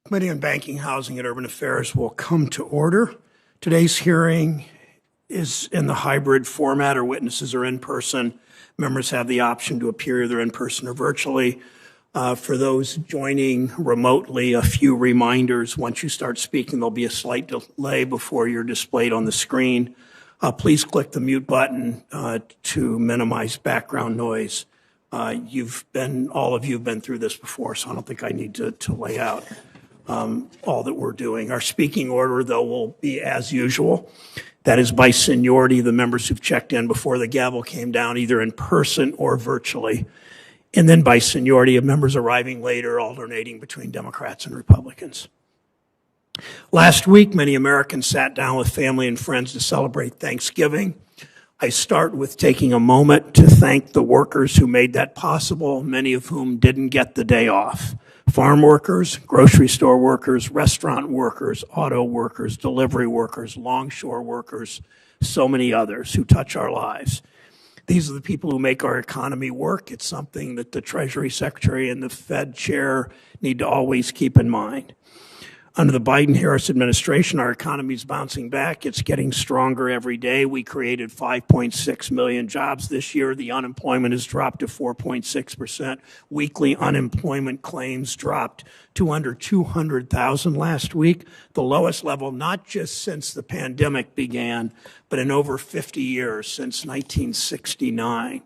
Committee on Banking, Housing, and Urban Affairs will come to order. Today's hearing is in the hybrid format. Our witnesses are in person. Members have the option to appear either in person or virtually. For those joining remotely, a few reminders. Once you start speaking, there'll be a slight delay before you're displayed on the screen. Please click the mute button to minimize background noise. All of you have been through this before, so I don't think I need to lay out all that we're doing. Our speaking order, though, will be as usual. That is by seniority, the members who've checked in before the gavel came down, either in person or virtually. And then by seniority of members arriving later, alternating between Democrats and Republicans. Last week, many Americans sat down with family and friends to celebrate Thanksgiving. I start with taking a moment to thank the workers who made that possible, many of whom didn't get the day off. Farm workers, grocery store workers, restaurant workers, auto workers, delivery workers, longshore workers, so many others who touch our lives. These are the people who make our economy work. It's something that the Treasury Secretary and the Fed Chair need to always keep in mind. Under the Biden-Harris administration, our economy is bouncing back. It's getting stronger every day. We created 5.6 million jobs this year. The unemployment has dropped to 4.6%. Weekly unemployment claims dropped to under 200,000 last week, the lowest level not just since the pandemic began, but in over 50 years, since 1969.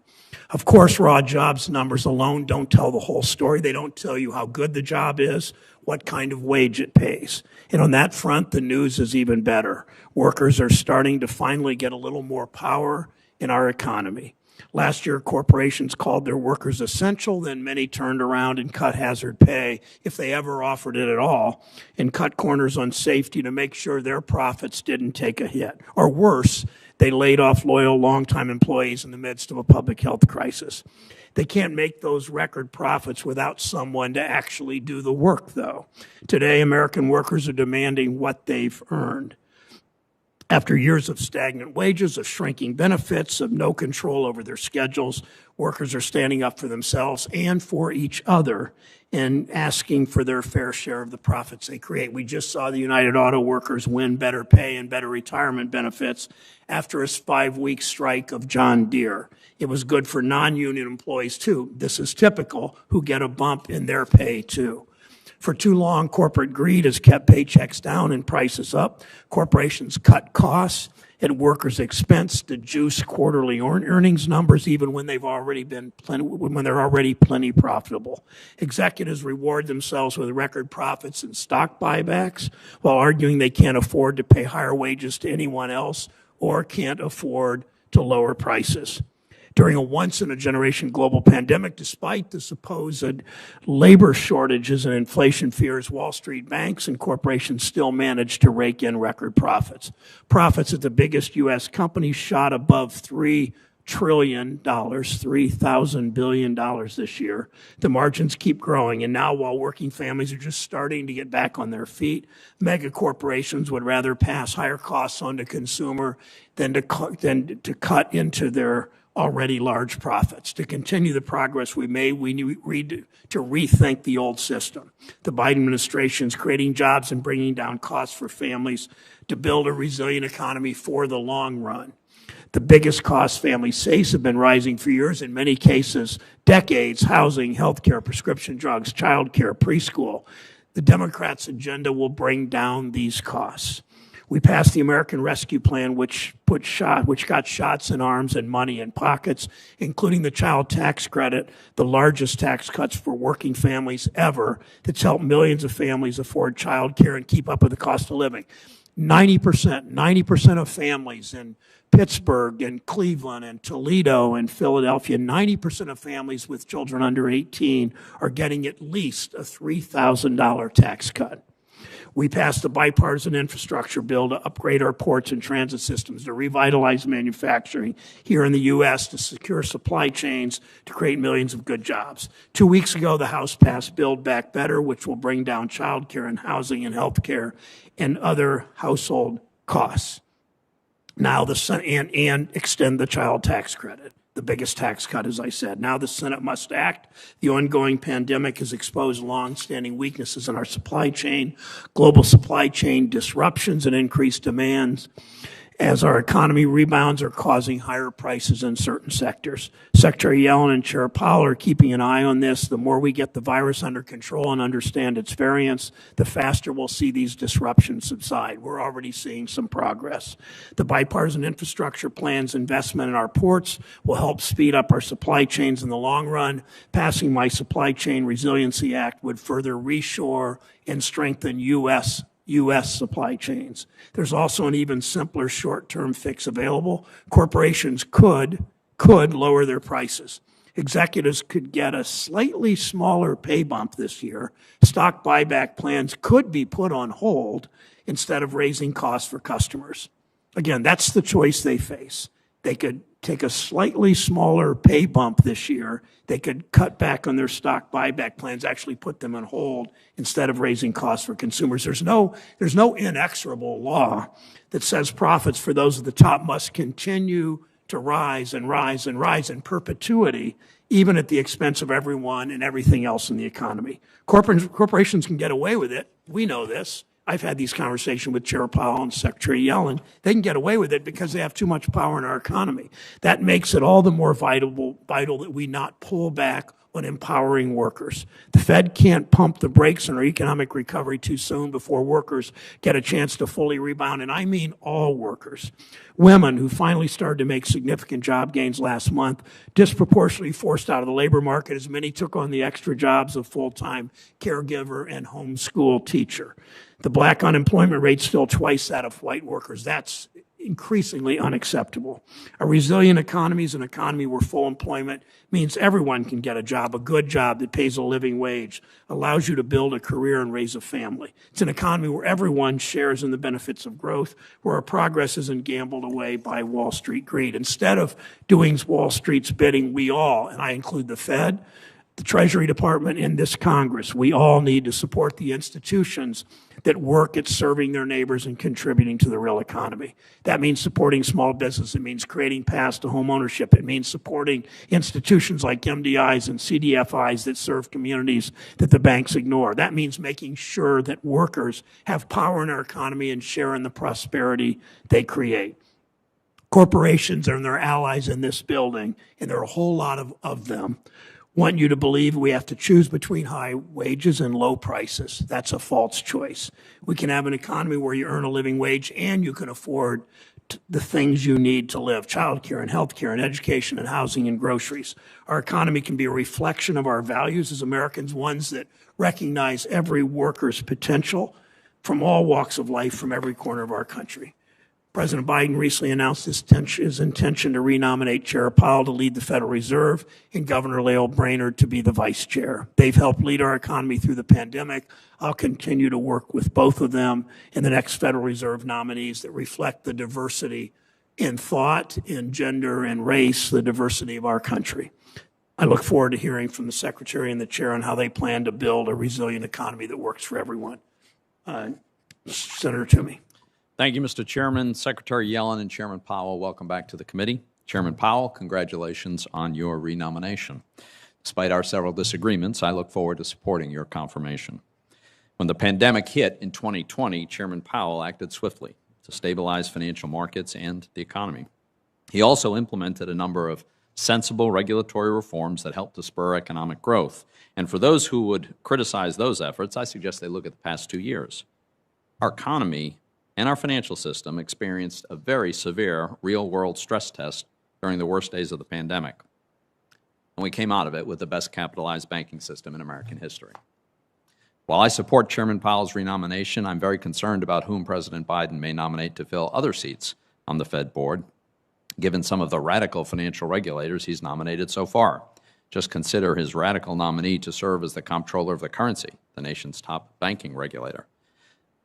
Of course, raw jobs numbers alone don't tell the whole story. They don't tell you how good the job is, what kind of wage it pays. And on that front, the news is even better. Workers are starting to finally get a little more power in our economy. Last year, corporations called their workers essential, then many turned around and cut hazard pay, if they ever offered it at all, and cut corners on safety to make sure their profits didn't take a hit. Or worse, they laid off loyal, longtime employees in the midst of a public health crisis. They can't make those record profits without someone to actually do the work, though. Today, American workers are demanding what they've earned. After years of stagnant wages, of shrinking benefits, of no control over their schedules, workers are standing up for themselves and for each other and asking for their fair share of the profits they create. We just saw the United Auto Workers win better pay and better retirement benefits after a 5-week strike of John Deere. It was good for non-union employees, too. This is typical, who get a bump in their pay, too. For too long, corporate greed has kept paychecks down and prices up. Corporations cut costs at workers' expense to juice quarterly earnings numbers, even when they're already plenty profitable. Executives reward themselves with record profits and stock buybacks, while arguing they can't afford to pay higher wages to anyone else or can't afford to lower prices. During a once-in-a-generation global pandemic, despite the supposed labor shortages and inflation fears, Wall Street banks and corporations still managed to rake in record profits. Profits at the biggest U.S. companies shot above $3 trillion, $3,000 billion this year. The margins keep growing, and now while working families are just starting to get back on their feet, mega corporations would rather pass higher costs on to consumer than to cut into their already large profits. To continue the progress we made, we need to rethink the old system. The Biden administration is creating jobs and bringing down costs for families to build a resilient economy for the long run. The biggest costs families face have been rising for years, in many cases, decades: housing, healthcare, prescription drugs, childcare, preschool. The Democrats' agenda will bring down these costs. We passed the American Rescue Plan, which got shots in arms and money in pockets, including the child tax credit, the largest tax cuts for working families ever, that's helped millions of families afford child care and keep up with the cost of living. 90% of families in Pittsburgh and Cleveland and Toledo and Philadelphia, 90% of families with children under 18 are getting at least a $3,000 tax cut. We passed a bipartisan infrastructure bill to upgrade our ports and transit systems, to revitalize manufacturing here in the U.S., to secure supply chains, to create millions of good jobs. 2 weeks ago, the House passed Build Back Better, which will bring down child care and housing and health care and other household costs. Now and extend the child tax credit. the biggest tax cut, as I said. Now the Senate must act. The ongoing pandemic has exposed long-standing weaknesses in our supply chain, global supply chain disruptions and increased demands as our economy rebounds are causing higher prices in certain sectors. Secretary Yellen and Chair Powell are keeping an eye on this. The more we get the virus under control and understand its variants, the faster we'll see these disruptions subside. We're already seeing some progress. The bipartisan infrastructure plan's investment in our ports will help speed up our supply chains in the long run. Passing my Supply Chain Resiliency Act would further reshore and strengthen U.S. supply chains. There's also an even simpler short-term fix available. Corporations could lower their prices. Executives could get a slightly smaller pay bump this year. Stock buyback plans could be put on hold instead of raising costs for customers. Again, that's the choice they face. They could take a slightly smaller pay bump this year. They could cut back on their stock buyback plans, actually put them on hold instead of raising costs for consumers. There's no inexorable law that says profits for those at the top must continue to rise and rise and rise in perpetuity, even at the expense of everyone and everything else in the economy. Corporations can get away with it. We know this. I've had these conversations with Chair Powell and Secretary Yellen. They can get away with it because they have too much power in our economy. That makes it all the more vital that we not pull back on empowering workers. The Fed can't pump the brakes on our economic recovery too soon before workers get a chance to fully rebound, and I mean all workers. Women who finally started to make significant job gains last month, disproportionately forced out of the labor market as many took on the extra jobs of full-time caregiver and homeschool teacher. The black unemployment rate's still twice that of white workers. That's increasingly unacceptable. A resilient economy is an economy where full employment means everyone can get a job, a good job that pays a living wage, allows you to build a career and raise a family. It's an economy where everyone shares in the benefits of growth, where our progress isn't gambled away by Wall Street greed. Instead of doing Wall Street's bidding, we all, and I include the Fed, the Treasury Department, and this Congress, we all need to support the institutions that work at serving their neighbors and contributing to the real economy. That means supporting small business. It means creating paths to home ownership. It means supporting institutions like MDIs and CDFIs that serve communities that the banks ignore. That means making sure that workers have power in our economy and share in the prosperity they create. Corporations and their allies in this building, and there are a whole lot of them, want you to believe we have to choose between high wages and low prices. That's a false choice. We can have an economy where you earn a living wage and you can afford the things you need to live, childcare and healthcare and education and housing and groceries. Our economy can be a reflection of our values as Americans, ones that recognize every worker's potential from all walks of life from every corner of our country. President Biden recently announced his intention to renominate Chair Powell to lead the Federal Reserve and Governor Lael Brainerd to be the vice chair. They've helped lead our economy through the pandemic. I'll continue to work with both of them in the next Federal Reserve nominees that reflect the diversity in thought, in gender, and race, the diversity of our country. I look forward to hearing from the Secretary and the Chair on how they plan to build a resilient economy that works for everyone. Senator Toomey. Thank you, Mr. Chairman. Secretary Yellen and Chairman Powell, welcome back to the committee. Chairman Powell, congratulations on your renomination. Despite our several disagreements, I look forward to supporting your confirmation. When the pandemic hit in 2020, Chairman Powell acted swiftly to stabilize financial markets and the economy. He also implemented a number of sensible regulatory reforms that helped to spur economic growth. And for those who would criticize those efforts, I suggest they look at the past 2 years. Our economy and our financial system experienced a very severe real-world stress test during the worst days of the pandemic. And we came out of it with the best capitalized banking system in American history. While I support Chairman Powell's renomination, I'm very concerned about whom President Biden may nominate to fill other seats on the Fed board, given some of the radical financial regulators he's nominated so far. Just consider his radical nominee to serve as the comptroller of the currency, the nation's top banking regulator.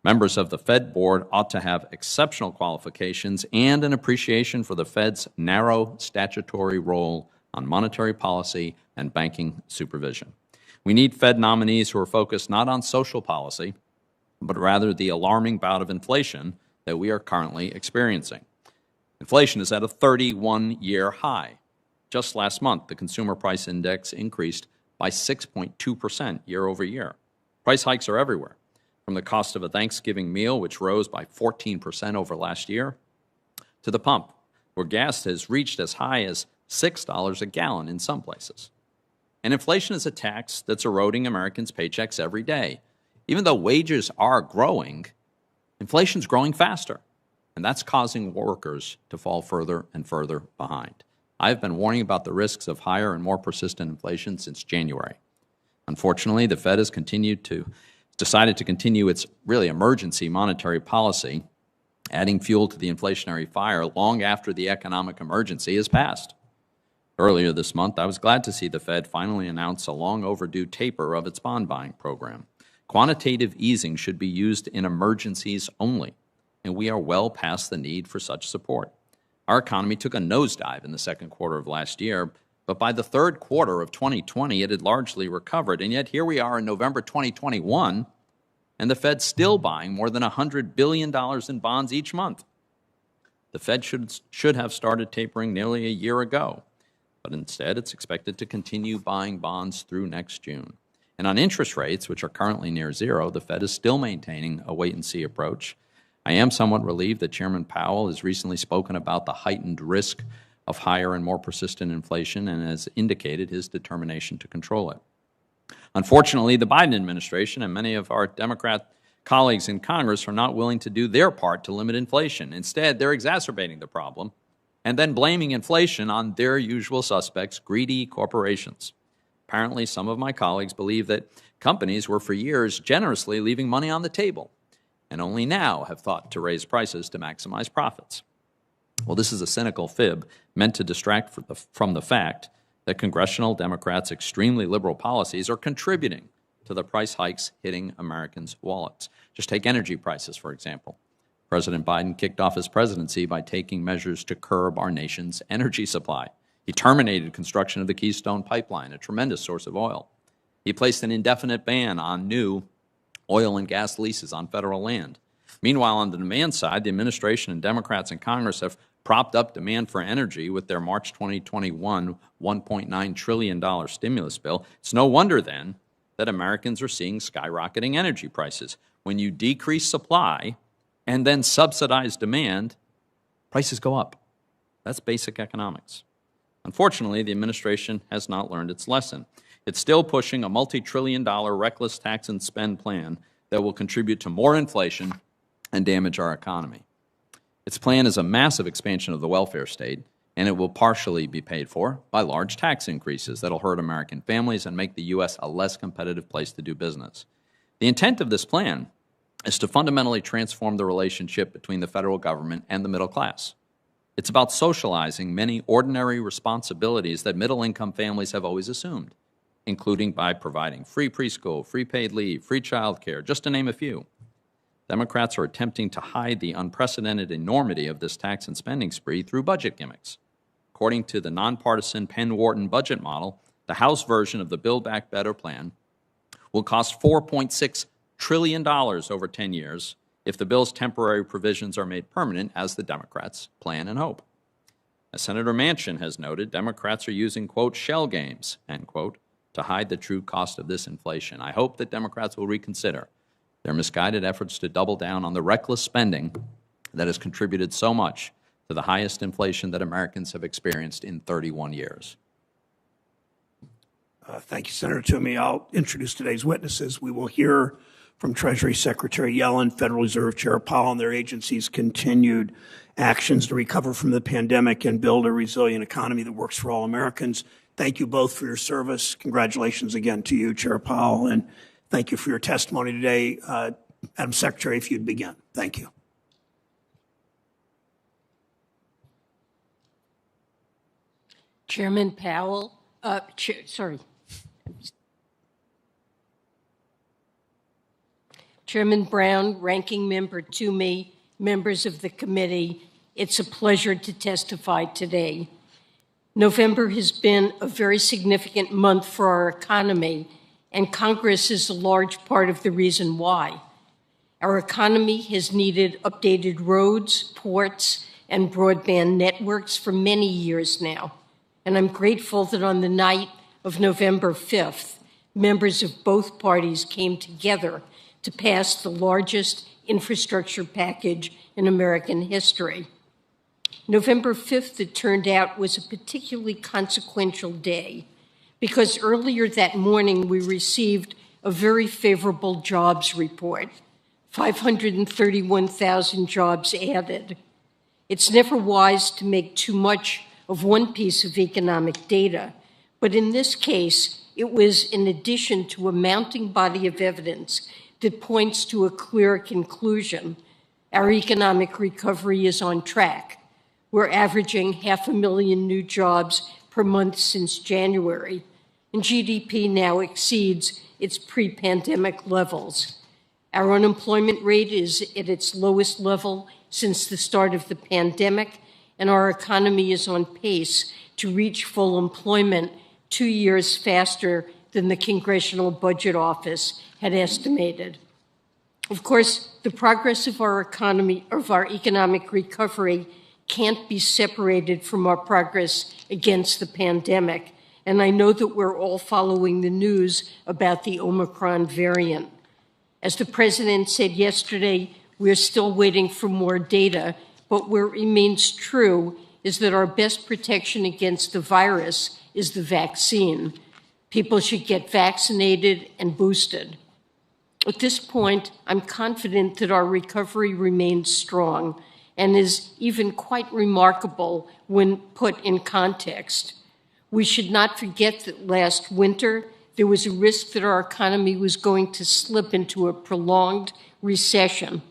Members of the Fed board ought to have exceptional qualifications and an appreciation for the Fed's narrow statutory role on monetary policy and banking supervision. We need Fed nominees who are focused not on social policy, but rather the alarming bout of inflation that we are currently experiencing. Inflation is at a 31-year high. Just last month, the Consumer Price Index increased by 6.2% year over year. Price hikes are everywhere, from the cost of a Thanksgiving meal, which rose by 14% over last year, to the pump, where gas has reached as high as $6 a gallon in some places. And inflation is a tax that's eroding Americans' paychecks every day. Even though wages are growing, inflation's growing faster, and that's causing workers to fall further and further behind. I've been warning about the risks of higher and more persistent inflation since January. Unfortunately, the Fed has decided to continue its really emergency monetary policy, adding fuel to the inflationary fire long after the economic emergency has passed. Earlier this month, I was glad to see the Fed finally announce a long overdue taper of its bond buying program. Quantitative easing should be used in emergencies only, and we are well past the need for such support. Our economy took a nosedive in the second quarter of last year, but by the third quarter of 2020, it had largely recovered. And yet here we are in November 2021, and the Fed's still buying more than $100 billion in bonds each month. The Fed should have started tapering nearly a year ago, but instead it's expected to continue buying bonds through next June. And on interest rates, which are currently near zero, the Fed is still maintaining a wait-and-see approach. I am somewhat relieved that Chairman Powell has recently spoken about the heightened risk of higher and more persistent inflation and has indicated his determination to control it. Unfortunately, the Biden administration and many of our Democrat colleagues in Congress are not willing to do their part to limit inflation. Instead, they're exacerbating the problem and then blaming inflation on their usual suspects, greedy corporations. Apparently, some of my colleagues believe that companies were for years generously leaving money on the table and only now have thought to raise prices to maximize profits. Well, this is a cynical fib meant to distract from the fact that congressional Democrats' extremely liberal policies are contributing to the price hikes hitting Americans' wallets. Just take energy prices, for example. President Biden kicked off his presidency by taking measures to curb our nation's energy supply. He terminated construction of the Keystone Pipeline, a tremendous source of oil. He placed an indefinite ban on new oil and gas leases on federal land. Meanwhile, on the demand side, the administration and Democrats in Congress have propped up demand for energy with their March 2021 $1.9 trillion stimulus bill. It's no wonder, then, that Americans are seeing skyrocketing energy prices. When you decrease supply and then subsidize demand, prices go up. That's basic economics. Unfortunately, the administration has not learned its lesson. It's still pushing a multi-trillion-dollar reckless tax and spend plan that will contribute to more inflation and damage our economy. Its plan is a massive expansion of the welfare state, and it will partially be paid for by large tax increases that will hurt American families and make the U.S. a less competitive place to do business. The intent of this plan is to fundamentally transform the relationship between the federal government and the middle class. It's about socializing many ordinary responsibilities that middle-income families have always assumed, including by providing free preschool, free paid leave, free child care, just to name a few. Democrats are attempting to hide the unprecedented enormity of this tax and spending spree through budget gimmicks. According to the nonpartisan Penn-Wharton budget model, the House version of the Build Back Better plan will cost $4.6 trillion over 10 years if the bill's temporary provisions are made permanent, as the Democrats plan and hope. As Senator Manchin has noted, Democrats are using, quote, shell games, end quote, to hide the true cost of this inflation. I hope that Democrats will reconsider their misguided efforts to double down on the reckless spending that has contributed so much to the highest inflation that Americans have experienced in 31 years. Thank you, Senator Toomey. I'll introduce today's witnesses. We will hear from Treasury Secretary Yellen, Federal Reserve Chair Powell, and their agency's continued actions to recover from the pandemic and build a resilient economy that works for all Americans. Thank you both for your service. Congratulations again to you, Chair Powell, and thank you for your testimony today. Madam Secretary, if you'd begin. Thank you. Chairman Powell, Chairman Brown, Ranking Member Toomey, members of the committee, it's a pleasure to testify today. November has been a very significant month for our economy, and Congress is a large part of the reason why. Our economy has needed updated roads, ports, and broadband networks for many years now. And I'm grateful that on the night of November 5th, members of both parties came together to pass the largest infrastructure package in American history. November 5th, it turned out, was a particularly consequential day because earlier that morning we received a very favorable jobs report, 531,000 jobs added. It's never wise to make too much of one piece of economic data, but in this case, it was in addition to a mounting body of evidence that points to a clear conclusion. Our economic recovery is on track. We're averaging 500,000 new jobs per month since January, and GDP now exceeds its pre-pandemic levels. Our unemployment rate is at its lowest level since the start of the pandemic, and our economy is on pace to reach full employment 2 years faster than the Congressional Budget Office had estimated. Of course, the progress of our economic recovery can't be separated from our progress against the pandemic, and I know that we're all following the news about the Omicron variant. As the President said yesterday, we're still waiting for more data, but what remains true is that our best protection against the virus is the vaccine. People should get vaccinated and boosted. At this point, I'm confident that our recovery remains strong and is even quite remarkable when put in context. We should not forget that last winter, there was a risk that our economy was going to slip into a prolonged recession.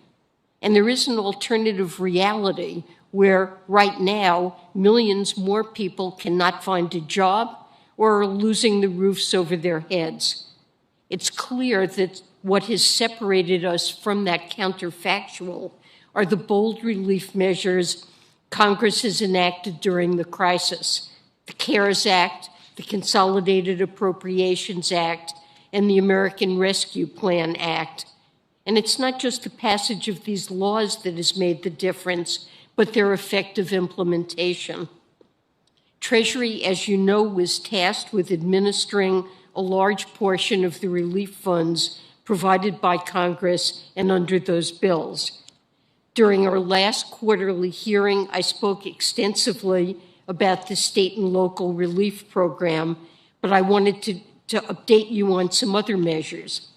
And there is an alternative reality where right now, millions more people cannot find a job or are losing the roofs over their heads. It's clear that what has separated us from that counterfactual are the bold relief measures Congress has enacted during the crisis: the CARES Act, the Consolidated Appropriations Act, and the American Rescue Plan Act. And it's not just the passage of these laws that has made the difference, but their effective implementation. Treasury, as you know, was tasked with administering a large portion of the relief funds provided by Congress and under those bills. During our last quarterly hearing, I spoke extensively about the state and local relief program, but I wanted to update you on some other measures.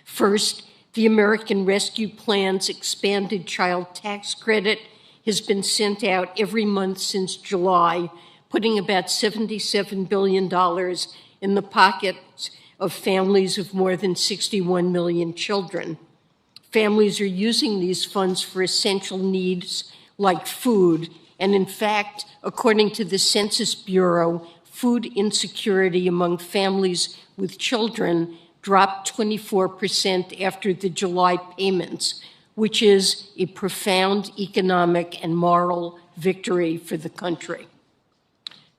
First, the American Rescue Plan's expanded child tax credit has been sent out every month since July, putting about $77 billion in the pockets of families of more than 61 million children. Families are using these funds for essential needs like food, and in fact, according to the Census Bureau, food insecurity among families with children dropped 24% after the July payments, which is a profound economic and moral victory for the country.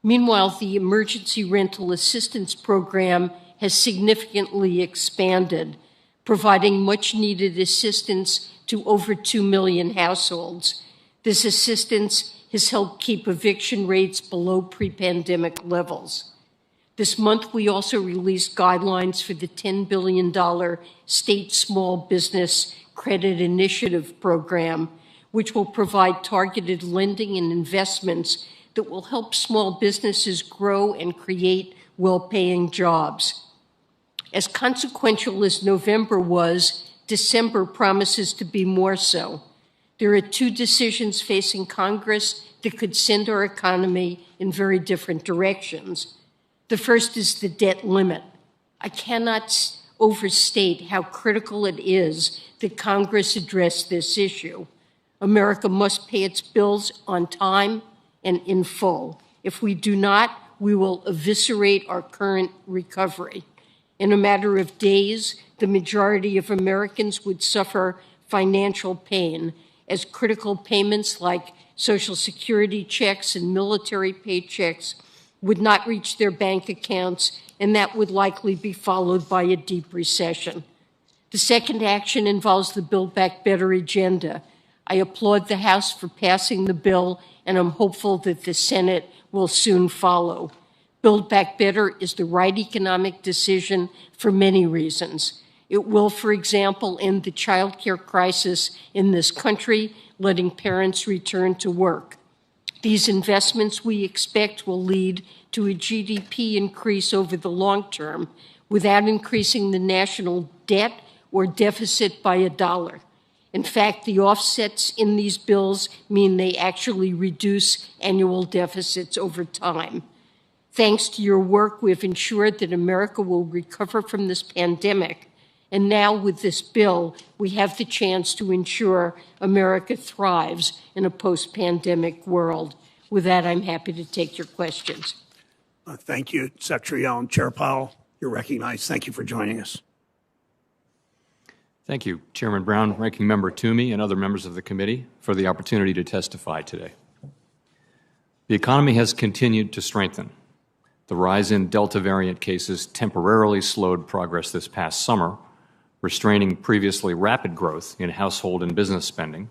Meanwhile, the Emergency Rental Assistance Program has significantly expanded, providing much-needed assistance to over 2 million households. This assistance has helped keep eviction rates below pre-pandemic levels. This month, we also released guidelines for the $10 billion State Small Business Credit Initiative Program, which will provide targeted lending and investments that will help small businesses grow and create well-paying jobs. As consequential as November was, December promises to be more so. There are two decisions facing Congress that could send our economy in very different directions. The first is the debt limit. I cannot overstate how critical it is that Congress address this issue. America must pay its bills on time and in full. If we do not, we will eviscerate our current recovery. In a matter of days, the majority of Americans would suffer financial pain as critical payments like Social Security checks and military paychecks would not reach their bank accounts, and that would likely be followed by a deep recession. The second action involves the Build Back Better agenda. I applaud the House for passing the bill, and I'm hopeful that the Senate will soon follow. Build Back Better is the right economic decision for many reasons. It will, for example, end the child care crisis in this country, letting parents return to work. These investments, we expect, will lead to a GDP increase over the long term without increasing the national debt or deficit by a dollar. In fact, the offsets in these bills mean they actually reduce annual deficits over time. Thanks to your work, we've ensured that America will recover from this pandemic. And now with this bill, we have the chance to ensure America thrives in a post-pandemic world. With that, I'm happy to take your questions. Thank you, Secretary Yellen. Chair Powell, you're recognized. Thank you for joining us. Thank you, Chairman Brown, Ranking Member Toomey, and other members of the committee for the opportunity to testify today. The economy has continued to strengthen. The rise in Delta variant cases temporarily slowed progress this past summer, restraining previously rapid growth in household and business spending,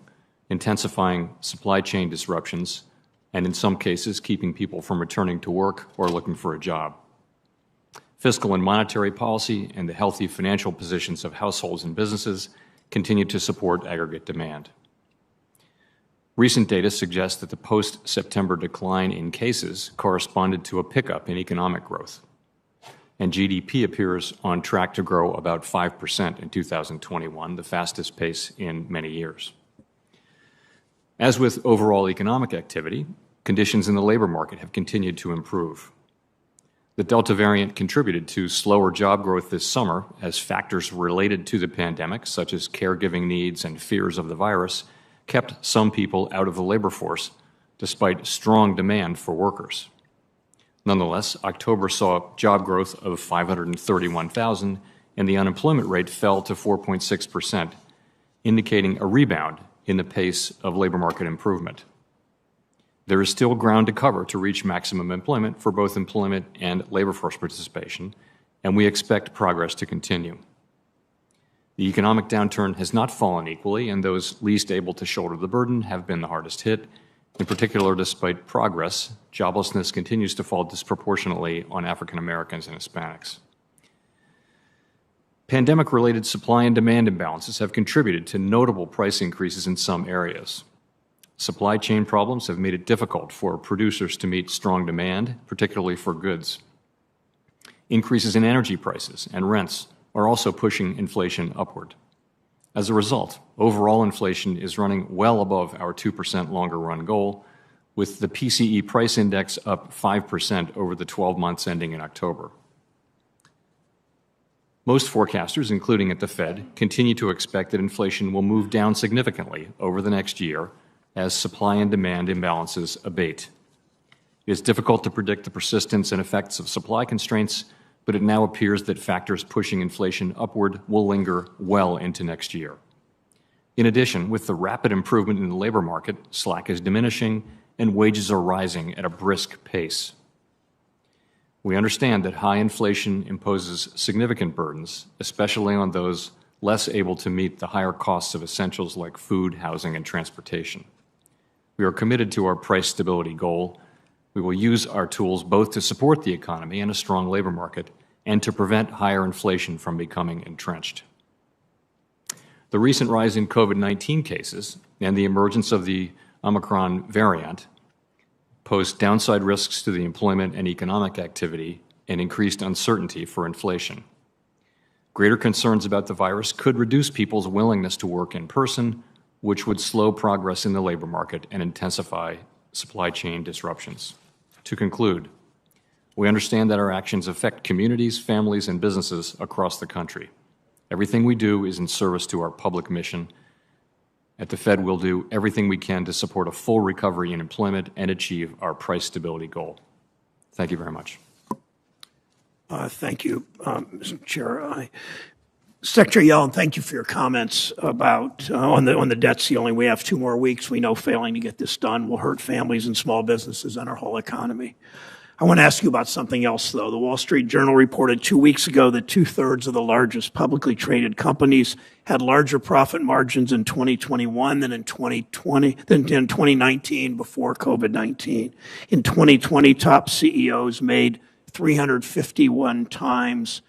intensifying supply chain disruptions, and in some cases, keeping people from returning to work or looking for a job. Fiscal and monetary policy and the healthy financial positions of households and businesses continue to support aggregate demand. Recent data suggests that the post-September decline in cases corresponded to a pickup in economic growth, and GDP appears on track to grow about 5% in 2021, the fastest pace in many years. As with overall economic activity, conditions in the labor market have continued to improve. The Delta variant contributed to slower job growth this summer as factors related to the pandemic, such as caregiving needs and fears of the virus, kept some people out of the labor force despite strong demand for workers. Nonetheless, October saw job growth of 531,000 and the unemployment rate fell to 4.6%, indicating a rebound in the pace of labor market improvement. There is still ground to cover to reach maximum employment for both employment and labor force participation, and we expect progress to continue. The economic downturn has not fallen equally, and those least able to shoulder the burden have been the hardest hit. In particular, despite progress, joblessness continues to fall disproportionately on African Americans and Hispanics. Pandemic-related supply and demand imbalances have contributed to notable price increases in some areas. Supply chain problems have made it difficult for producers to meet strong demand, particularly for goods. Increases in energy prices and rents are also pushing inflation upward. As a result, overall inflation is running well above our 2% longer-run goal, with the PCE price index up 5% over the 12 months ending in October. Most forecasters, including at the Fed, continue to expect that inflation will move down significantly over the next year as supply and demand imbalances abate. It is difficult to predict the persistence and effects of supply constraints, but it now appears that factors pushing inflation upward will linger well into next year. In addition, with the rapid improvement in the labor market, slack is diminishing and wages are rising at a brisk pace. We understand that high inflation imposes significant burdens, especially on those less able to meet the higher costs of essentials like food, housing, and transportation. We are committed to our price stability goal. We will use our tools both to support the economy and a strong labor market and to prevent higher inflation from becoming entrenched. The recent rise in COVID-19 cases and the emergence of the Omicron variant pose downside risks to the employment and economic activity and increased uncertainty for inflation. Greater concerns about the virus could reduce people's willingness to work in person, which would slow progress in the labor market and intensify supply chain disruptions. To conclude, we understand that our actions affect communities, families, and businesses across the country. Everything we do is in service to our public mission. At the Fed, we'll do everything we can to support a full recovery in employment and achieve our price stability goal. Thank you very much. Thank you, Mr. Chair. Secretary Yellen, thank you for your comments about on the debt ceiling. We have 2 more weeks. We know failing to get this done will hurt families and small businesses and our whole economy. I want to ask you about something else, though. The Wall Street Journal reported 2 weeks ago that 2/3 of the largest publicly traded companies had larger profit margins in 2021 than in 2019 before COVID-19. In 2020, top CEOs made 351 times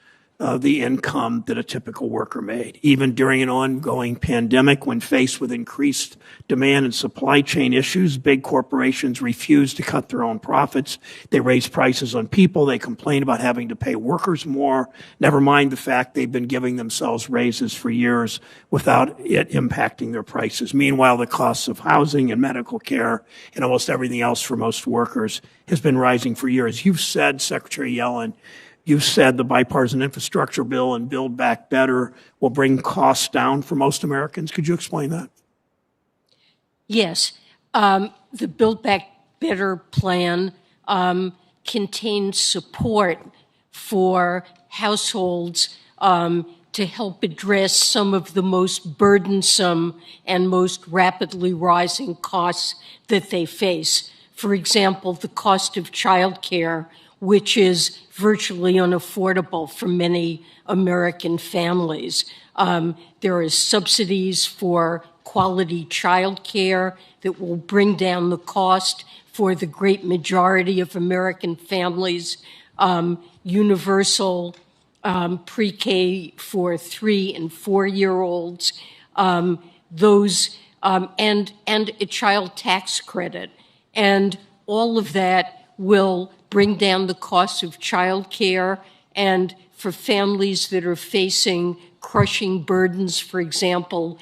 the income that a typical worker made. Even during an ongoing pandemic, when faced with increased demand and supply chain issues, big corporations refuse to cut their own profits. They raise prices on people. They complain about having to pay workers more. Never mind the fact they've been giving themselves raises for years without it impacting their prices. Meanwhile, the costs of housing and medical care and almost everything else for most workers has been rising for years. You've said, Secretary Yellen, you've said the bipartisan infrastructure bill and Build Back Better will bring costs down for most Americans. Could you explain that? Yes. The Build Back Better plan contains support for households to help address some of the most burdensome and most rapidly rising costs that they face. For example, the cost of childcare, which is virtually unaffordable for many American families. There are subsidies for quality childcare that will bring down the cost for the great majority of American families. Universal pre-K for 3- and 4-year-olds. And a child tax credit. And all of that will bring down the cost of child care, and for families that are facing crushing burdens, for example,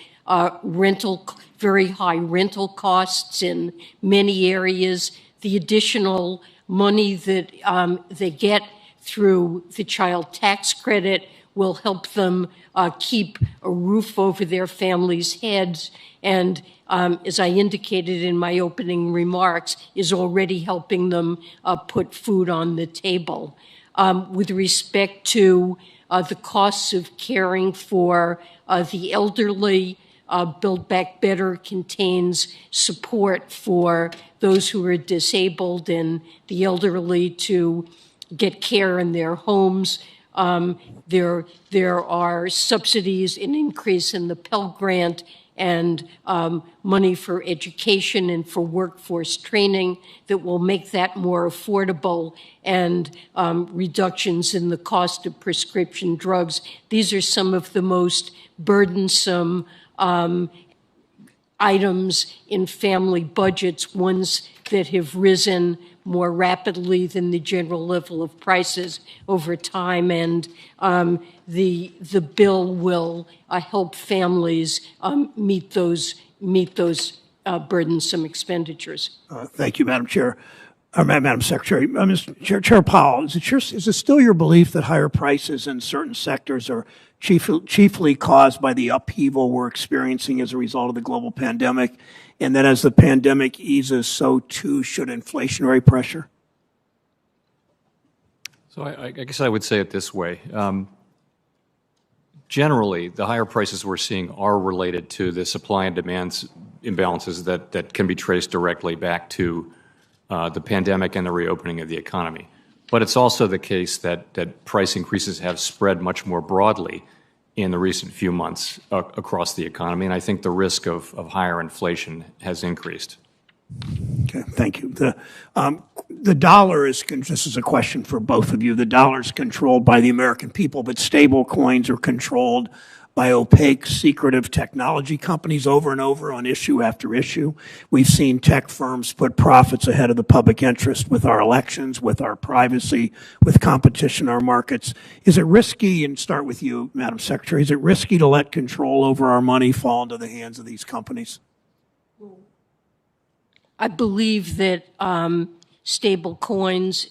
very high rental costs in many areas, the additional money that they get through the child tax credit will help them keep a roof over their families' heads, and as I indicated in my opening remarks, is already helping them put food on the table. With respect to the costs of caring for the elderly, Build Back Better contains support for those who are disabled and the elderly to get care in their homes. There are subsidies, an increase in the Pell Grant, and money for education and for workforce training that will make that more affordable, and reductions in the cost of prescription drugs. These are some of the most burdensome items in family budgets, ones that have risen more rapidly than the general level of prices over time, and the bill will help families meet those burdensome expenditures. Thank you, Madam Chair. Madam Secretary. Mr. Chair Powell, is it still your belief that higher prices in certain sectors are chiefly caused by the upheaval we're experiencing as a result of the global pandemic, and that as the pandemic eases, so too should inflationary pressure? So I guess I would say it this way. Generally, the higher prices we're seeing are related to the supply and demand imbalances that can be traced directly back to the pandemic and the reopening of the economy. But it's also the case that price increases have spread much more broadly in the recent few months across the economy, and I think the risk of higher inflation has increased. Okay, thank you. The dollar is, this is a question for both of you, the dollar is controlled by the American people, but stable coins are controlled by opaque, secretive technology companies over and over on issue after issue. We've seen tech firms put profits ahead of the public interest with our elections, with our privacy, with competition in our markets. Is it risky, and start with you, Madam Secretary, is it risky to let control over our money fall into the hands of these companies? I believe that stable coins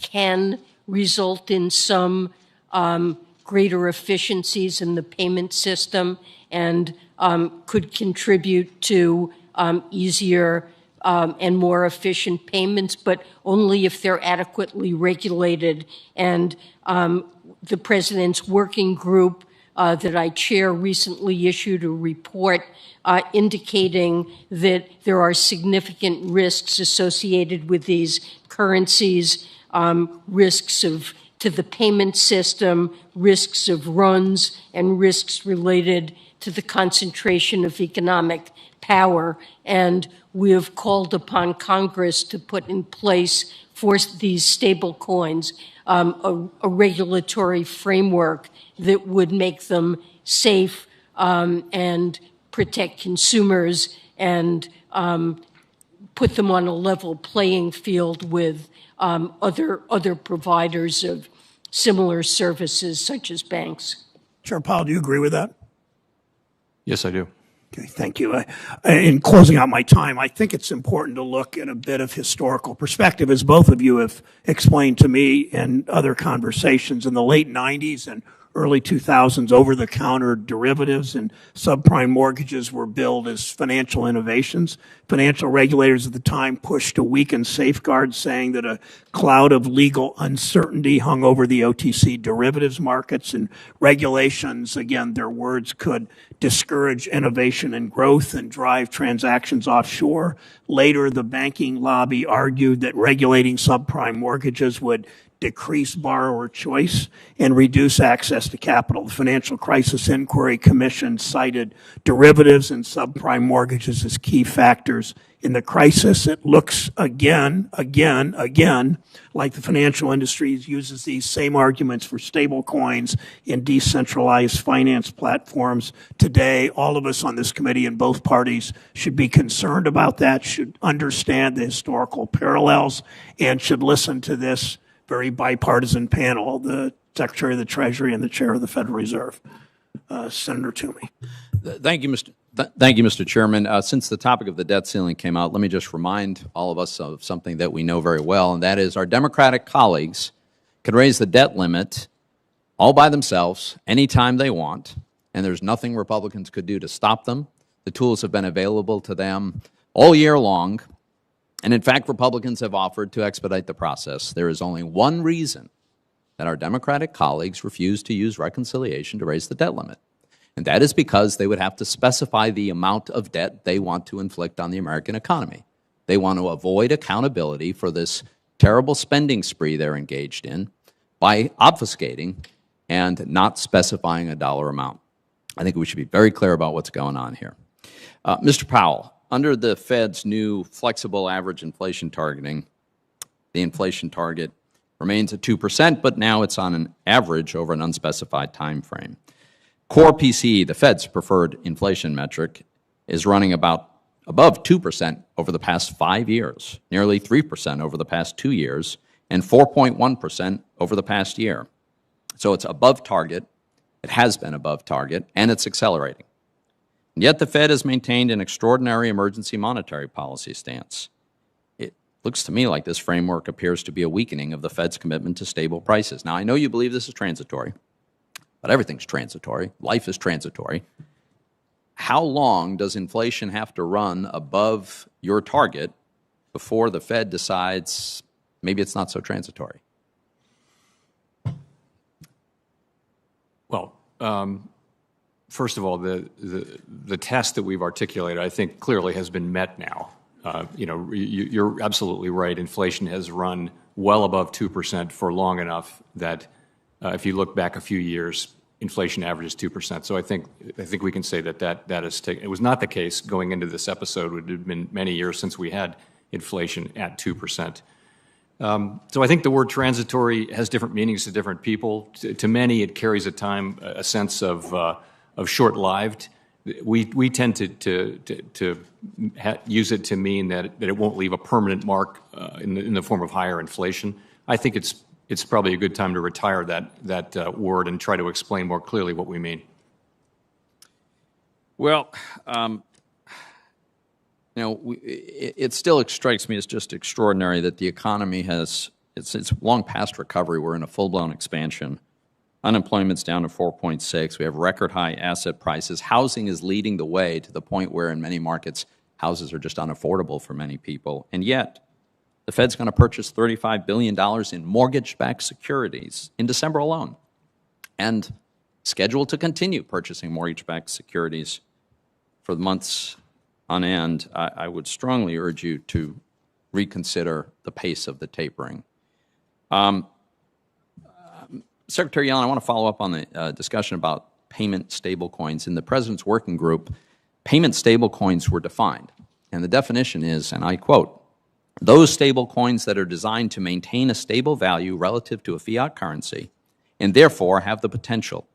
can result in some greater efficiencies in the payment system and could contribute to easier and more efficient payments, but only if they're adequately regulated. And the President's working group that I chair recently issued a report indicating that there are significant risks associated with these currencies risks to the payment system, risks of runs, and risks related to the concentration of economic power. And we have called upon Congress to put in place for these stable coins a regulatory framework that would make them safe and protect consumers and put them on a level playing field with other providers of similar services, such as banks. Chair Powell, do you agree with that? Yes, I do. Okay, thank you. In closing out my time, I think it's important to look at a bit of historical perspective, as both of you have explained to me in other conversations. In the late 90s and early 2000s, over-the-counter derivatives and subprime mortgages were billed as financial innovations. Financial regulators at the time pushed to weaken safeguards, saying that a cloud of legal uncertainty hung over the OTC derivatives markets, and regulations, again, their words, could discourage innovation and growth and drive transactions offshore. Later, the banking lobby argued that regulating subprime mortgages would decrease borrower choice and reduce access to capital. The Financial Crisis Inquiry Commission cited derivatives and subprime mortgages as key factors in the crisis. It looks again like the financial industry uses these same arguments for stable coins in decentralized finance platforms. Today, all of us on this committee in both parties should be concerned about that, should understand the historical parallels, and should listen to this very bipartisan panel, the Secretary of the Treasury and the Chair of the Federal Reserve. Senator Toomey. Thank you, Mr. Chairman. Since the topic of the debt ceiling came out, let me just remind all of us of something that we know very well, and that is our Democratic colleagues can raise the debt limit all by themselves anytime they want, and there's nothing Republicans could do to stop them. The tools have been available to them all year long. And in fact, Republicans have offered to expedite the process. There is only one reason that our Democratic colleagues refuse to use reconciliation to raise the debt limit, and that is because they would have to specify the amount of debt they want to inflict on the American economy. They want to avoid accountability for this terrible spending spree they're engaged in by obfuscating and not specifying a dollar amount. I think we should be very clear about what's going on here. Mr. Powell, under the Fed's new flexible average inflation targeting, the inflation target remains at 2%, but now it's on an average over an unspecified time frame. Core PCE, the Fed's preferred inflation metric, is running about above 2% over the past 5 years, nearly 3% over the past 2 years, and 4.1% over the past year. So it's above target, it has been above target, and it's accelerating. And yet the Fed has maintained an extraordinary emergency monetary policy stance. It looks to me like this framework appears to be a weakening of the Fed's commitment to stable prices. Now, I know you believe this is transitory, but everything's transitory. Life is transitory. How long does inflation have to run above your target before the Fed decides maybe it's not so transitory? Well, first of all, the test that we've articulated, I think, clearly has been met now. You're absolutely right. Inflation has run well above 2% for long enough that if you look back a few years, inflation averages 2%. So I think we can say that is taken. It was not the case going into this episode. It had been many years since we had inflation at 2%. So I think the word transitory has different meanings to different people. To many, it carries a sense of short-lived. We tend to use it to mean that it won't leave a permanent mark in the form of higher inflation. I think it's probably a good time to retire that word and try to explain more clearly what we mean. Well, it still strikes me as just extraordinary that the economy it's long past recovery. We're in a full-blown expansion. Unemployment's down to 4.6. We have record high asset prices. Housing is leading the way to the point where in many markets, houses are just unaffordable for many people. And yet, the Fed's going to purchase $35 billion in mortgage-backed securities in December alone, and scheduled to continue purchasing mortgage-backed securities for the months on end. I would strongly urge you to reconsider the pace of the tapering. Secretary Yellen, I want to follow up on the discussion about payment stablecoins. In the President's Working Group, payment stablecoins were defined. And the definition is, and I quote, "Those stablecoins that are designed to maintain a stable value relative to a fiat currency and therefore have the potential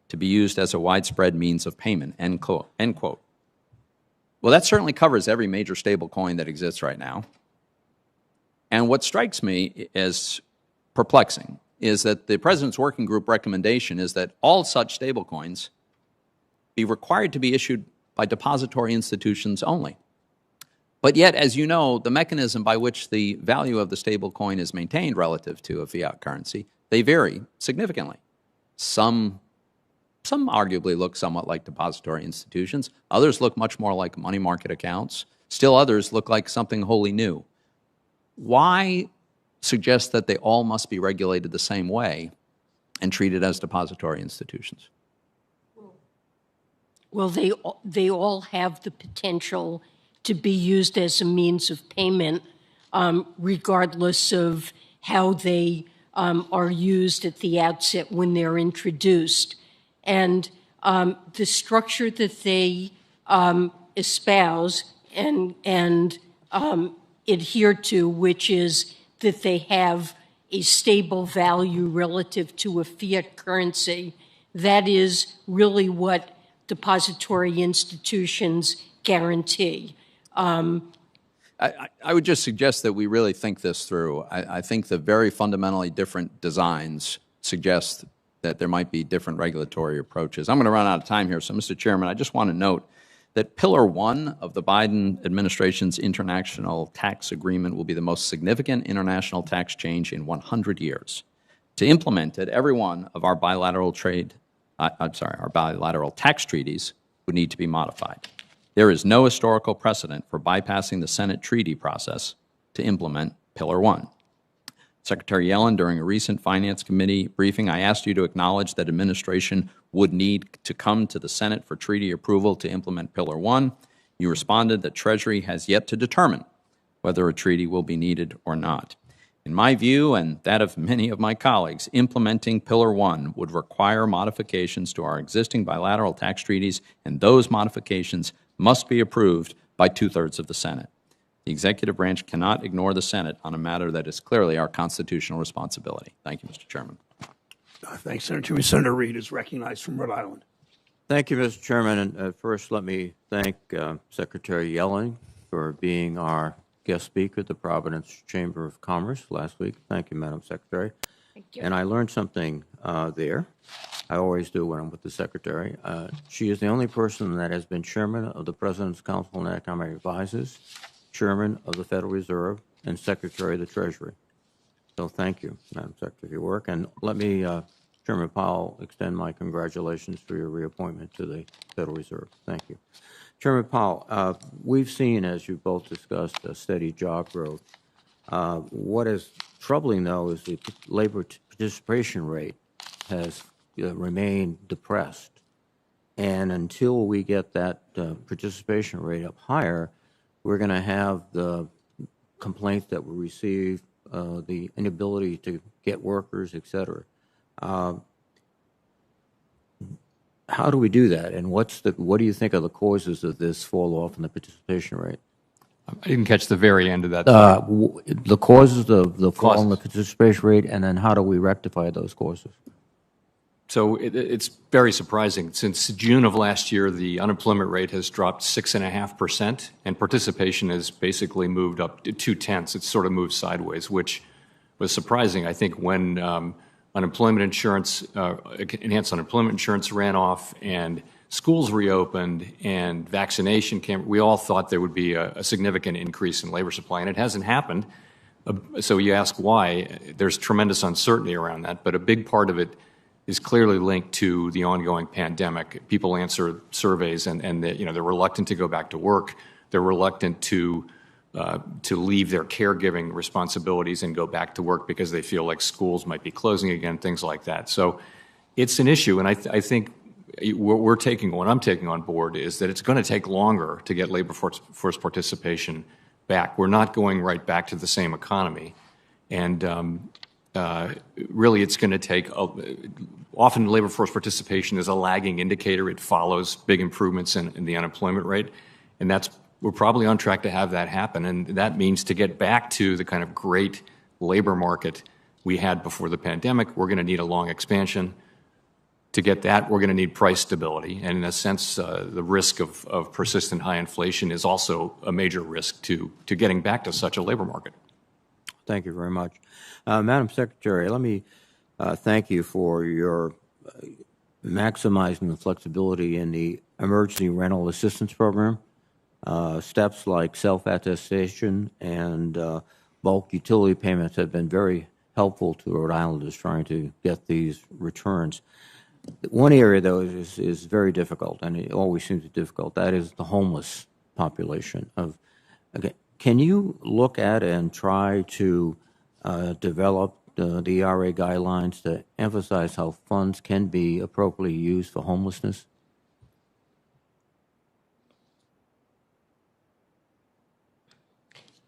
to be used as a widespread means of payment," end quote. End quote. Well, that certainly covers every major stablecoin that exists right now. And what strikes me as perplexing is that the President's Working Group recommendation is that all such stablecoins be required to be issued by depository institutions only. But yet, as you know, the mechanism by which the value of the stablecoin is maintained relative to a fiat currency, they vary significantly. Some arguably look somewhat like depository institutions. Others look much more like money market accounts. Still others look like something wholly new. Why suggest that they all must be regulated the same way and treated as depository institutions? Well, they all have the potential to be used as a means of payment, regardless of how they are used at the outset when they're introduced. And the structure that they espouse and adhere to, which is that they have a stable value relative to a fiat currency, that is really what depository institutions guarantee. I would just suggest that we really think this through. I think the very fundamentally different designs suggest that there might be different regulatory approaches. I'm going to run out of time here, so Mr. Chairman, I just want to note that Pillar 1 of the Biden administration's international tax agreement will be the most significant international tax change in 100 years. To implement it, every one of our bilateral our bilateral tax treaties would need to be modified. There is no historical precedent for bypassing the Senate treaty process to implement Pillar 1. Secretary Yellen, during a recent Finance Committee briefing, I asked you to acknowledge that administration would need to come to the Senate for treaty approval to implement Pillar 1. You responded that Treasury has yet to determine whether a treaty will be needed or not. In my view, and that of many of my colleagues, implementing Pillar 1 would require modifications to our existing bilateral tax treaties, and those modifications must be approved by 2/3 of the Senate. The executive branch cannot ignore the Senate on a matter that is clearly our constitutional responsibility. Thank you, Mr. Chairman. Thanks, Senator Toomey. Senator Reid is recognized from Rhode Island. Thank you, Mr. Chairman. And first, let me thank Secretary Yellen for being our guest speaker at the Providence Chamber of Commerce last week. Thank you, Madam Secretary. Thank you. And I learned something there. I always do when I'm with the Secretary. She is the only person that has been chairman of the President's Council on Economic Advisors, chairman of the Federal Reserve, and Secretary of the Treasury. So thank you, Madam Secretary, for your work. And let me, Chairman Powell, extend my congratulations for your reappointment to the Federal Reserve. Thank you. Chairman Powell, we've seen, as you both discussed, a steady job growth. What is troubling, though, is the labor participation rate has remained depressed. And until we get that participation rate up higher, we're going to have the complaints that we receive, the inability to get workers, et cetera. How do we do that? And what do you think are the causes of this fall off in the participation rate? I didn't catch the very end of that. The causes of the fall in the participation rate, and then how do we rectify those causes? So it's very surprising. Since June of last year, the unemployment rate has dropped 6.5%, and participation has basically moved up to 0.2. It's sort of moved sideways, which was surprising. I think when unemployment insurance, enhanced unemployment insurance ran off, and schools reopened, and vaccination came, we all thought there would be a significant increase in labor supply, and it hasn't happened. So you ask why. There's tremendous uncertainty around that, but a big part of it is clearly linked to the ongoing pandemic. People answer surveys, and they're reluctant to go back to work. They're reluctant to leave their caregiving responsibilities and go back to work because they feel like schools might be closing again, things like that. So it's an issue, and I think what I'm taking on board is that it's going to take longer to get labor force participation back. We're not going right back to the same economy. And really, it's going to take, often labor force participation is a lagging indicator. It follows big improvements in the unemployment rate. And we're probably on track to have that happen. And that means to get back to the kind of great labor market we had before the pandemic, we're going to need a long expansion. To get that, we're going to need price stability. And in a sense, the risk of persistent high inflation is also a major risk to getting back to such a labor market. Thank you very much. Madam Secretary, let me thank you for your maximizing the flexibility in the Emergency Rental Assistance Program. Steps like self-attestation and bulk utility payments have been very helpful to Rhode Islanders trying to get these returns. One area, though, is very difficult, and it always seems difficult. That is the homeless population. Can you look at and try to develop the ERA guidelines to emphasize how funds can be appropriately used for homelessness?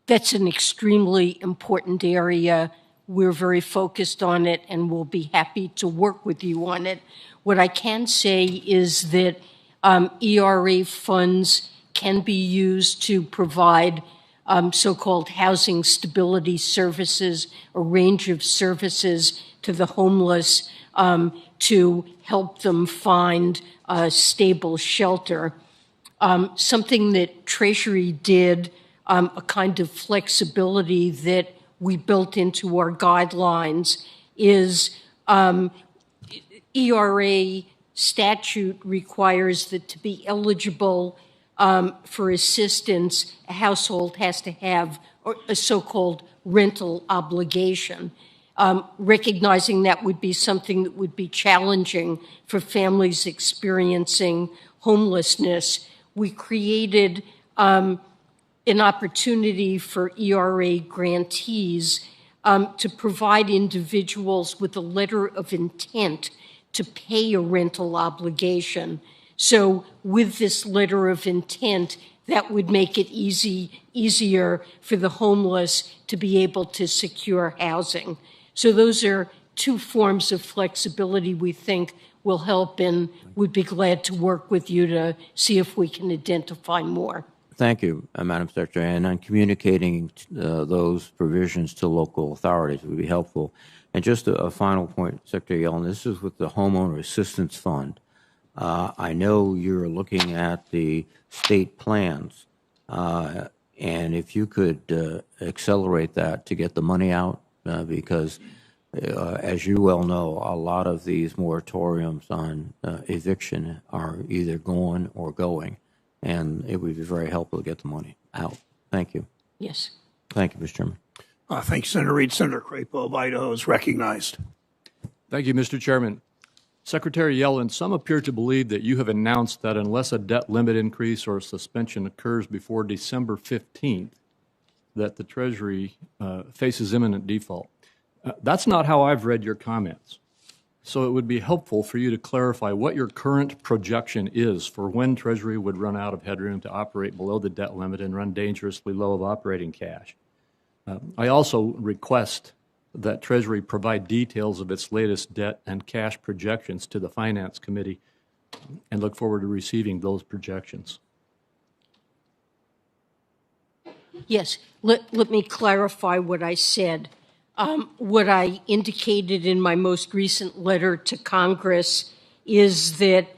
That's an extremely important area. We're very focused on it, and we'll be happy to work with you on it. What I can say is that ERA funds can be used to provide so-called housing stability services, a range of services to the homeless to help them find a stable shelter. Something that Treasury did, a kind of flexibility that we built into our guidelines, is ERA statute requires that to be eligible for assistance, a household has to have a so-called rental obligation. Recognizing that would be something that would be challenging for families experiencing homelessness, we created an opportunity for ERA grantees to provide individuals with a letter of intent to pay a rental obligation. So with this letter of intent, that would make it easier for the homeless to be able to secure housing. So those are two forms of flexibility we think will help, and we'd be glad to work with you to see if we can identify more. Thank you, Madam Secretary. And on communicating those provisions to local authorities would be helpful. And just a final point, Secretary Yellen, this is with the Homeowner Assistance Fund. I know you're looking at the state plans, and if you could accelerate that to get the money out, because as you well know, a lot of these moratoriums on eviction are either gone or going, and it would be very helpful to get the money out. Thank you. Yes. Thank you, Mr. Chairman. Thank you, Senator Reed. Senator Crapo of Idaho is recognized. Thank you, Mr. Chairman. Secretary Yellen, some appear to believe that you have announced that unless a debt limit increase or suspension occurs before December 15th, that the Treasury faces imminent default. That's not how I've read your comments. So it would be helpful for you to clarify what your current projection is for when Treasury would run out of headroom to operate below the debt limit and run dangerously low of operating cash. I also request that Treasury provide details of its latest debt and cash projections to the Finance Committee, and look forward to receiving those projections. Yes, let me clarify what I said. What I indicated in my most recent letter to Congress is that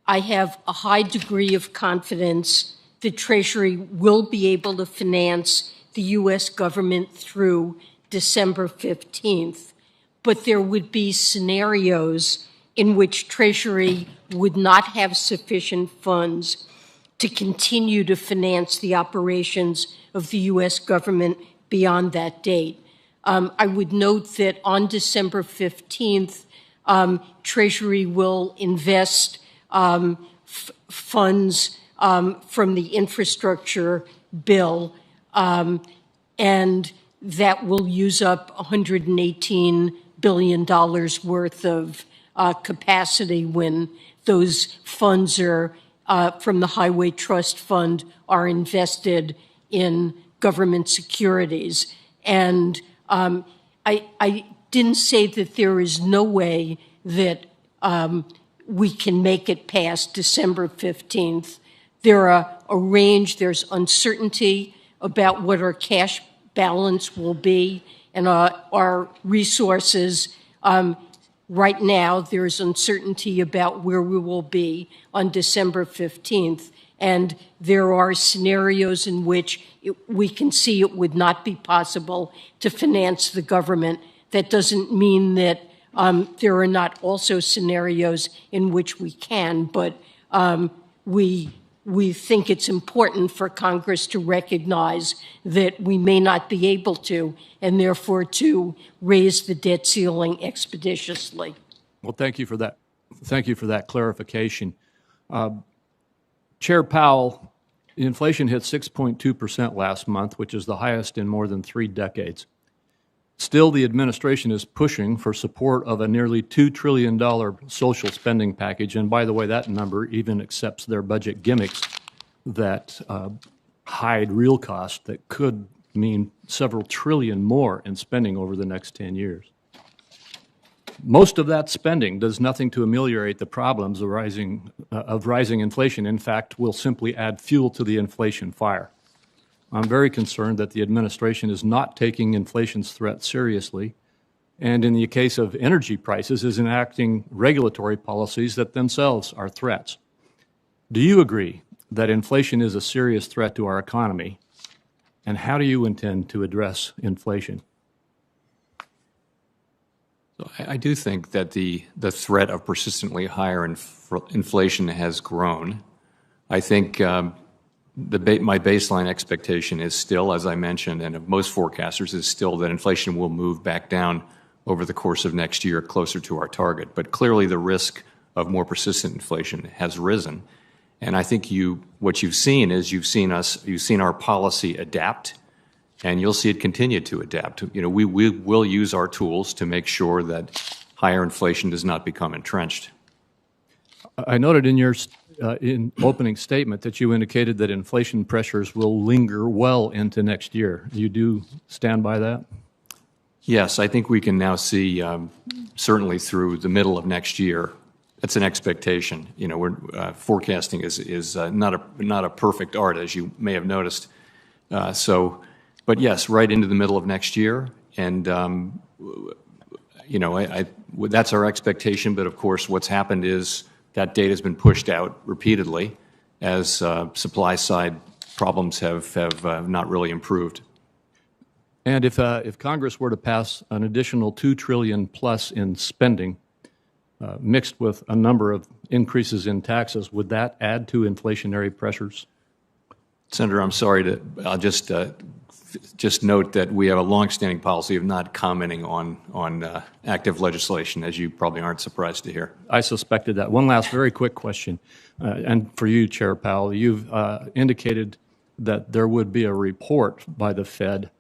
I have a high degree of confidence that Treasury will be able to finance the U.S. government through December 15th, but there would be scenarios in which Treasury would not have sufficient funds to continue to finance the operations of the U.S. government beyond that date. I would note that on December 15th, Treasury will invest funds from the infrastructure bill, and that will use up $118 billion worth of capacity when those funds are from the Highway Trust Fund are invested in government securities. And I didn't say that there is no way that we can make it past December 15th. There are a range, there's uncertainty about what our cash balance will be and our resources. Right now, there's uncertainty about where we will be on December 15th. And there are scenarios in which we can see it would not be possible to finance the government. That doesn't mean that there are not also scenarios in which we can, but we think it's important for Congress to recognize that we may not be able to, and therefore to raise the debt ceiling expeditiously. Well, thank you for that. Thank you for that clarification. Chair Powell, inflation hit 6.2% last month, which is the highest in more than 3 decades. Still, the administration is pushing for support of a nearly $2 trillion social spending package. And by the way, that number even accepts their budget gimmicks that hide real costs that could mean several trillion more in spending over the next 10 years. Most of that spending does nothing to ameliorate the problems of rising inflation. In fact, will simply add fuel to the inflation fire. I'm very concerned that the administration is not taking inflation's threat seriously, and in the case of energy prices, is enacting regulatory policies that themselves are threats. Do you agree that inflation is a serious threat to our economy, and how do you intend to address inflation? I do think that the threat of persistently higher inflation has grown. I think my baseline expectation is still, as I mentioned, and of most forecasters, is still that inflation will move back down over the course of next year closer to our target. But clearly the risk of more persistent inflation has risen. And I think what you've seen is you've seen our policy adapt, and you'll see it continue to adapt. We will use our tools to make sure that higher inflation does not become entrenched. I noted in your opening statement that you indicated that inflation pressures will linger well into next year. You do stand by that? Yes, I think we can now see certainly through the middle of next year. That's an expectation. Forecasting is not a perfect art, as you may have noticed. But yes, right into the middle of next year, and that's our expectation. But of course, what's happened is that date has been pushed out repeatedly as supply side problems have not really improved. And if Congress were to pass an additional $2 trillion plus in spending, mixed with a number of increases in taxes, would that add to inflationary pressures? Senator, I'm sorry I'll just note that we have a longstanding policy of not commenting on active legislation, as you probably aren't surprised to hear. I suspected that. One last very quick question, and for you, Chair Powell, you've indicated that there would be a report by the Fed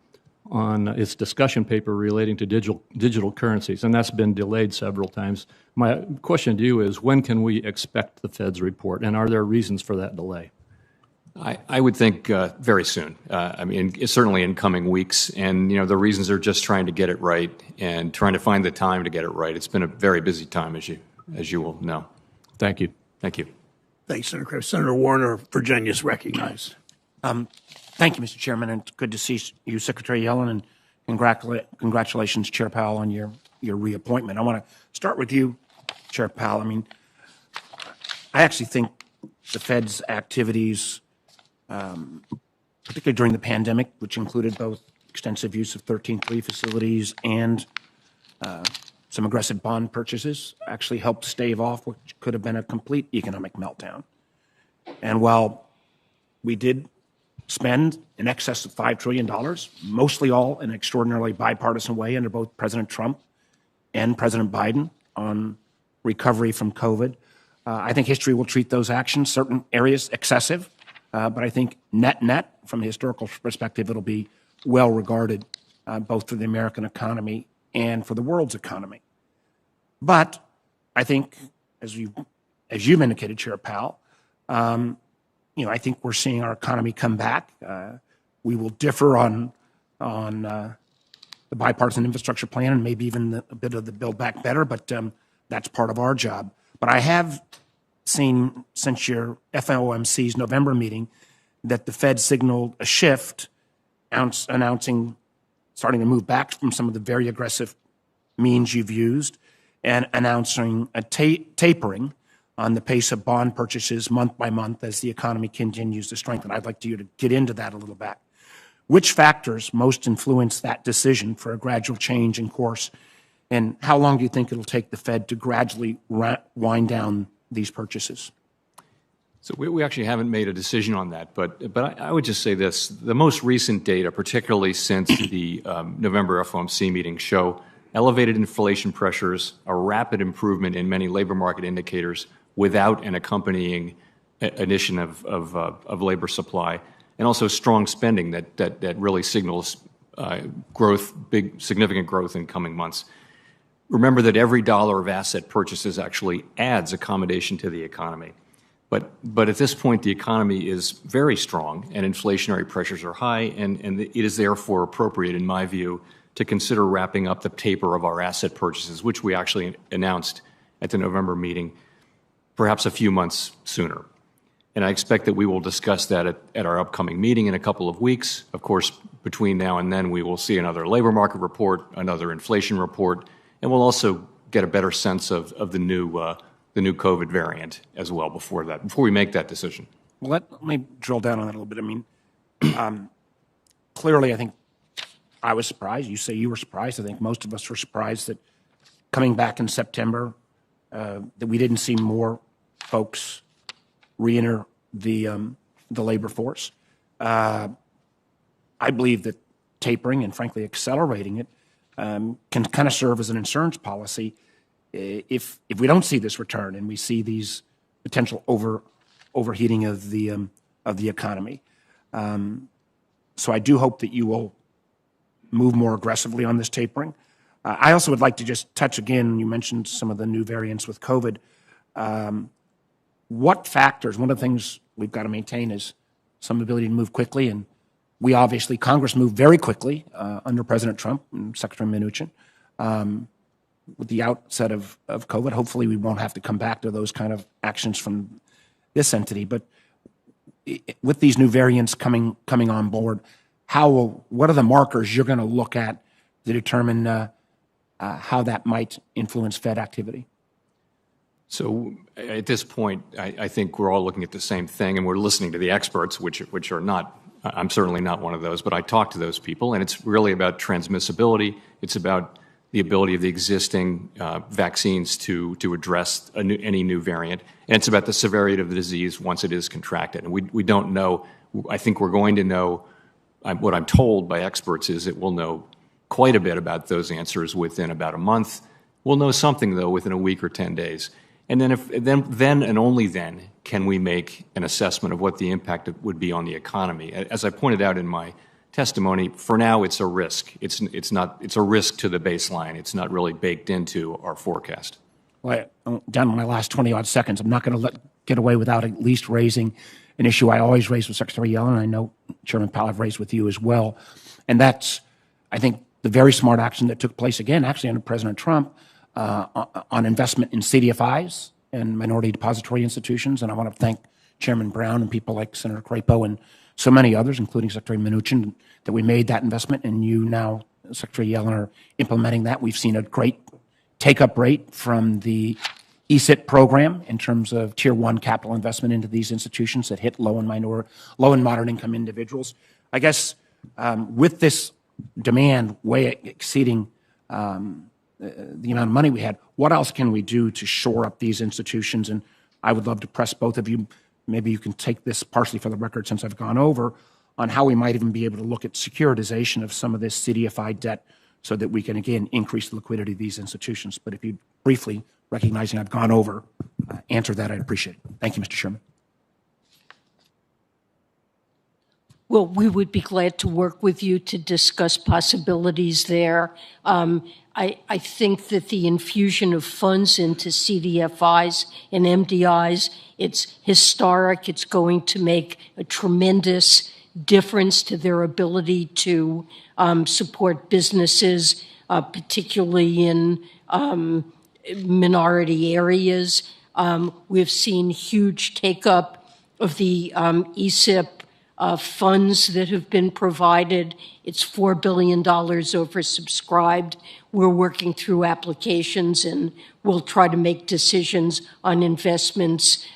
on its discussion paper relating to digital currencies, and that's been delayed several times. My question to you is, when can we expect the Fed's report, and are there reasons for that delay? I would think very soon. Certainly in coming weeks. And, the reasons are just trying to get it right and trying to find the time to get it right. It's been a very busy time, as you will know. Thank you. Thank you. Thanks, Senator Kraft. Senator Warner, Virginia is recognized. Thank you, Mr. Chairman, and it's good to see you, Secretary Yellen, and congratulations, Chair Powell, on your reappointment. I want to start with you, Chair Powell. I actually think the Fed's activities, particularly during the pandemic, which included both extensive use of 13.3 facilities and some aggressive bond purchases, actually helped stave off what could have been a complete economic meltdown. And while we did spend in excess of $5 trillion, mostly all in an extraordinarily bipartisan way under both President Trump and President Biden on recovery from COVID, I think history will treat those actions, certain areas, excessive. But I think net, from a historical perspective, it'll be well regarded both for the American economy and for the world's economy. But I think, as you've indicated, Chair Powell, I think we're seeing our economy come back. We will differ on the bipartisan infrastructure plan and maybe even a bit of the Build Back Better, but that's part of our job. But I have seen since your FOMC's November meeting that the Fed signaled a shift, announcing starting to move back from some of the very aggressive means you've used and announcing a tapering on the pace of bond purchases month by month as the economy continues to strengthen. I'd like you to get into that a little bit. Which factors most influence that decision for a gradual change in course, and how long do you think it'll take the Fed to gradually wind down these purchases? So we actually haven't made a decision on that, but I would just say this. The most recent data, particularly since the November FOMC meeting, show elevated inflation pressures, a rapid improvement in many labor market indicators without an accompanying addition of labor supply, and also strong spending that really signals growth, significant growth in coming months. Remember that every dollar of asset purchases actually adds accommodation to the economy. But at this point, the economy is very strong and inflationary pressures are high, and it is therefore appropriate, in my view, to consider wrapping up the taper of our asset purchases, which we actually announced at the November meeting, perhaps a few months sooner. And I expect that we will discuss that at our upcoming meeting in a couple of weeks. Of course, between now and then, we will see another labor market report, another inflation report, and we'll also get a better sense of the new COVID variant as well before we make that decision. Well, let me drill down on that a little bit. I mean, clearly, I think I was surprised. You say you were surprised. I think most of us were surprised that coming back in September, that we didn't see more folks reenter the labor force. I believe that tapering and, frankly, accelerating it can kind of serve as an insurance policy if we don't see this return and we see these potential overheating of the economy. So I do hope that you will move more aggressively on this tapering. I also would like to just touch again, you mentioned some of the new variants with COVID. What factors, one of the things we've got to maintain is some ability to move quickly, and we obviously, Congress moved very quickly under President Trump and Secretary Mnuchin with the outset of COVID. Hopefully we won't have to come back to those kind of actions from this entity, but with these new variants coming on board, what are the markers you're going to look at to determine how that might influence Fed activity? So at this point, I think we're all looking at the same thing, and we're listening to the experts, which are not, I'm certainly not one of those, but I talk to those people, and it's really about transmissibility. It's about the ability of the existing vaccines to address any new variant, and it's about the severity of the disease once it is contracted. And we don't know. I think we're going to know. What I'm told by experts is that we'll know quite a bit about those answers within about a month. We'll know something, though, within a week or 10 days. And then and only then can we make an assessment of what the impact would be on the economy. As I pointed out in my testimony, for now it's a risk. It's a risk to the baseline. It's not really baked into our forecast. Well, down to my last 20-odd seconds, I'm not going to get away without at least raising an issue I always raise with Secretary Yellen, and I know Chairman Powell I've raised with you as well, and that's, I think, the very smart action that took place, again, actually under President Trump, on investment in CDFIs and minority depository institutions. And I want to thank Chairman Brown and people like Senator Crapo and so many others, including Secretary Mnuchin, that we made that investment, and you now, Secretary Yellen, are implementing that. We've seen a great take-up rate from the ESIT program in terms of Tier 1 capital investment into these institutions that hit low and moderate income individuals. I guess with this demand way exceeding the amount of money we had, what else can we do to shore up these institutions? And I would love to press both of you. Maybe you can take this partially for the record since I've gone over on how we might even be able to look at securitization of some of this CDFI debt so that we can, again, increase the liquidity of these institutions. But if you briefly, recognizing I've gone over, answer that, I'd appreciate it. Thank you, Mr. Chairman. Well, we would be glad to work with you to discuss possibilities there. I think that the infusion of funds into CDFIs and MDIs, it's historic. It's going to make a tremendous difference to their ability to support businesses, particularly in minority areas. We've seen huge take-up of the ESIP funds that have been provided. It's $4 billion oversubscribed. We're working through applications, and we'll try to make decisions on investments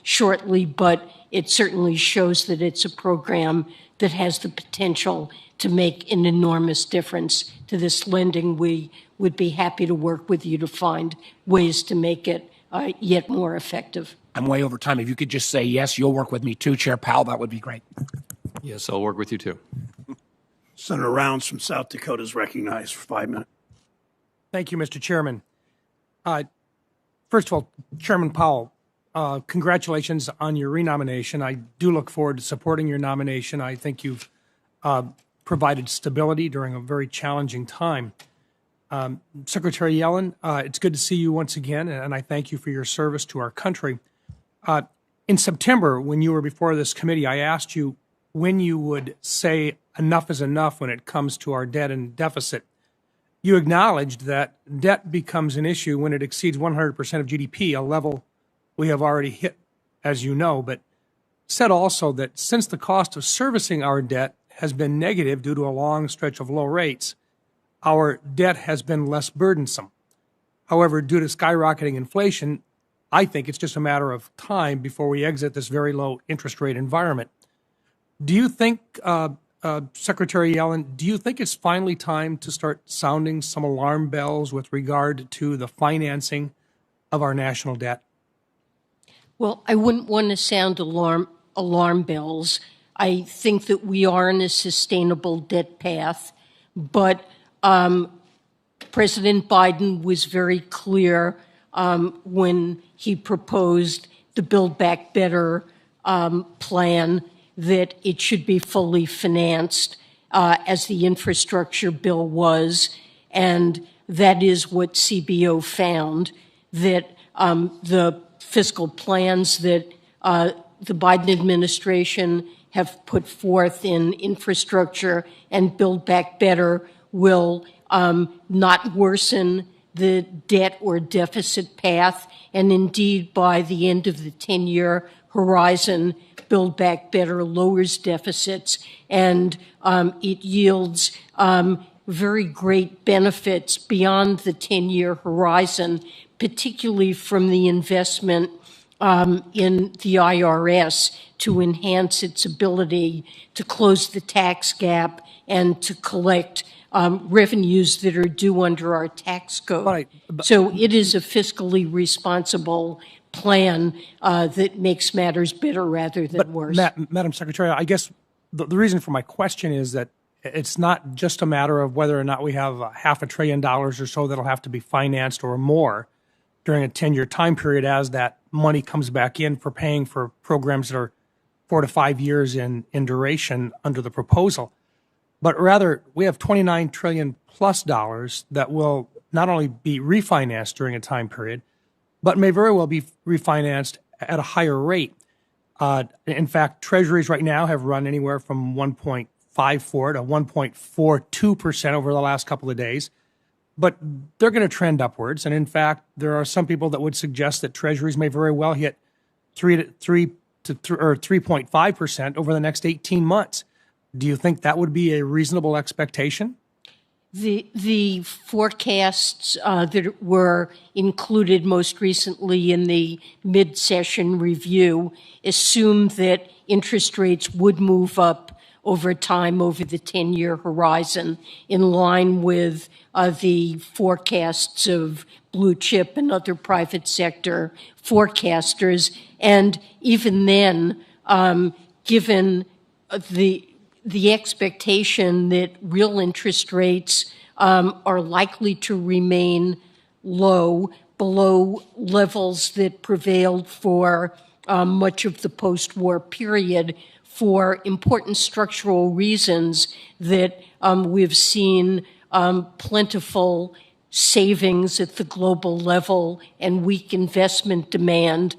shortly, but it certainly shows that it's a program that has the potential to make an enormous difference to this lending. We would be happy to work with you to find ways to make it yet more effective. I'm way over time. If you could just say yes, you'll work with me too, Chair Powell, that would be great. Yes, I'll work with you too. Senator Rounds from South Dakota is recognized for 5 minutes. Thank you, Mr. Chairman. First of all, Chairman Powell, congratulations on your renomination. I do look forward to supporting your nomination. I think you've provided stability during a very challenging time. Secretary Yellen, it's good to see you once again, and I thank you for your service to our country. In September, when you were before this committee, I asked you when you would say enough is enough when it comes to our debt and deficit. You acknowledged that debt becomes an issue when it exceeds 100% of GDP, a level we have already hit, as you know, but said also that since the cost of servicing our debt has been negative due to a long stretch of low rates, our debt has been less burdensome. However, due to skyrocketing inflation, I think it's just a matter of time before we exit this very low interest rate environment. Do you think, Secretary Yellen, do you think it's finally time to start sounding some alarm bells with regard to the financing of our national debt? Well, I wouldn't want to sound alarm bells. I think that we are in a sustainable debt path, but President Biden was very clear when he proposed the Build Back Better plan that it should be fully financed as the infrastructure bill was, and that is what CBO found, that the fiscal plans that the Biden administration have put forth in infrastructure and Build Back Better will not worsen the debt or deficit path, and indeed by the end of the 10-year horizon, Build Back Better lowers deficits, and it yields very great benefits beyond the 10-year horizon, particularly from the investment in the IRS to enhance its ability to close the tax gap and to collect revenues that are due under our tax code. Right. So it is a fiscally responsible plan that makes matters better rather than worse. Madam Secretary, I guess the reason for my question is that it's not just a matter of whether or not we have $500 billion or so that'll have to be financed or more during a 10-year time period as that money comes back in for paying for programs that are 4 to 5 years in duration under the proposal. But rather, we have $29 trillion plus that will not only be refinanced during a time period, but may very well be refinanced at a higher rate. In fact, treasuries right now have run anywhere from 1.54 to 1.42% over the last couple of days, but they're going to trend upwards. And in fact, there are some people that would suggest that treasuries may very well hit 3.5% over the next 18 months. Do you think that would be a reasonable expectation? The forecasts that were included most recently in the mid-session review assumed that interest rates would move up over time over the 10-year horizon in line with the forecasts of blue chip and other private sector forecasters. And even then, given the expectation that real interest rates are likely to remain low, below levels that prevailed for much of the post-war period for important structural reasons that we've seen plentiful savings at the global level and weak investment demand,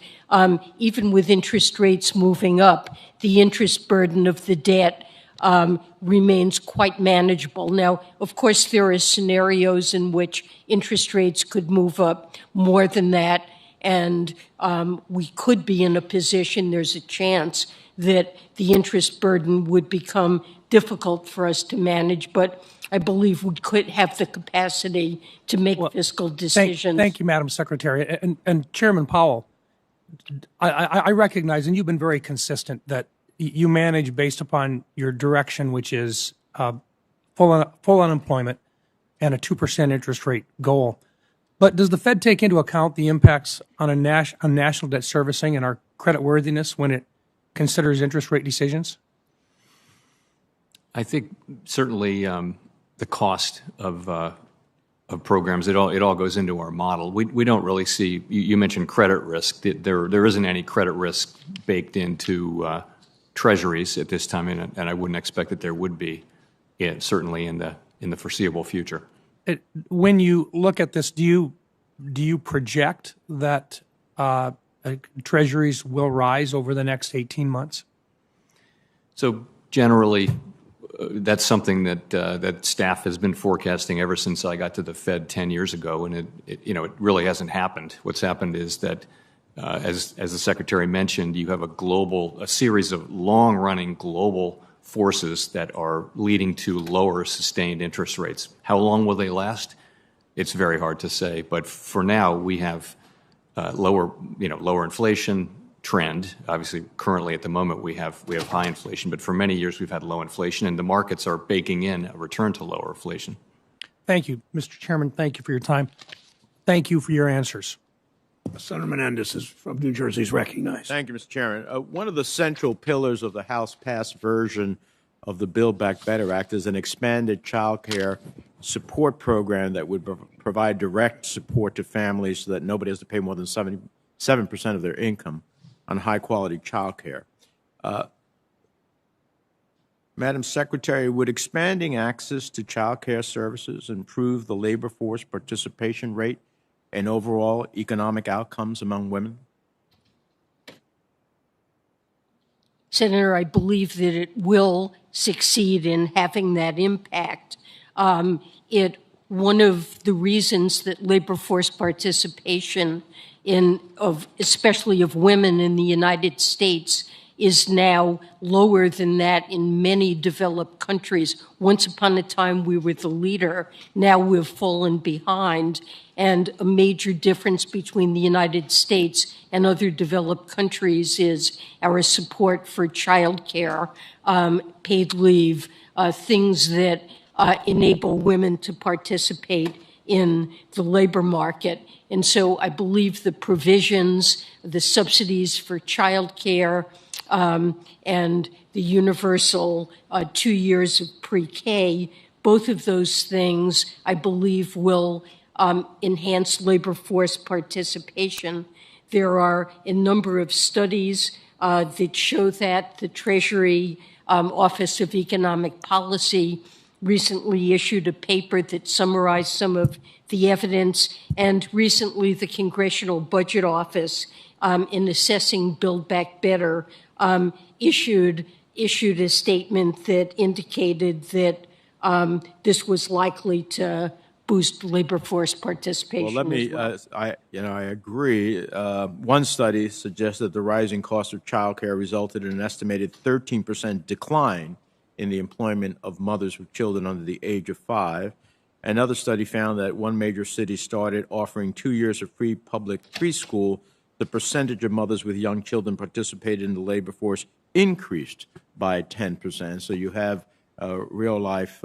even with interest rates moving up, the interest burden of the debt remains quite manageable. Now, of course, there are scenarios in which interest rates could move up more than that, and we could be in a position, there's a chance, that the interest burden would become difficult for us to manage, but I believe we could have the capacity to make fiscal decisions. Thank you, Madam Secretary. And Chairman Powell, I recognize, and you've been very consistent, that you manage based upon your direction, which is full unemployment and a 2% interest rate goal. But does the Fed take into account the impacts on national debt servicing and our creditworthiness when it considers interest rate decisions? I think certainly the cost of programs, it all goes into our model. We don't really see, you mentioned credit risk. There isn't any credit risk baked into treasuries at this time, and I wouldn't expect that there would be, certainly in the foreseeable future. When you look at this, do you project that treasuries will rise over the next 18 months? So generally, that's something that staff has been forecasting ever since I got to the Fed 10 years ago, and it really hasn't happened. What's happened is that, as the Secretary mentioned, you have a series of long-running global forces that are leading to lower sustained interest rates. How long will they last? It's very hard to say, but for now we have lower inflation trend. Obviously, currently at the moment we have high inflation, but for many years we've had low inflation, and the markets are baking in a return to lower inflation. Thank you, Mr. Chairman. Thank you for your time. Thank you for your answers. Senator Menendez is from New Jersey is recognized. Thank you, Mr. Chairman. One of the central pillars of the House-passed version of the Build Back Better Act is an expanded child care support program that would provide direct support to families so that nobody has to pay more than 77% of their income on high-quality child care. Madam Secretary, would expanding access to child care services improve the labor force participation rate and overall economic outcomes among women? Senator, I believe that it will succeed in having that impact. One of the reasons that labor force participation especially of women in the United States is now lower than that in many developed countries. Once upon a time, we were the leader. Now we've fallen behind. And a major difference between the United States and other developed countries is our support for child care, paid leave, things that enable women to participate in the labor market. And so I believe the provisions, the subsidies for child care, and the universal 2 years of pre-K, both of those things, I believe, will enhance labor force participation. There are a number of studies that show that. The Treasury Office of Economic Policy recently issued a paper that summarized some of the evidence, and recently the Congressional Budget Office, in assessing Build Back Better, issued a statement that indicated that this was likely to boost labor force participation. Well, let me. I agree. One study suggests that the rising cost of child care resulted in an estimated 13% decline in the employment of mothers with children under the age of 5. Another study found that one major city started offering 2 years of free public preschool. The percentage of mothers with young children participated in the labor force increased by 10%. So you have real-life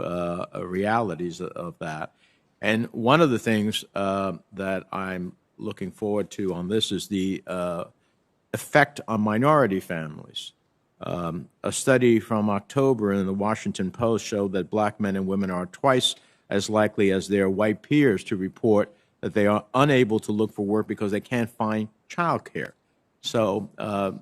realities of that. And one of the things that I'm looking forward to on this is the effect on minority families. A study from October in the Washington Post showed that black men and women are twice as likely as their white peers to report that they are unable to look for work because they can't find child care. So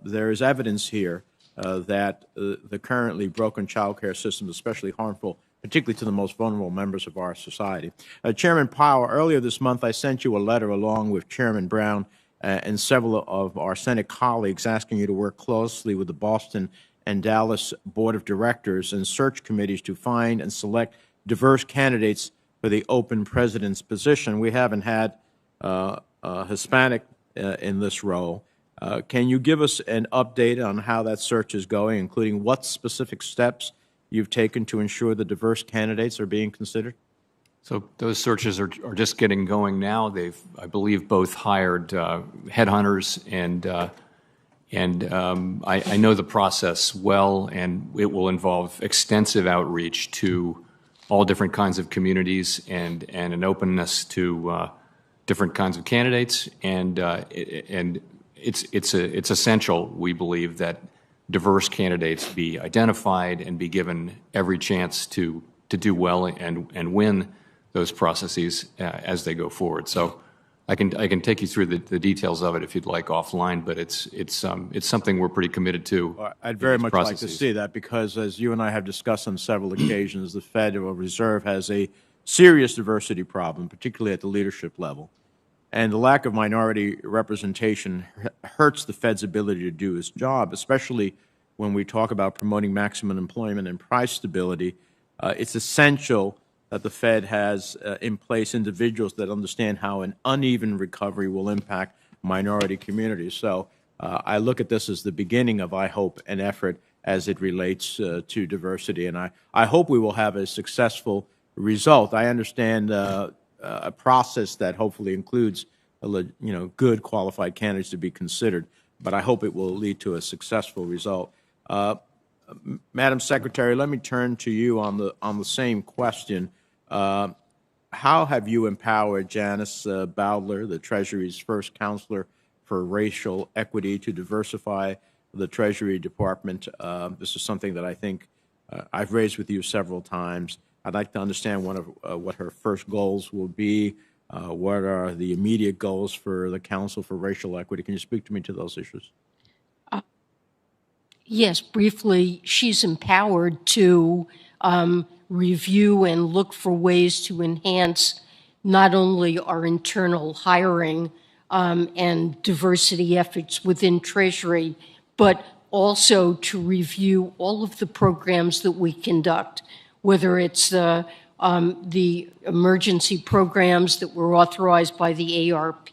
there is evidence here that the currently broken child care system is especially harmful particularly to the most vulnerable members of our society. Chairman Powell, earlier this month I sent you a letter along with Chairman Brown and several of our Senate colleagues asking you to work closely with the Boston and Dallas Board of Directors and search committees to find and select diverse candidates for the open president's position. We haven't had a Hispanic in this role. Can you give us an update on how that search is going, including what specific steps you've taken to ensure the diverse candidates are being considered? So those searches are just getting going now. They've, I believe, both hired headhunters, and I know the process well, and it will involve extensive outreach to all different kinds of communities and an openness to different kinds of candidates. And it's essential, we believe, that diverse candidates be identified and be given every chance to do well and win those processes as they go forward. So I can take you through the details of it if you'd like offline, but it's something we're pretty committed to. Well, I'd very much like to see that, because as you and I have discussed on several occasions, the Federal Reserve has a serious diversity problem, particularly at the leadership level. And the lack of minority representation hurts the Fed's ability to do its job, especially when we talk about promoting maximum employment and price stability. It's essential that the Fed has in place individuals that understand how an uneven recovery will impact minority communities. So I look at this as the beginning of, I hope, an effort as it relates to diversity. And I hope we will have a successful result. I understand a process that hopefully includes good qualified candidates to be considered, but I hope it will lead to a successful result. Madam Secretary, let me turn to you on the same question. How have you empowered Janice Bowdler, the Treasury's first counselor for racial equity, to diversify the Treasury Department? This is something that I think I've raised with you several times. I'd like to understand what her first goals will be. What are the immediate goals for the Council for Racial Equity? Can you speak to me to those issues? Yes, briefly, she's empowered to review and look for ways to enhance not only our internal hiring and diversity efforts within Treasury, but also to review all of the programs that we conduct, whether it's the emergency programs that were authorized by the ARP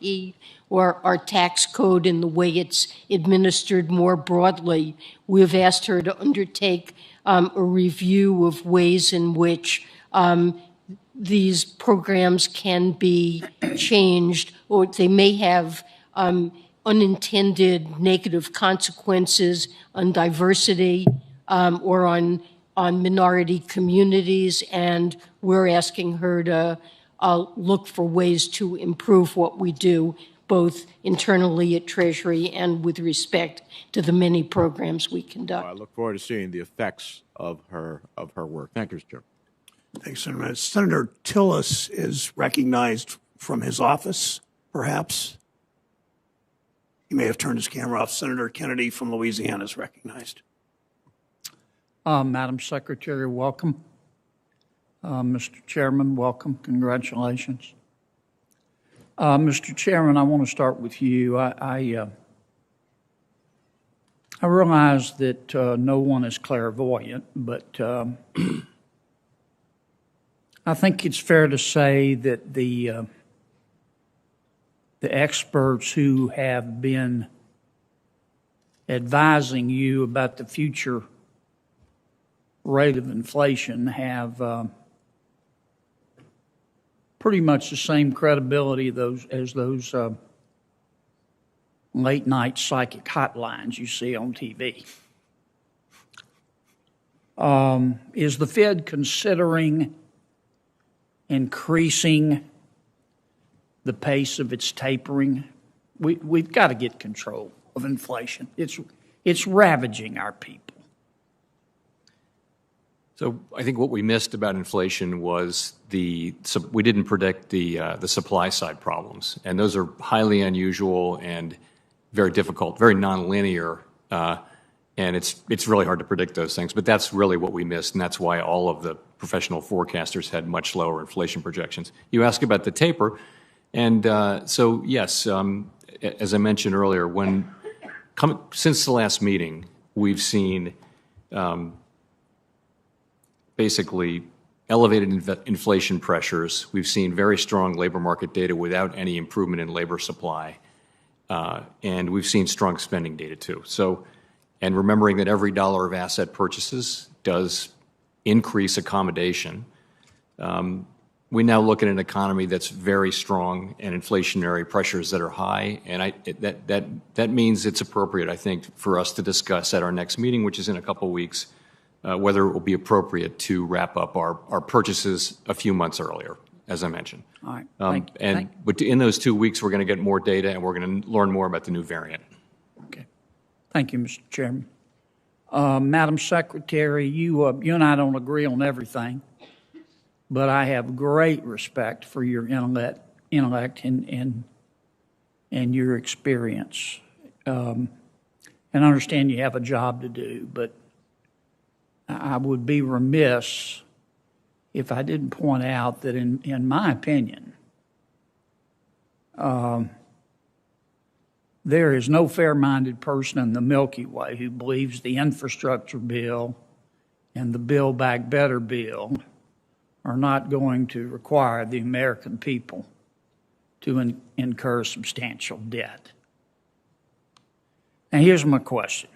or our tax code and the way it's administered more broadly. We've asked her to undertake a review of ways in which these programs can be changed, or they may have unintended negative consequences on diversity or on minority communities, and we're asking her to look for ways to improve what we do, both internally at Treasury and with respect to the many programs we conduct. I look forward to seeing the effects of her work. Thank you, Mr. Chairman. Thanks, Senator. Senator Tillis is recognized from his office, perhaps. He may have turned his camera off. Senator Kennedy from Louisiana is recognized. Madam Secretary, welcome. Mr. Chairman, welcome. Congratulations. Mr. Chairman, I want to start with you. I realize that no one is clairvoyant, but I think it's fair to say that the experts who have been advising you about the future rate of inflation have pretty much the same credibility as those late-night psychic hotlines you see on TV. Is the Fed considering increasing the pace of its tapering? We've got to get control of inflation. It's ravaging our people. So I think what we missed about inflation was we didn't predict the supply side problems, and those are highly unusual and very difficult, very nonlinear, And it's really hard to predict those things, but that's really what we missed, and that's why all of the professional forecasters had much lower inflation projections. You ask about the taper, and so yes, as I mentioned earlier, since the last meeting, we've seen basically elevated inflation pressures. We've seen very strong labor market data without any improvement in labor supply, and we've seen strong spending data too. So. And remembering that every dollar of asset purchases does increase accommodation, we now look at an economy that's very strong and inflationary pressures that are high, and that means it's appropriate, I think, for us to discuss at our next meeting, which is in a couple weeks, whether it will be appropriate to wrap up our purchases a few months earlier, as I mentioned. All right. But in those 2 weeks, we're going to get more data, and we're going to learn more about the new variant. Okay. Thank you, Mr. Chairman. Madam Secretary, you and I don't agree on everything, but I have great respect for your intellect and your experience. And I understand you have a job to do, but I would be remiss if I didn't point out that in my opinion, there is no fair-minded person in the Milky Way who believes the infrastructure bill and the Build Back Better bill are not going to require the American people to incur substantial debt. Now, here's my question.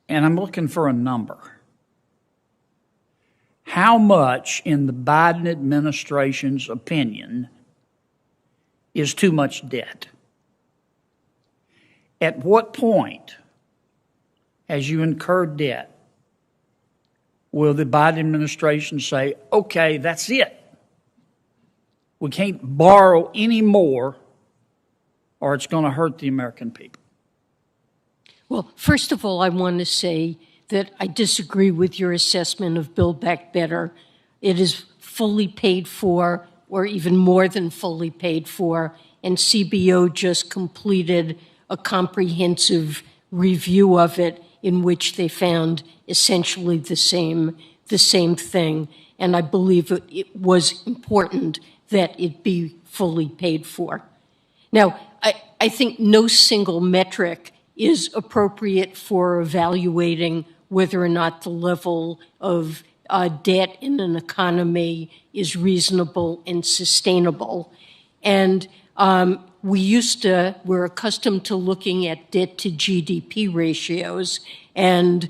And I'm looking for a number. How much, in the Biden administration's opinion, is too much debt? At what point, as you incur debt, will the Biden administration say, okay, that's it? We can't borrow any more or it's going to hurt the American people? Well, first of all, I want to say that I disagree with your assessment of Build Back Better. It is fully paid for, or even more than fully paid for, and CBO just completed a comprehensive review of it in which they found essentially the same thing. And I believe it was important that it be fully paid for. Now, I think no single metric is appropriate for evaluating whether or not the level of debt in an economy is reasonable and sustainable. And we're accustomed to looking at debt to GDP ratios and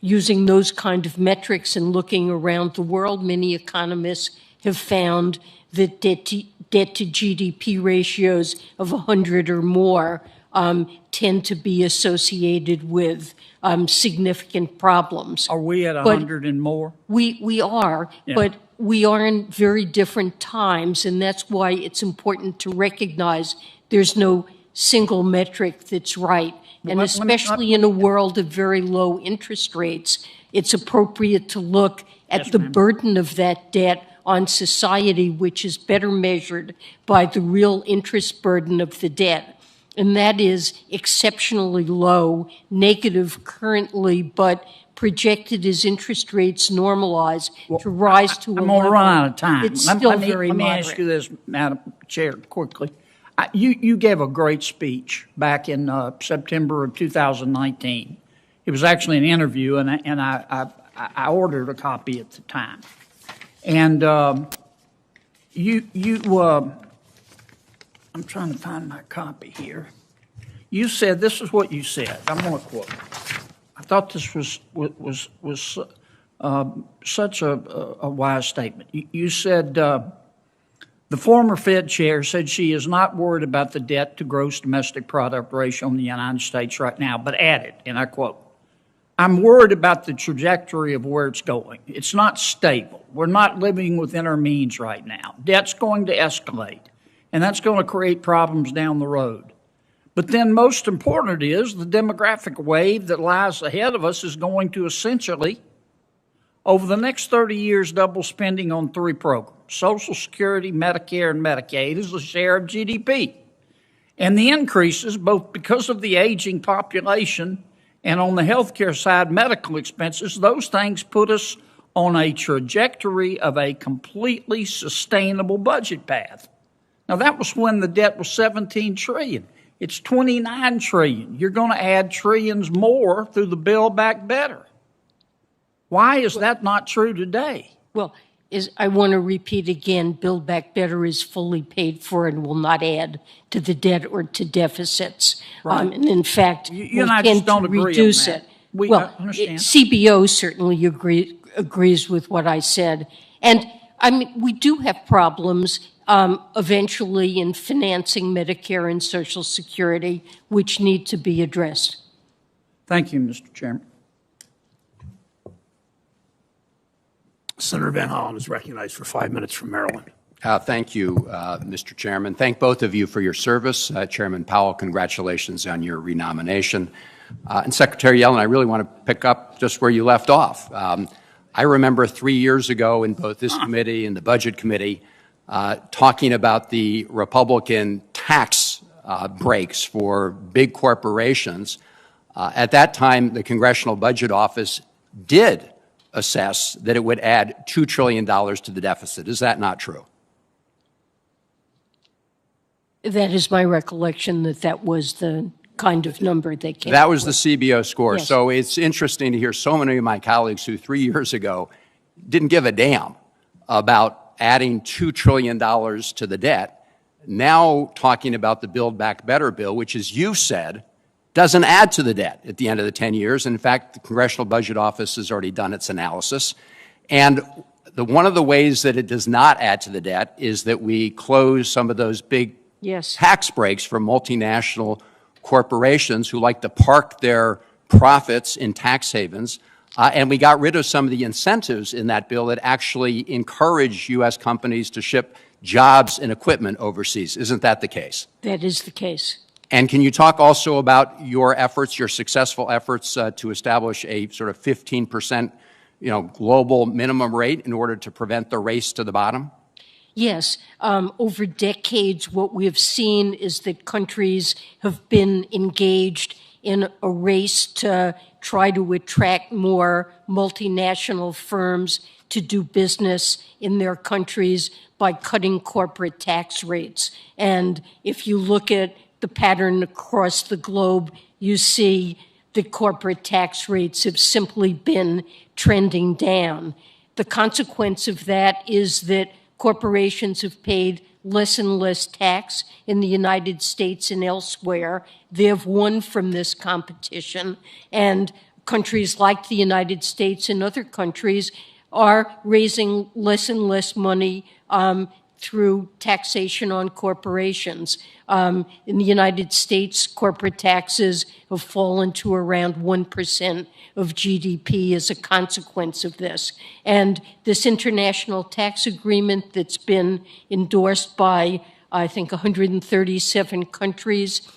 using those kind of metrics and looking around the world. Many economists have found that debt to GDP ratios of 100 or more tend to be associated with significant problems. Are we at 100 and more? We are, yeah. But we are in very different times, and that's why it's important to recognize there's no single metric that's right. And especially in a world of very low interest rates, it's appropriate to look at the burden of that debt on society, which is better measured by the real interest burden of the debt. And that is exceptionally low, negative currently, but projected as interest rates normalize to rise to a level. I'm going to run out of time. It's still very Let me moderate. ask you this, Madam Chair, quickly. You gave a great speech back in September of 2019. It was actually an interview, and I ordered a copy at the time. And I'm trying to find my copy here. You said, this is what you said. I'm going to quote. I thought this was such a wise statement. You said, the former Fed chair said she is not worried about the debt to gross domestic product ratio in the United States right now, but added, and I quote, I'm worried about the trajectory of where it's going. It's not stable. We're not living within our means right now. Debt's going to escalate, and that's going to create problems down the road. But then most important is the demographic wave that lies ahead of us is going to essentially, over the next 30 years, double spending on 3 programs. Social Security, Medicare, and Medicaid is a share of GDP. And the increases, both because of the aging population and on the healthcare side, medical expenses, those things put us on a trajectory of a completely sustainable budget path. Now, that was when the debt was 17 trillion. It's 29 trillion. You're going to add trillions more through the Build Back Better. Why is that not true today? Well, I want to repeat again, Build Back Better is fully paid for and will not add to the debt or to deficits. Right. And in fact, You and I will just tend don't to agree on reduce that. it. I understand. CBO certainly agrees with what I said. And I mean, we do have problems eventually in financing Medicare and Social Security, which need to be addressed. Thank you, Mr. Chairman. Senator Van Hollen is recognized for 5 minutes from Maryland. Thank you, Mr. Chairman. Thank both of you for your service. Chairman Powell, congratulations on your renomination. And Secretary Yellen, I really want to pick up just where you left off. I remember 3 years ago in both this committee and the Budget Committee talking about the Republican tax breaks for big corporations. At that time, the Congressional Budget Office did assess that it would add $2 trillion to the deficit. Is that not true? That is my recollection that was the kind of number they came That up was with. the CBO score. Yes. So it's interesting to hear so many of my colleagues who 3 years ago didn't give a damn about adding $2 trillion to the debt, now talking about the Build Back Better bill, which, as you said, doesn't add to the debt at the end of the 10 years. In fact, the Congressional Budget Office has already done its analysis. And one of the ways that it does not add to the debt is that we close some of those big tax breaks for multinational corporations who like to park their profits in tax havens. And we got rid of some of the incentives in that bill that actually encourage U.S. companies to ship jobs and equipment overseas. Isn't that the case? That is the case. And can you talk also about your efforts, your successful efforts to establish a sort of 15%, global minimum rate in order to prevent the race to the bottom? Yes. Over decades, what we have seen is that countries have been engaged in a race to try to attract more multinational firms to do business in their countries by cutting corporate tax rates. And if you look at the pattern across the globe, you see that corporate tax rates have simply been trending down. The consequence of that is that corporations have paid less and less tax in the United States and elsewhere. They have won from this competition, and countries like the United States and other countries are raising less and less money through taxation on corporations. In the United States, corporate taxes have fallen to around 1% of GDP as a consequence of this. And this international tax agreement that's been endorsed by, I think, 137 countries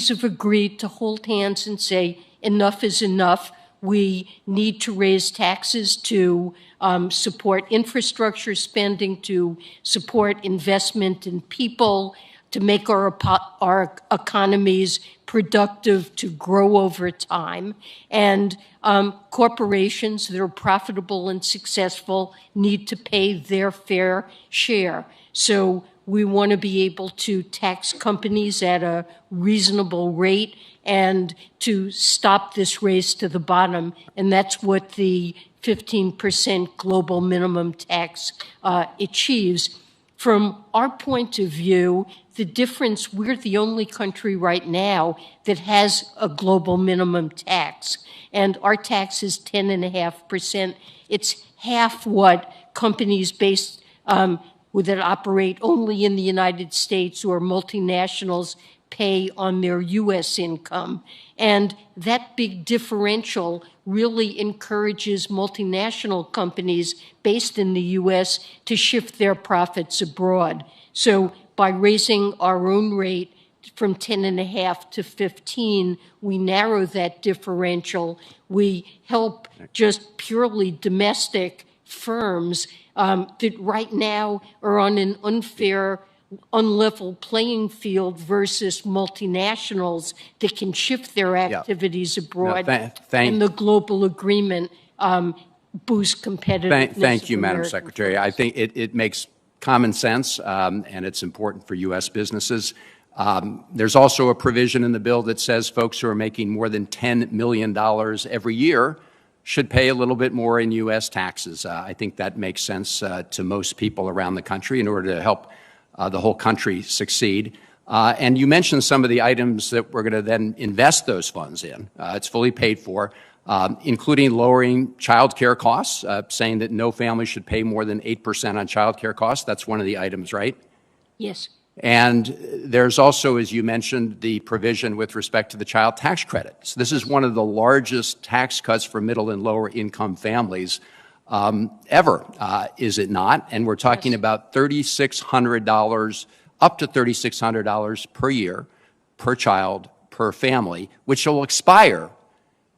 have agreed to hold hands and say, enough is enough. We need to raise taxes to support infrastructure spending, to support investment in people, to make our economies productive, to grow over time. And corporations that are profitable and successful need to pay their fair share. So we want to be able to tax companies at a reasonable rate and to stop this race to the bottom. And that's what the 15% global minimum tax achieves. From our point of view, the difference, we're the only country right now that has a global minimum tax. And our tax is 10.5%. It's half what companies based that operate only in the United States or multinationals pay on their U.S. income. And that big differential really encourages multinational companies based in the U.S. to shift their profits abroad. So by raising our own rate from 10.5 to 15, we narrow that differential. We help just purely domestic firms that right now are on an unfair unlevel playing field versus multinationals that can shift their activities abroad, and the global agreement boost competitiveness. Thank you, of Madam American Secretary. firms. I think it makes common sense, and it's important for U.S. businesses. There's also a provision in the bill that says folks who are making more than $10 million every year should pay a little bit more in U.S. taxes. I think that makes sense to most people around the country in order to help the whole country succeed. And you mentioned some of the items that we're going to then invest those funds in. It's fully paid for, including lowering child care costs, saying that no family should pay more than 8% on child care costs. That's one of the items, right? Yes. And there's also, as you mentioned, the provision with respect to the child tax credit. So this is one of the largest tax cuts for middle and lower income families ever, is it not? And we're talking about $3,600, up to $3,600 per year, per child, per family, which will expire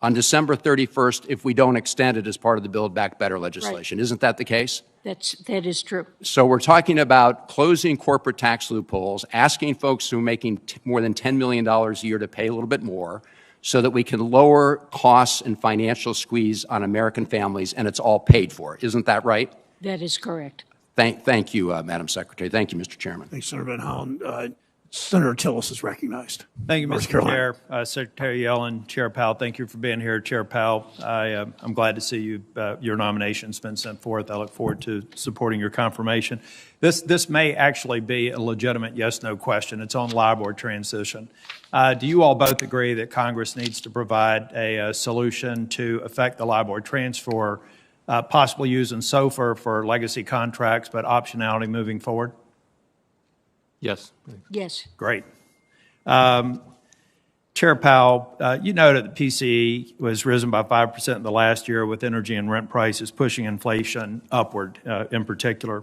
on December 31st if we don't extend it as part of the Build Back Better legislation. Right. Isn't that the case? That is true. So we're talking about closing corporate tax loopholes, asking folks who are making more than $10 million a year to pay a little bit more so that we can lower costs and financial squeeze on American families, and it's all paid for. Isn't that right? That is correct. Thank you, Madam Secretary. Thank you, Mr. Chairman. Thanks, Senator Van Hollen. Senator Tillis is recognized. Thank you, Mr. Chair. Secretary Yellen, Chair Powell, thank you for being here. Chair Powell, I'm glad to see you. Your nomination's been sent forth. I look forward to supporting your confirmation. This may actually be a legitimate yes/no question. It's on LIBOR transition. Do you all both agree that Congress needs to provide a solution to affect the LIBOR transfer, possibly using SOFR for legacy contracts, but optionality moving forward? Yes. Yes. Great. Chair Powell, you noted that PCE was risen by 5% in the last year with energy and rent prices pushing inflation upward in particular.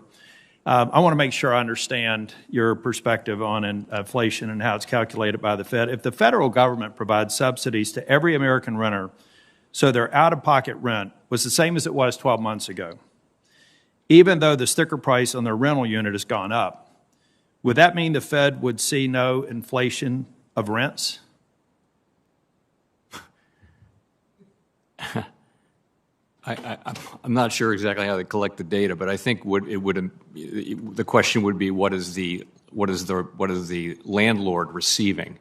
I want to make sure I understand your perspective on inflation and how it's calculated by the Fed. If the federal government provides subsidies to every American renter so their out-of-pocket rent was the same as it was 12 months ago, even though the sticker price on their rental unit has gone up, would that mean the Fed would see no inflation of rents? I'm not sure exactly how they collect the data, but I think the question would be what is the landlord receiving?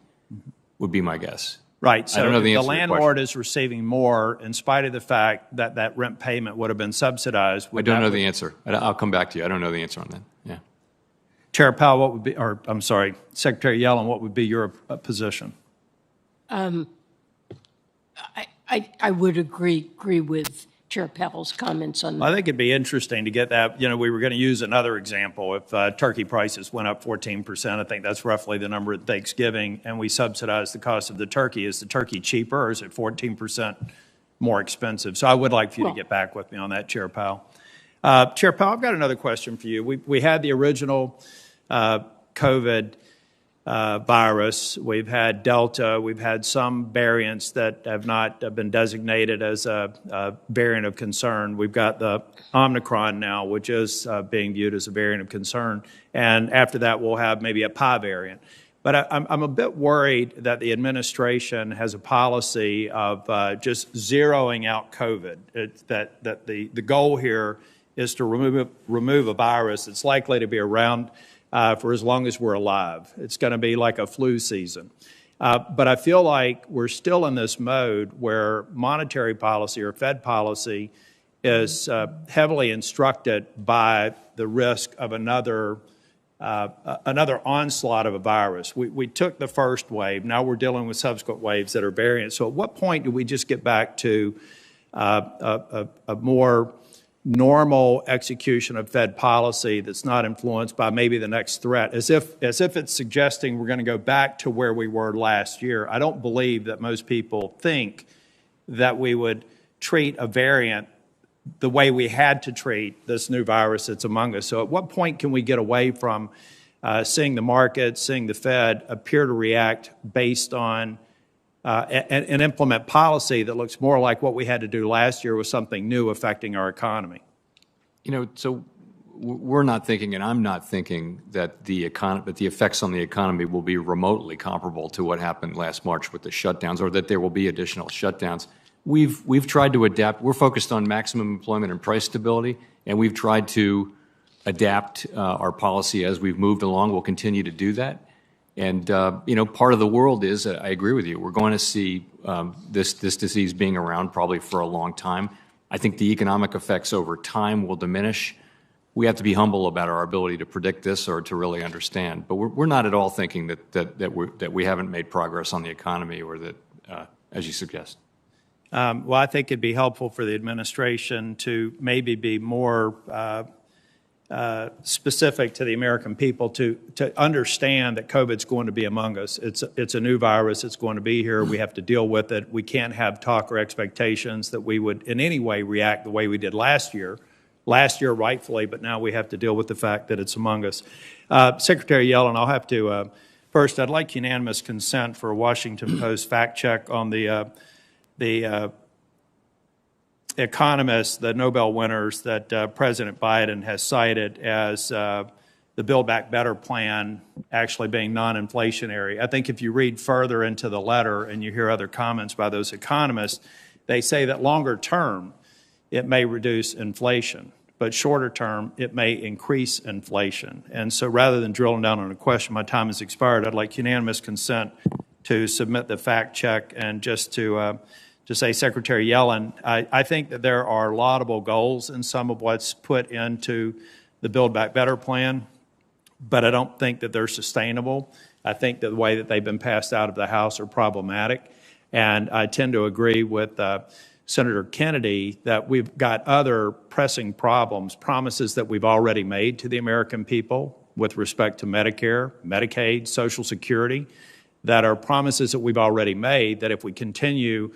Would be my guess. Right. So I don't know the if answer the to your landlord is receiving more, in spite of the fact that that rent payment would have been subsidized. I don't know the answer. I'll come back to you. I don't know the answer on that. Yeah. Chair Powell, what would be, or I'm sorry, Secretary Yellen, what would be your position? I would agree with Chair Powell's comments on that. I think it'd be interesting to get that. You know, we were going to use another example. If turkey prices went up 14%, I think that's roughly the number at Thanksgiving, and we subsidize the cost of the turkey. Is the turkey cheaper, or is it 14% more expensive? So I would like for you to get back with me on that, Chair Powell. Chair Powell, I've got another question for you. We had the original COVID virus. We've had Delta. We've had some variants that have not been designated as a variant of concern. We've got the Omicron now, which is being viewed as a variant of concern. And after that, we'll have maybe a Pi variant. But I'm a bit worried that the administration has a policy of just zeroing out COVID. That the goal here is to remove a virus that's likely to be around for as long as we're alive. It's going to be like a flu season. But I feel like we're still in this mode where monetary policy or Fed policy is heavily instructed by the risk of another onslaught of a virus. We took the first wave. Now we're dealing with subsequent waves that are variants. So at what point do we just get back to a more normal execution of Fed policy that's not influenced by maybe the next threat, as if it's suggesting we're going to go back to where we were last year? I don't believe that most people think that we would treat a variant the way we had to treat this new virus that's among us. So at what point can we get away from seeing the markets, seeing the Fed appear to react based on and implement policy that looks more like what we had to do last year with something new affecting our economy? You know, so we're not thinking, and I'm not thinking, that the effects on the economy will be remotely comparable to what happened last March with the shutdowns, or that there will be additional shutdowns. We've tried to adapt. We're focused on maximum employment and price stability, and we've tried to adapt our policy as we've moved along. We'll continue to do that. And, part of the world is, I agree with you, we're going to see this disease being around probably for a long time. I think the economic effects over time will diminish. We have to be humble about our ability to predict this or to really understand. But we're not at all thinking that we haven't made progress on the economy, or that, as you suggest. Well, I think it'd be helpful for the administration to maybe be more specific to the American people to understand that COVID's going to be among us. It's a new virus. It's going to be here. We have to deal with it. We can't have talk or expectations that we would in any way react the way we did last year. Last year, rightfully, but now we have to deal with the fact that it's among us. Secretary Yellen, I'll have to, first, I'd like unanimous consent for a Washington Post fact check on the economists, the Nobel winners that President Biden has cited as the Build Back Better plan actually being non-inflationary. I think if you read further into the letter and you hear other comments by those economists, they say that longer term, it may reduce inflation, but shorter term, it may increase inflation. And so rather than drilling down on a question, my time has expired, I'd like unanimous consent to submit the fact check. And just to say, Secretary Yellen, I think that there are laudable goals in some of what's put into the Build Back Better plan, but I don't think that they're sustainable. I think that the way that they've been passed out of the House are problematic. And I tend to agree with Senator Kennedy that we've got other pressing problems, promises that we've already made to the American people with respect to Medicare, Medicaid, Social Security, that are promises that we've already made, that if we continue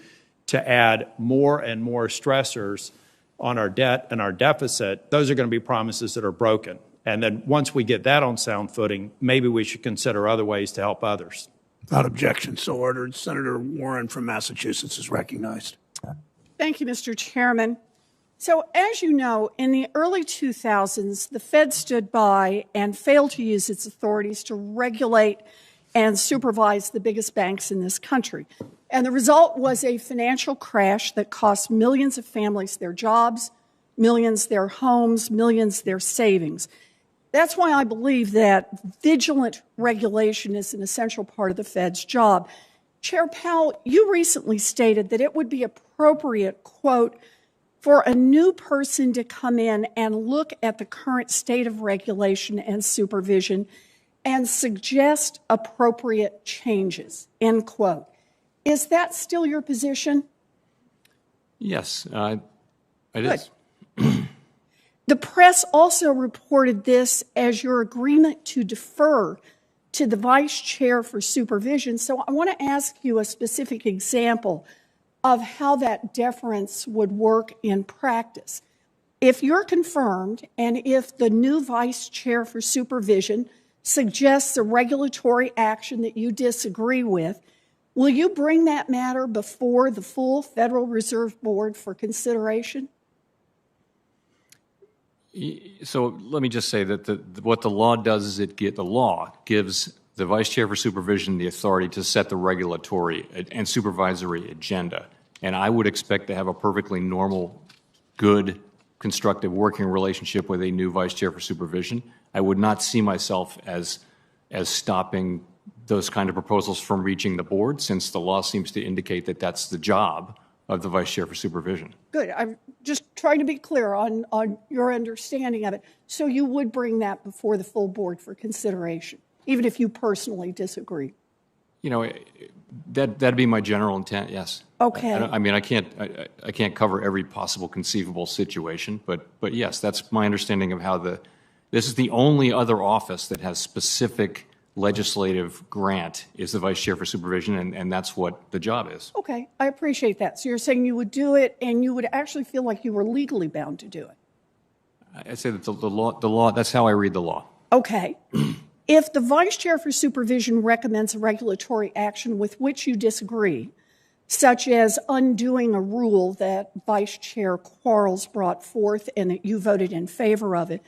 to add more and more stressors on our debt and our deficit, those are going to be promises that are broken. And then once we get that on sound footing, maybe we should consider other ways to help others. Without objection, so ordered. Senator Warren from Massachusetts is recognized. Thank you, Mr. Chairman. So, as you know, in the early 2000s, the Fed stood by and failed to use its authorities to regulate and supervise the biggest banks in this country. And the result was a financial crash that cost millions of families their jobs, millions their homes, millions their savings. That's why I believe that vigilant regulation is an essential part of the Fed's job. Chair Powell, you recently stated that it would be appropriate, quote, for a new person to come in and look at the current state of regulation and supervision and suggest appropriate changes, end quote. Is that still your position? Yes, it is. The press also reported this as your agreement to defer to the vice chair for supervision. So I want to ask you a specific example of how that deference would work in practice. If you're confirmed, and if the new vice chair for supervision suggests a regulatory action that you disagree with, will you bring that matter before the full Federal Reserve Board for consideration? So let me just say that what the law does is the law gives the vice chair for supervision the authority to set the regulatory and supervisory agenda. And I would expect to have a perfectly normal, good, constructive working relationship with a new vice chair for supervision. I would not see myself as stopping those kind of proposals from reaching the board, since the law seems to indicate that that's the job of the vice chair for supervision. Good. I'm just trying to be clear on your understanding of it. So you would bring that before the full board for consideration, even if you personally disagree? You know, that'd be my general intent, yes. Okay. I mean, I can't cover every possible conceivable situation, but yes, that's my understanding of how this is the only other office that has specific legislative grant is the vice chair for supervision, and that's what the job is. Okay, I appreciate that. So you're saying you would do it, and you would actually feel like you were legally bound to do it? I say that the law, that's how I read the law. Okay. If the vice chair for supervision recommends a regulatory action with which you disagree, such as undoing a rule that Vice Chair Quarles brought forth and that you voted in favor of it,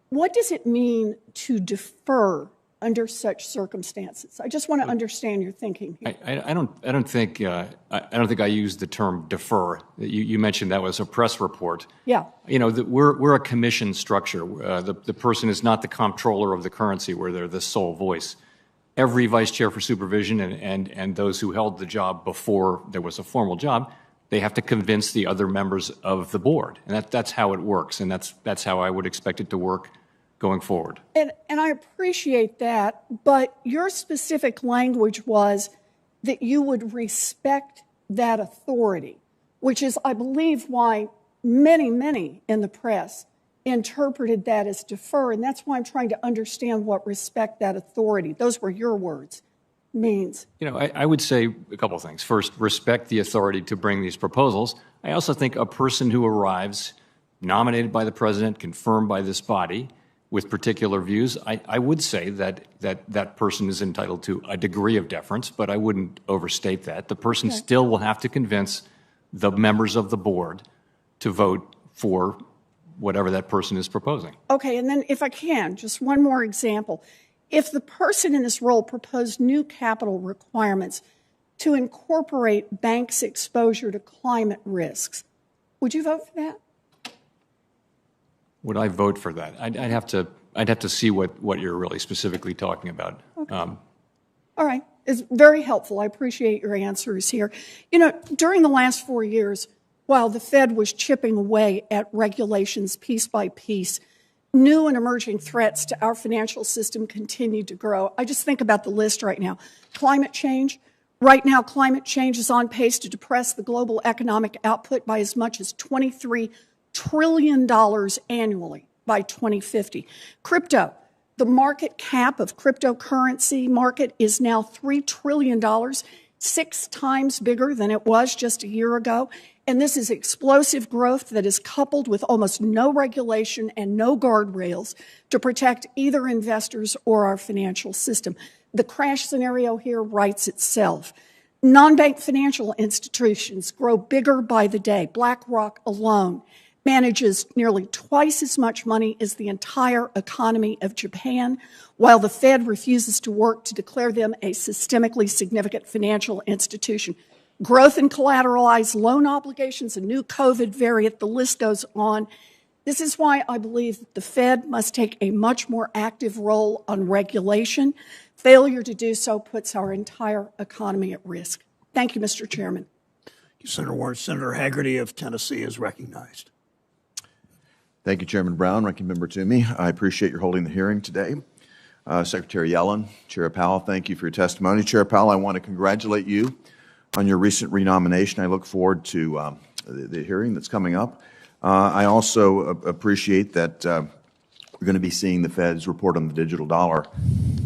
what does it mean to defer under such circumstances? I just want to understand your thinking here. I don't think I used the term defer. You mentioned that was a press report. Yeah. You know, we're a commission structure. The person is not the comptroller of the currency where they're the sole voice. Every vice chair for supervision and those who held the job before there was a formal job, they have to convince the other members of the board. And that's how it works. And that's how I would expect it to work going forward. And I appreciate that, but your specific language was that you would respect that authority, which is, I believe, why many in the press interpreted that as defer, and that's why I'm trying to understand what respect that authority, those were your words, means. You know, I would say a couple of things. First, respect the authority to bring these proposals. I also think a person who arrives nominated by the president, confirmed by this body, with particular views, I would say that person is entitled to a degree of deference, but I wouldn't overstate that. The person still will have to convince the members of the board to vote for whatever that person is proposing. Okay, and then if I can, just one more example. If the person in this role proposed new capital requirements to incorporate banks' exposure to climate risks, would you vote for that? Would I vote for that? I'd have to see what you're really specifically talking about. Okay. All right. It's very helpful. I appreciate your answers here. You know, during the last 4 years, while the Fed was chipping away at regulations piece by piece, new and emerging threats to our financial system continued to grow. I just think about the list right now. Climate change. Right now, climate change is on pace to depress the global economic output by as much as $23 trillion annually by 2050. Crypto. The market cap of cryptocurrency market is now $3 trillion, 6 times bigger than it was just a year ago. And this is explosive growth that is coupled with almost no regulation and no guardrails to protect either investors or our financial system. The crash scenario here writes itself. Non-bank financial institutions grow bigger by the day. BlackRock alone manages nearly twice as much money as the entire economy of Japan, while the Fed refuses to work to declare them a systemically significant financial institution. Growth in collateralized loan obligations, a new COVID variant, the list goes on. This is why I believe that the Fed must take a much more active role on regulation. Failure to do so puts our entire economy at risk. Thank you, Mr. Chairman. Thank you, Senator Warren. Senator Haggerty of Tennessee is recognized. Thank you, Chairman Brown, Ranking Member Toomey. I appreciate your holding the hearing today. Secretary Yellen, Chair Powell, thank you for your testimony. Chair Powell, I want to congratulate you on your recent renomination. I look forward to the hearing that's coming up. I also appreciate that we're going to be seeing the Fed's report on the digital dollar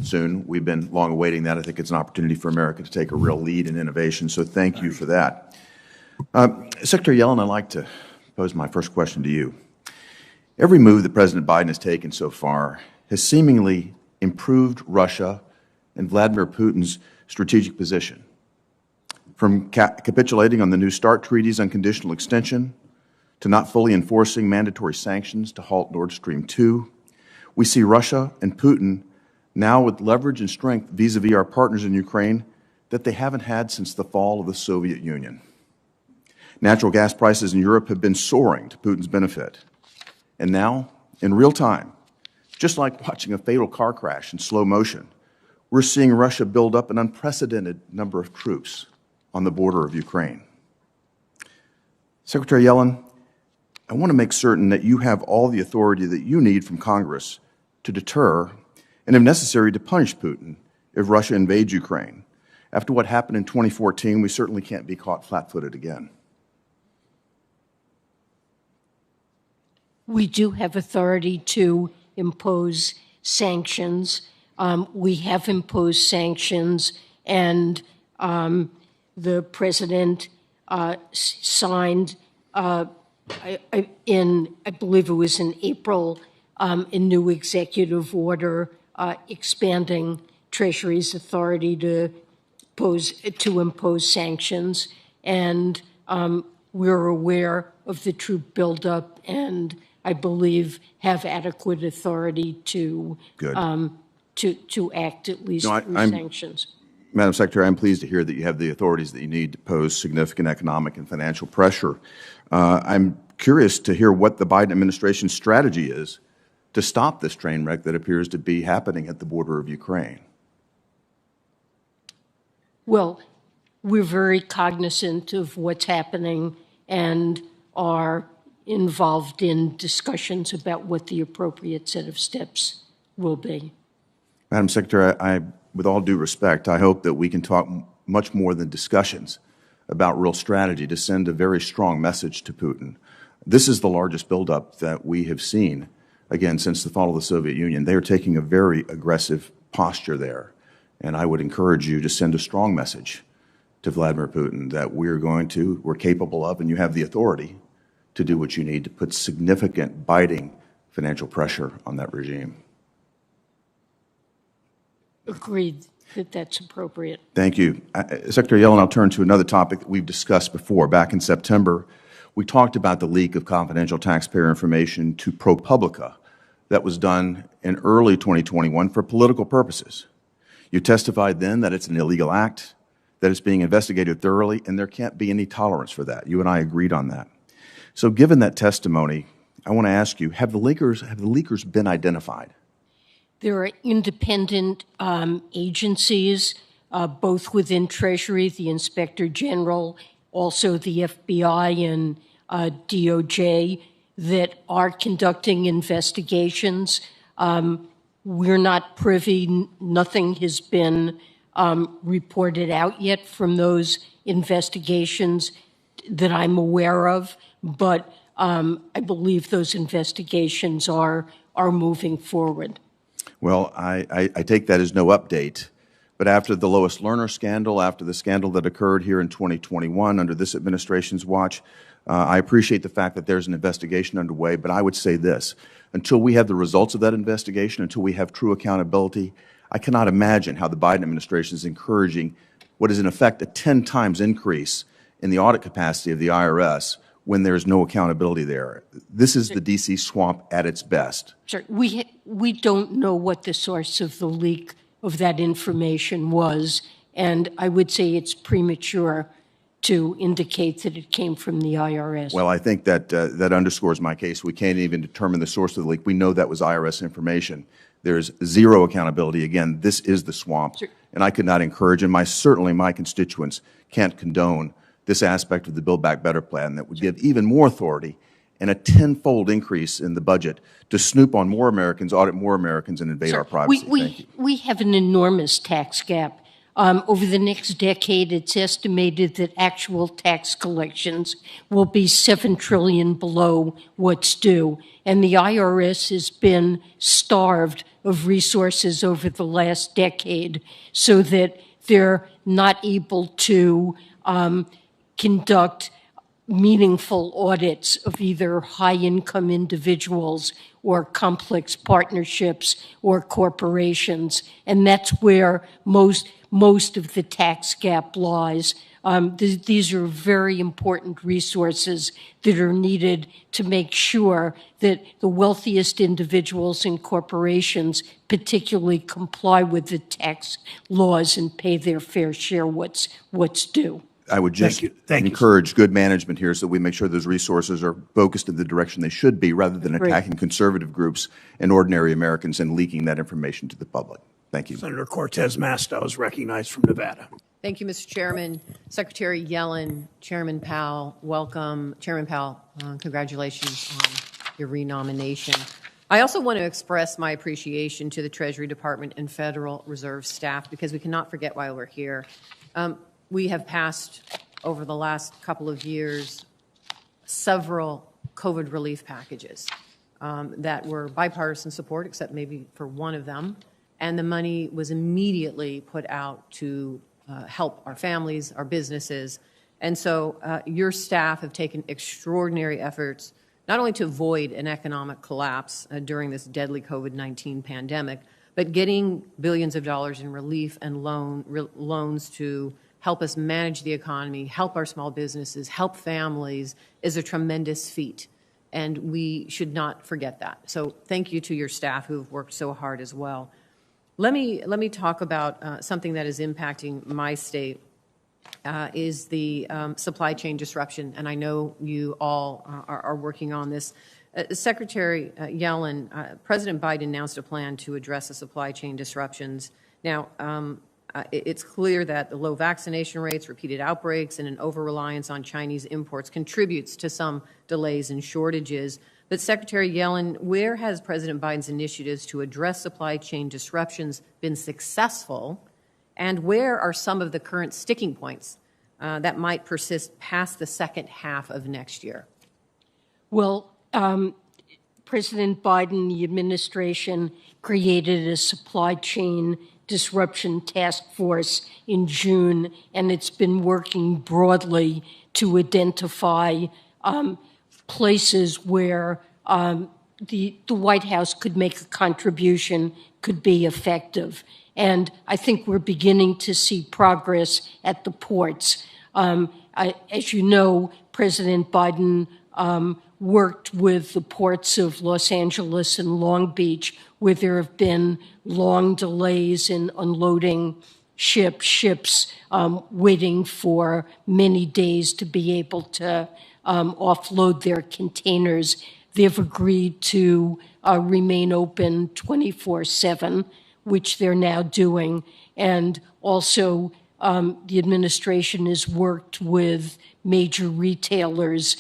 soon. We've been long awaiting that. I think it's an opportunity for America to take a real lead in innovation, so thank you for that. Secretary Yellen, I'd like to pose my first question to you. Every move that President Biden has taken so far has seemingly improved Russia and Vladimir Putin's strategic position. From capitulating on the New START treaties on conditional extension to not fully enforcing mandatory sanctions to halt Nord Stream 2, we see Russia and Putin now with leverage and strength vis-a-vis our partners in Ukraine that they haven't had since the fall of the Soviet Union. Natural gas prices in Europe have been soaring to Putin's benefit. And now, in real time, just like watching a fatal car crash in slow motion, we're seeing Russia build up an unprecedented number of troops on the border of Ukraine. Secretary Yellen, I want to make certain that you have all the authority that you need from Congress to deter and, if necessary, to punish Putin if Russia invades Ukraine. After what happened in 2014, we certainly can't be caught flat-footed again. We do have authority to impose sanctions. We have imposed sanctions, and the president signed I believe it was in April, a new executive order expanding Treasury's authority to impose sanctions, and we're aware of the troop buildup and I believe, have adequate authority to Good. to act at least No, through I'm- sanctions. Madam Secretary, I'm pleased to hear that you have the authorities that you need to pose significant economic and financial pressure. I'm curious to hear what the Biden administration's strategy is to stop this train wreck that appears to be happening at the border of Ukraine. Well, we're very cognizant of what's happening and are involved in discussions about what the appropriate set of steps will be. Madam Secretary, with all due respect, I hope that we can talk much more than discussions about real strategy to send a very strong message to Putin. This is the largest buildup that we have seen, again, since the fall of the Soviet Union. They are taking a very aggressive posture there. And I would encourage you to send a strong message to Vladimir Putin that we're capable of, and you have the authority to do what you need to put significant, biting financial pressure on that regime. Agreed that that's appropriate. Thank you. Secretary Yellen, I'll turn to another topic that we've discussed before. Back in September, we talked about the leak of confidential taxpayer information to ProPublica that was done in early 2021 for political purposes. You testified then that it's an illegal act, that it's being investigated thoroughly, and there can't be any tolerance for that. You and I agreed on that. So given that testimony, I want to ask you, have the leakers been identified? There are independent agencies, both within Treasury, the Inspector General, also the FBI and DOJ, that are conducting investigations. We're not privy, nothing has been reported out yet from those investigations that I'm aware of, but I believe those investigations are moving forward. Well, I take that as no update. But after the Lois Lerner scandal, after the scandal that occurred here in 2021 under this administration's watch, I appreciate the fact that there's an investigation underway, but I would say this. Until we have the results of that investigation, until we have true accountability, I cannot imagine how the Biden administration is encouraging what is in effect a 10 times increase in the audit capacity of the IRS when there's no accountability there. This is the D.C. swamp at its best. Sure. We don't know what the source of the leak of that information was, and I would say it's premature to indicate that it came from the IRS. Well, I think that that underscores my case. We can't even determine the source of the leak. We know that was IRS information. There's zero accountability. Again, this is the swamp, Sure. and I could not encourage, and certainly my constituents can't condone this aspect of the Build Back Better plan that would give even more authority and a tenfold increase in the budget to snoop on more Americans, audit more Americans, and invade our privacy. Thank you. We have an enormous tax gap. Over the next decade, it's estimated that actual tax collections will be $7 trillion below what's due. And the IRS has been starved of resources over the last decade so that they're not able to conduct meaningful audits of either high-income individuals or complex partnerships or corporations. And that's where most of the tax gap lies. These are very important resources that are needed to make sure that the wealthiest individuals and corporations particularly comply with the tax laws and pay their fair share what's due. I would just encourage good management here so that we make sure those resources are focused in the direction they should be rather than attacking conservative groups and ordinary Americans and leaking that information to the public. Thank you. Senator Cortez Masto is recognized from Nevada. Thank you, Mr. Chairman. Secretary Yellen, Chairman Powell, welcome. Chairman Powell, congratulations on your renomination. I also want to express my appreciation to the Treasury Department and Federal Reserve staff because we cannot forget why we're here. We have passed, over the last couple of years, several COVID relief packages that were bipartisan support, except maybe for one of them. And the money was immediately put out to help our families, our businesses. And so your staff have taken extraordinary efforts, not only to avoid an economic collapse during this deadly COVID-19 pandemic, but getting billions of dollars in relief and loans to help us manage the economy, help our small businesses, help families is a tremendous feat. and we should not forget that. So thank you to your staff who have worked so hard as well. Let me talk about something that is impacting my state, is the supply chain disruption, and I know you all are working on this. Secretary Yellen, President Biden announced a plan to address the supply chain disruptions. Now, it's clear that the low vaccination rates, repeated outbreaks, and an over-reliance on Chinese imports contributes to some delays and shortages. But Secretary Yellen, where has President Biden's initiatives to address supply chain disruptions been successful, and where are some of the current sticking points that might persist past the second half of next year? Well, President Biden, the administration, created a supply chain disruption task force in June, and it's been working broadly to identify places where the White House could make a contribution, could be effective. And I think we're beginning to see progress at the ports. As you know, President Biden worked with the ports of Los Angeles and Long Beach, where there have been long delays in unloading ships waiting for many days to be able to offload their containers. They've agreed to remain open 24/7, which they're now doing. And also, the administration has worked with major retailers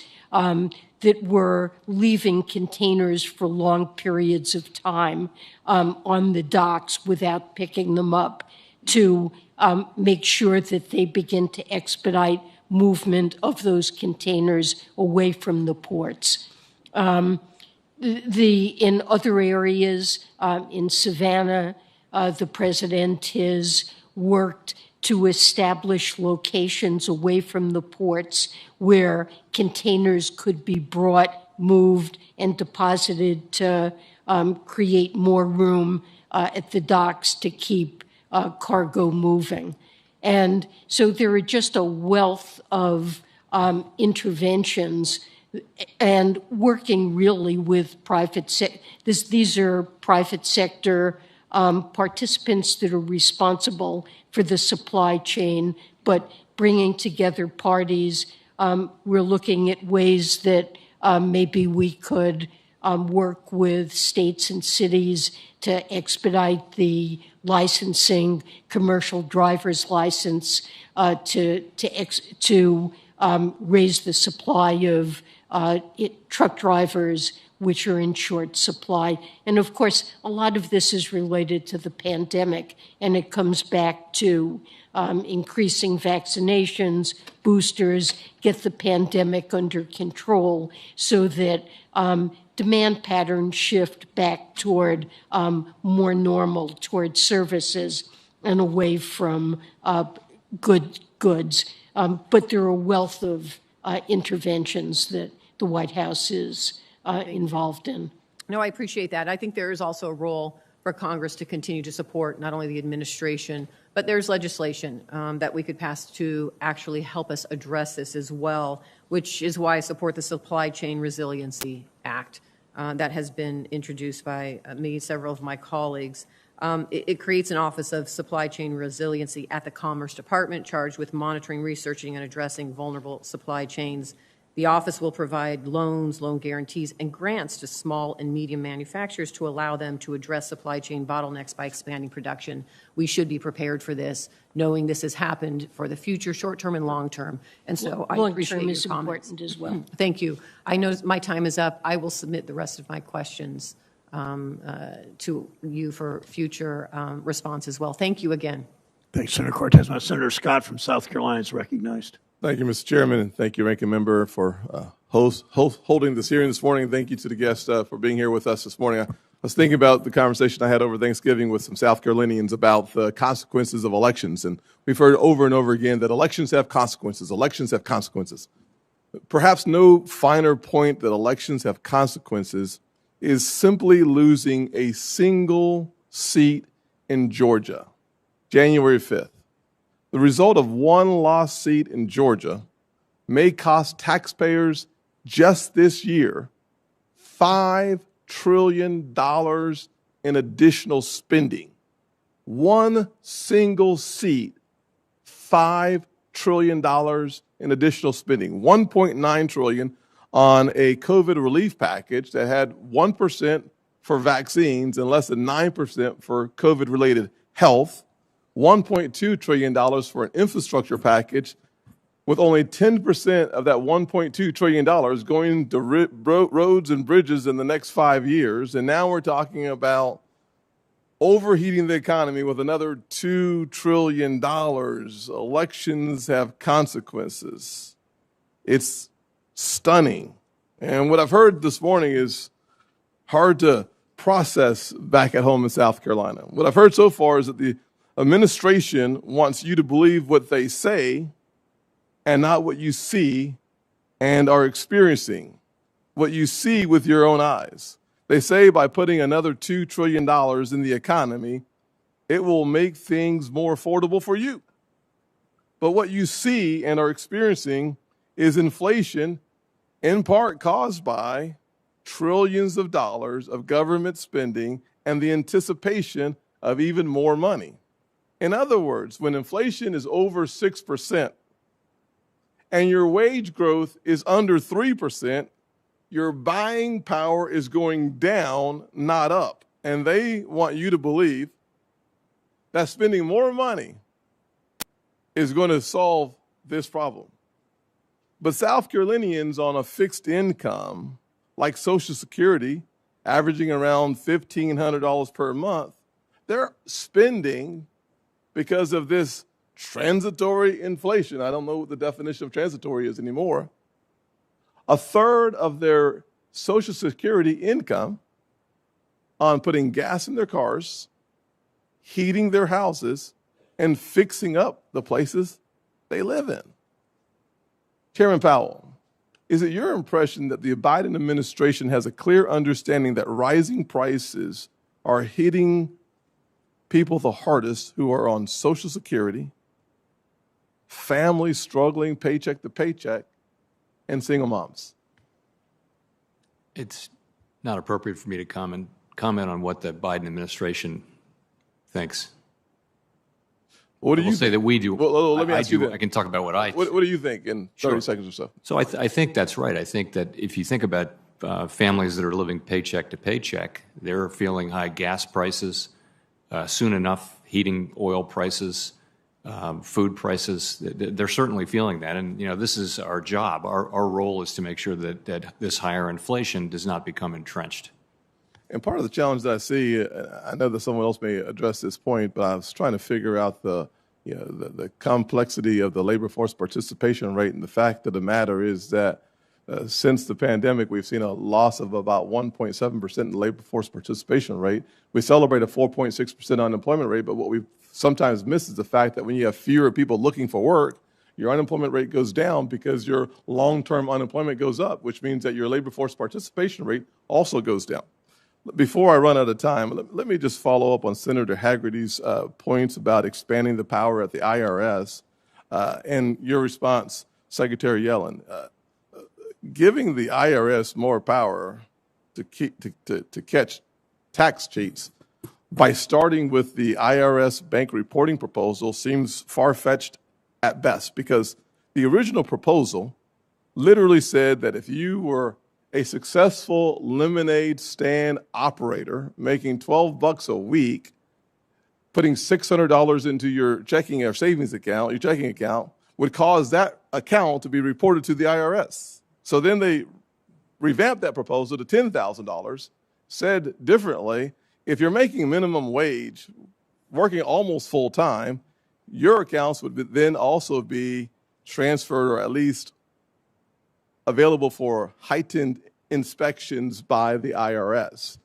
that were leaving containers for long periods of time on the docks without picking them up to make sure that they begin to expedite movement of those containers away from the ports. In other areas, in Savannah, the president has worked to establish locations away from the ports where containers could be brought, moved, and deposited to create more room at the docks to keep cargo moving. And so there are just a wealth of interventions and working really with private sector. These are private sector participants that are responsible for the supply chain, but bringing together parties. We're looking at ways that maybe we could work with states and cities to expedite the licensing, commercial driver's license, to raise the supply of truck drivers, which are in short supply. And of course, a lot of this is related to the pandemic, and it comes back to increasing vaccinations, boosters, get the pandemic under control so that demand patterns shift back toward more normal, toward services and away from goods. But there are a wealth of interventions that the White House is involved in. No, I appreciate that. I think there is also a role for Congress to continue to support not only the administration, but there's legislation that we could pass to actually help us address this as well, which is why I support the Supply Chain Resiliency Act that has been introduced by me, several of my colleagues. It creates an Office of Supply Chain Resiliency at the Commerce Department charged with monitoring, researching, and addressing vulnerable supply chains. The office will provide loans, loan guarantees, and grants to small and medium manufacturers to allow them to address supply chain bottlenecks by expanding production. We should be prepared for this, knowing this has happened for the future, short-term and long-term. And so I appreciate your comments. Long-term is important as well. Thank you. I know my time is up. I will submit the rest of my questions to you for future response as well. Thank you again. Thanks, Senator Cortez. Now, Senator Scott from South Carolina is recognized. Thank you, Mr. Chairman, and thank you, Ranking Member, for holding this hearing this morning. And thank you to the guests for being here with us this morning. I was thinking about the conversation I had over Thanksgiving with some South Carolinians about the consequences of elections. And we've heard over and over again that elections have consequences. Elections have consequences. Perhaps no finer point that elections have consequences is simply losing a single seat in Georgia, January 5th. The result of one lost seat in Georgia may cost taxpayers just this year $5 trillion in additional spending. One single seat, $5 trillion in additional spending. $1.9 trillion on a COVID relief package that had 1% for vaccines and less than 9% for COVID-related health. $1.2 trillion for an infrastructure package, with only 10% of that $1.2 trillion going to roads and bridges in the next 5 years. And now we're talking about overheating the economy with another $2 trillion. Elections have consequences. It's stunning. And what I've heard this morning is hard to process back at home in South Carolina. What I've heard so far is that the administration wants you to believe what they say and not what you see and are experiencing, what you see with your own eyes. They say by putting another $2 trillion in the economy, it will make things more affordable for you. But what you see and are experiencing is inflation, in part caused by trillions of dollars of government spending and the anticipation of even more money. In other words, when inflation is over 6% and your wage growth is under 3%, your buying power is going down, not up. And they want you to believe that spending more money is going to solve this problem. But South Carolinians on a fixed income, like Social Security, averaging around $1,500 per month, they're spending because of this transitory inflation. I don't know what the definition of transitory is anymore. A third of their Social Security income on putting gas in their cars, heating their houses, and fixing up the places they live in. Chairman Powell, is it your impression that the Biden administration has a clear understanding that rising prices are hitting people the hardest who are on Social Security, families struggling paycheck to paycheck, and single moms? It's not appropriate for me to comment on what the Biden administration thinks. What do you say that we do? Well, let me ask you. I can talk about what I. What do you think in 30 seconds or so? So I think that's right. I think that if you think about families that are living paycheck to paycheck, they're feeling high gas prices, soon enough heating oil prices, food prices. They're certainly feeling that. And, this is our job. Our role is to make sure that this higher inflation does not become entrenched. And part of the challenge that I see, I know that someone else may address this point, but I was trying to figure out the complexity of the labor force participation rate. And the fact of the matter is that since the pandemic, we've seen a loss of about 1.7% in the labor force participation rate. We celebrate a 4.6% unemployment rate, but what we sometimes miss is the fact that when you have fewer people looking for work, your unemployment rate goes down because your long-term unemployment goes up, which means that your labor force participation rate also goes down. Before I run out of time, let me just follow up on Senator Hagerty's points about expanding the power at the IRS and your response, Secretary Yellen. Giving the IRS more power to catch tax cheats by starting with the IRS bank reporting proposal seems far-fetched at best, because the original proposal literally said that if you were a successful lemonade stand operator making $12 a week, putting $600 into your checking or savings account, your checking account, would cause that account to be reported to the IRS. So then they revamped that proposal to $10,000, said differently, if you're making minimum wage, working almost full time, your accounts would then also be transferred or at least available for heightened inspections by the IRS.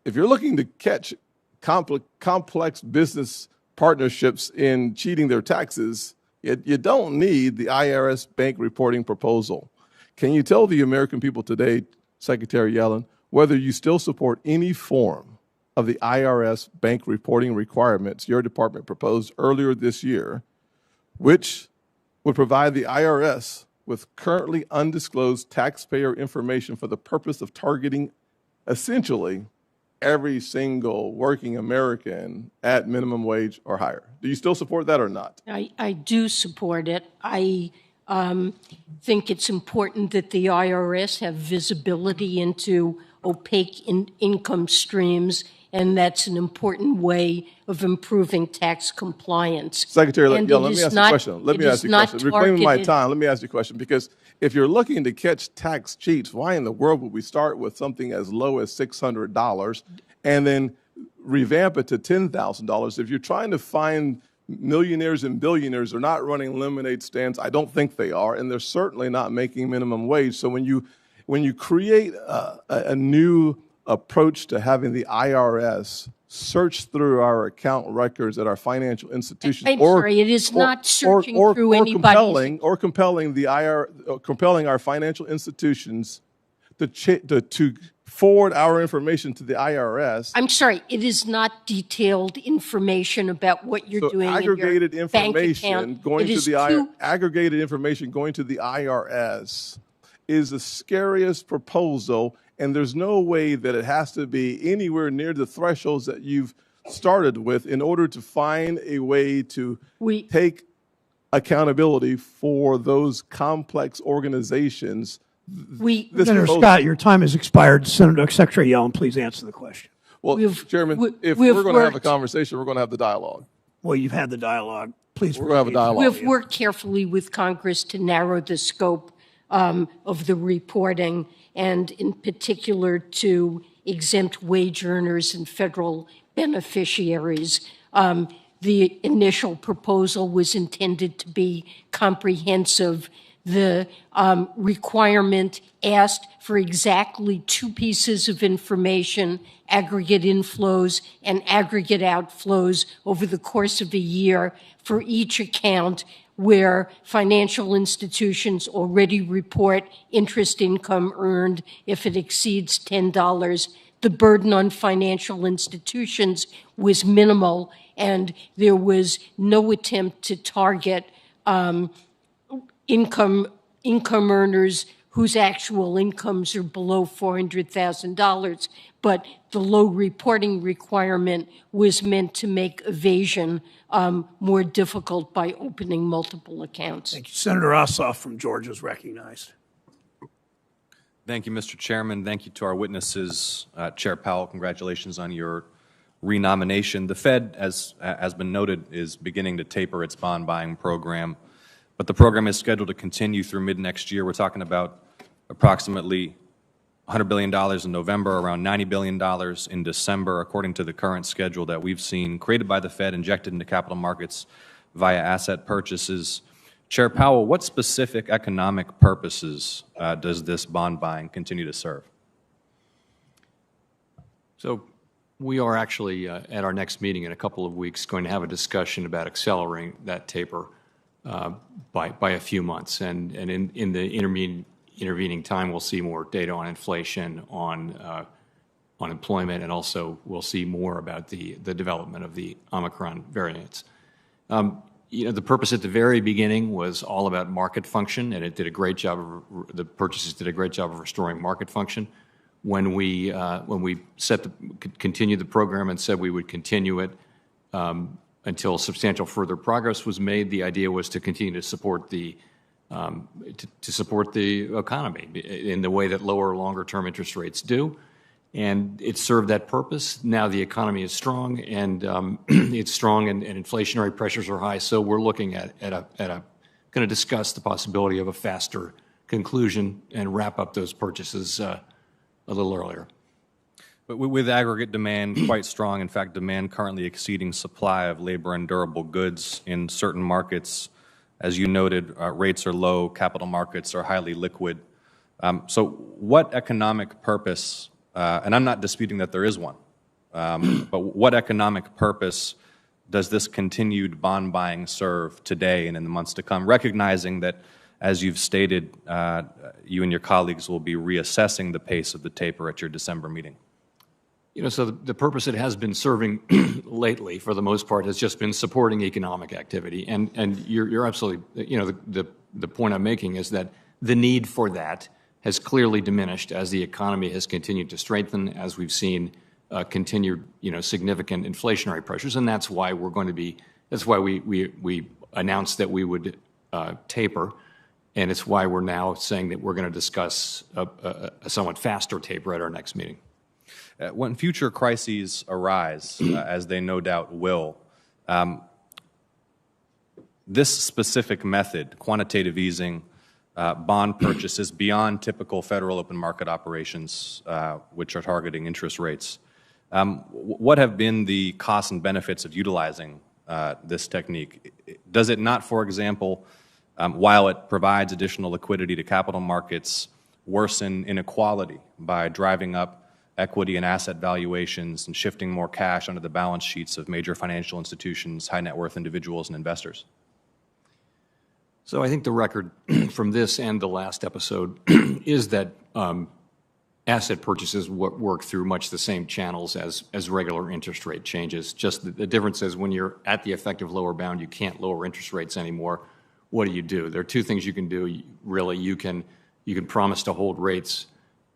If you're looking to catch complex business partnerships in cheating their taxes, you don't need the IRS bank reporting proposal. Can you tell the American people today, Secretary Yellen, whether you still support any form of the IRS bank reporting requirements your department proposed earlier this year, which would provide the IRS with currently undisclosed taxpayer information for the purpose of targeting essentially every single working American at minimum wage or higher. Do you still support that or not? I do support it. I think it's important that the IRS have visibility into opaque income streams, and that's an important way of improving tax compliance. Secretary And Yellen, let it me is ask you a not- question. Let it me is ask you a not question. Reclaiming my targeted- time, let me ask you a question. Because if you're looking to catch tax cheats, why in the world would we start with something as low as $600 and then revamp it to $10,000? If you're trying to find millionaires and billionaires, they're not running lemonade stands. I don't think they are, and they're certainly not making minimum wage. So when you create a new approach to having the IRS search through our account records at our financial institutions, I'm sorry, it is not searching through anybody's- compelling our financial institutions to forward our information to the IRS. I'm sorry, it is not detailed information about what you're doing aggregated in your bank information account. going It to is the too- aggregated information going to the IRS is the scariest proposal, and there's no way that it has to be anywhere near the thresholds that you've started with in order to find a way to take accountability for those complex organizations. Senator Scott, your time has expired. Secretary Yellen, please answer the question. Well, Chairman, if we're going to have a conversation, we're going to have the dialogue. Well, you've had the dialogue. Please. We're going to have a dialogue. We've worked carefully with Congress to narrow the scope of the reporting, and in particular to exempt wage earners and federal beneficiaries. The initial proposal was intended to be comprehensive. The requirement asked for exactly two pieces of information: aggregate inflows and aggregate outflows over the course of a year for each account where financial institutions already report interest income earned if it exceeds $10. The burden on financial institutions was minimal, and there was no attempt to target income earners whose actual incomes are below $400,000, but the low reporting requirement was meant to make evasion more difficult by opening multiple accounts. Thank you. Senator Ossoff from Georgia is recognized. Thank you, Mr. Chairman. Thank you to our witnesses. Chair Powell, congratulations on your renomination. The Fed, as has been noted, is beginning to taper its bond buying program, but the program is scheduled to continue through mid-next year. We're talking about approximately $100 billion in November, around $90 billion in December, according to the current schedule that we've seen, created by the Fed, injected into capital markets via asset purchases. Chair Powell, what specific economic purposes does this bond buying continue to serve? So we are actually, at our next meeting in a couple of weeks, going to have a discussion about accelerating that taper by a few months. And in the intervening time, we'll see more data on inflation, on unemployment, and also we'll see more about the development of the Omicron variants. The purpose at the very beginning was all about market function, and it did a great job the purchases did a great job of restoring market function. When we continued the program and said we would continue it until substantial further progress was made, the idea was to continue to support the economy in the way that lower, longer-term interest rates do, and it served that purpose. Now the economy is strong, and it's strong, and inflationary pressures are high. So we're looking going to discuss the possibility of a faster conclusion and wrap up those purchases a little earlier. But with aggregate demand quite strong, in fact, demand currently exceeding supply of labor and durable goods in certain markets, as you noted, rates are low, capital markets are highly liquid. So what economic purpose, and I'm not disputing that there is one, but what economic purpose does this continued bond buying serve today and in the months to come, recognizing that, as you've stated, you and your colleagues will be reassessing the pace of the taper at your December meeting? So the purpose it has been serving lately, for the most part, has just been supporting economic activity. And you're absolutely, the point I'm making is that the need for that has clearly diminished as the economy has continued to strengthen, as we've seen continued, significant inflationary pressures, and that's why we announced that we would taper, and it's why we're now saying that we're going to discuss a somewhat faster taper at our next meeting. When future crises arise, as they no doubt will, this specific method, quantitative easing, bond purchases beyond typical federal open market operations, which are targeting interest rates, what have been the costs and benefits of utilizing this technique? Does it not, for example, while it provides additional liquidity to capital markets, worsen inequality by driving up equity and asset valuations and shifting more cash onto the balance sheets of major financial institutions, high net worth individuals, and investors? So I think the record from this and the last episode is that asset purchases work through much the same channels as regular interest rate changes. Just the difference is when you're at the effective lower bound, you can't lower interest rates anymore. What do? There are two things you can do. Really, you can promise to hold rates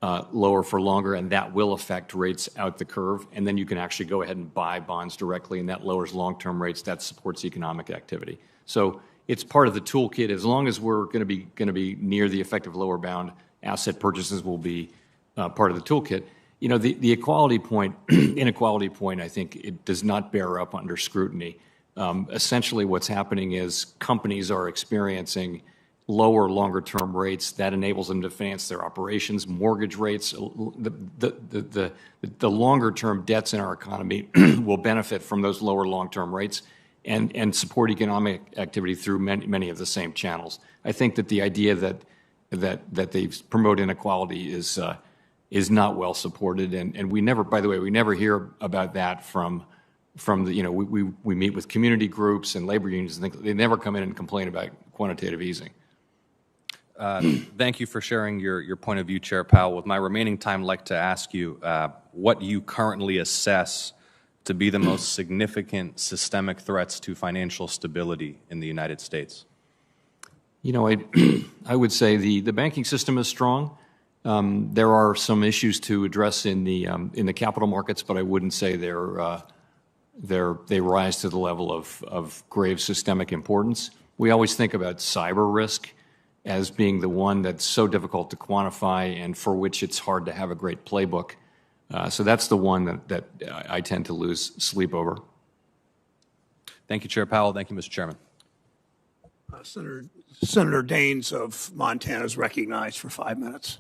lower for longer, and that will affect rates out the curve. And then you can actually go ahead and buy bonds directly, and that lowers long-term rates. That supports economic activity. So it's part of the toolkit. As long as we're going to be near the effective lower bound, asset purchases will be part of the toolkit. The inequality point, I think it does not bear up under scrutiny. Essentially, what's happening is companies are experiencing lower, longer-term rates. That enables them to finance their operations. Mortgage rates, the longer-term debts in our economy will benefit from those lower long-term rates and support economic activity through many of the same channels. I think that the idea that they promote inequality is not well supported, and we never, by the way, we never hear about that from the, we meet with community groups and labor unions and things. They never come in and complain about quantitative easing. Thank you for sharing your point of view, Chair Powell. With my remaining time, I'd like to ask you what you currently assess to be the most significant systemic threats to financial stability in the United States. I would say the banking system is strong. There are some issues to address in the capital markets, but I wouldn't say they rise to the level of grave systemic importance. We always think about cyber risk as being the one that's so difficult to quantify and for which it's hard to have a great playbook. So that's the one that I tend to lose sleep over. Thank you, Chair Powell. Thank you, Mr. Chairman. Senator Daines of Montana is recognized for 5 minutes.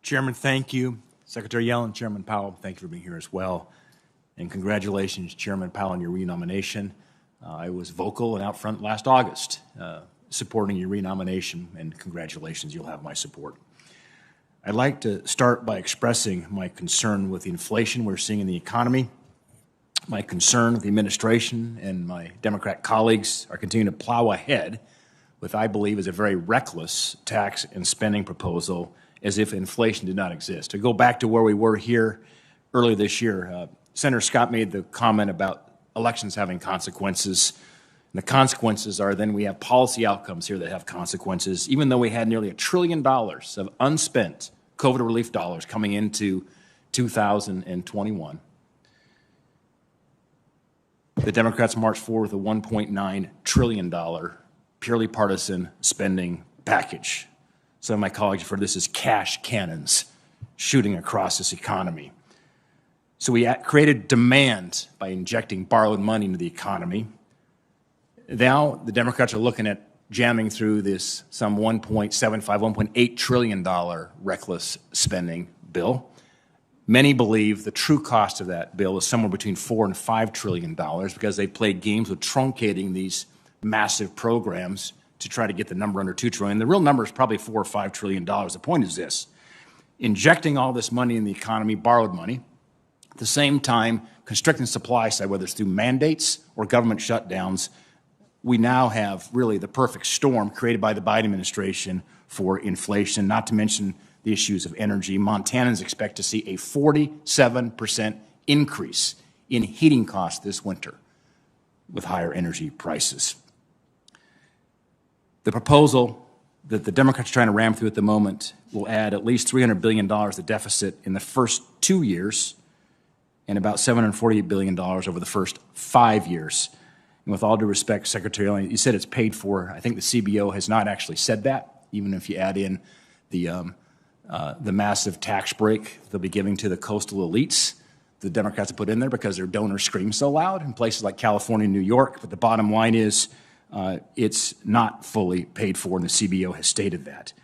Chairman, thank you. Secretary Yellen, Chairman Powell, thank you for being here as well. And congratulations, Chairman Powell, on your renomination. I was vocal and out front last August supporting your renomination, and congratulations, you'll have my support. I'd like to start by expressing my concern with the inflation we're seeing in the economy. My concern with the administration and my Democrat colleagues are continuing to plow ahead with, I believe, is a very reckless tax and spending proposal as if inflation did not exist. To go back to where we were here earlier this year, Senator Scott made the comment about elections having consequences. And the consequences are then we have policy outcomes here that have consequences, even though we had nearly $1 trillion of unspent COVID relief dollars coming into 2021. The Democrats marched forward with a $1.9 trillion purely partisan spending package. Some of my colleagues refer to this as cash cannons shooting across this economy. So we created demand by injecting borrowed money into the economy. Now the Democrats are looking at jamming through this some $1.75, $1.8 trillion reckless spending bill. Many believe the true cost of that bill is somewhere between $4 and $5 trillion because they played games with truncating these massive programs to try to get the number under $2 trillion. The real number is probably $4 or $5 trillion. The point is this: injecting all this money in the economy, borrowed money, at the same time constricting the supply side, whether it's through mandates or government shutdowns. We now have really the perfect storm created by the Biden administration for inflation, not to mention the issues of energy. Montanans expect to see a 47% increase in heating costs this winter with higher energy prices. The proposal that the Democrats are trying to ram through at the moment will add at least $300 billion to deficit in the first 2 years and about $748 billion over the first 5 years. And with all due respect, Secretary Yellen, you said it's paid for. I think the CBO has not actually said that, even if you add in the massive tax break they'll be giving to the coastal elites. The Democrats have put in there because their donors scream so loud in places like California and New York. But the bottom line is it's not fully paid for, and the CBO has stated that.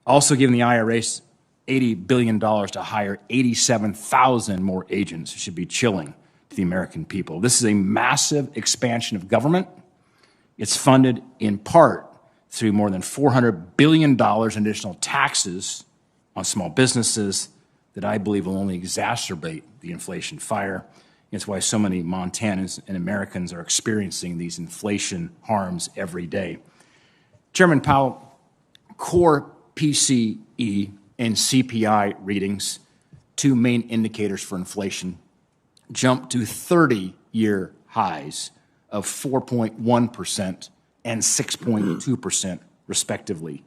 Also giving the IRS $80 billion to hire 87,000 more agents should be chilling to the American people. This is a massive expansion of government. It's funded in part through more than $400 billion in additional taxes on small businesses that I believe will only exacerbate the inflation fire. It's why so many Montanans and Americans are experiencing these inflation harms every day. Chairman Powell, core PCE and CPI readings, two main indicators for inflation, jumped to 30-year highs of 4.1% and 6.2%, respectively.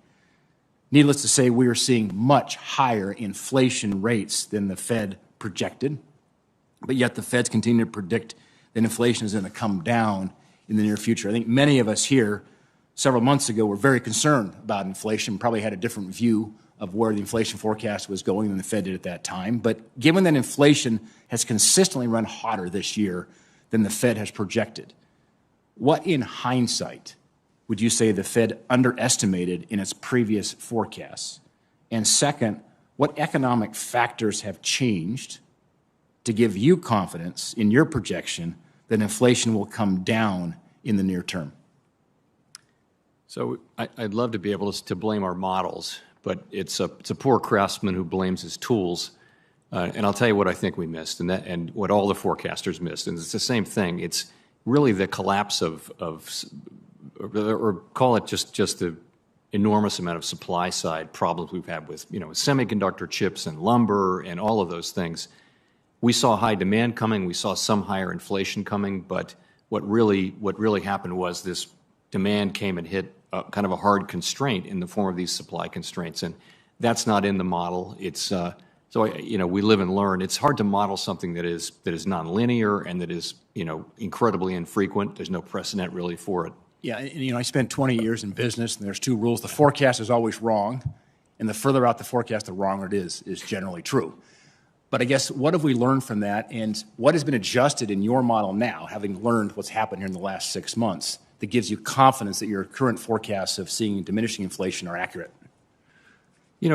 Needless to say, we are seeing much higher inflation rates than the Fed projected, but yet the Feds continue to predict that inflation is going to come down in the near future. I think many of us here several months ago were very concerned about inflation, probably had a different view of where the inflation forecast was going than the Fed did at that time. But given that inflation has consistently run hotter this year than the Fed has projected, what in hindsight would you say the Fed underestimated in its previous forecasts? And second, what economic factors have changed to give you confidence in your projection that inflation will come down in the near term? So I'd love to be able to blame our models, but it's a poor craftsman who blames his tools. And I'll tell you what I think we missed, and what all the forecasters missed. And it's the same thing. It's really the collapse of or call it just the enormous amount of supply side problems we've had with semiconductor chips and lumber and all of those things. We saw high demand coming. We saw some higher inflation coming. But what really happened was this demand came and hit kind of a hard constraint in the form of these supply constraints, and that's not in the model. It's we live and learn. It's hard to model something that is nonlinear and that is incredibly infrequent. There's no precedent really for it. Yeah, and I spent 20 years in business, and there's two rules. The forecast is always wrong, and the further out the forecast, the wronger it is generally true. But I guess what have we learned from that, and what has been adjusted in your model now, having learned what's happened here in the last 6 months, that gives you confidence that your current forecasts of seeing diminishing inflation are accurate?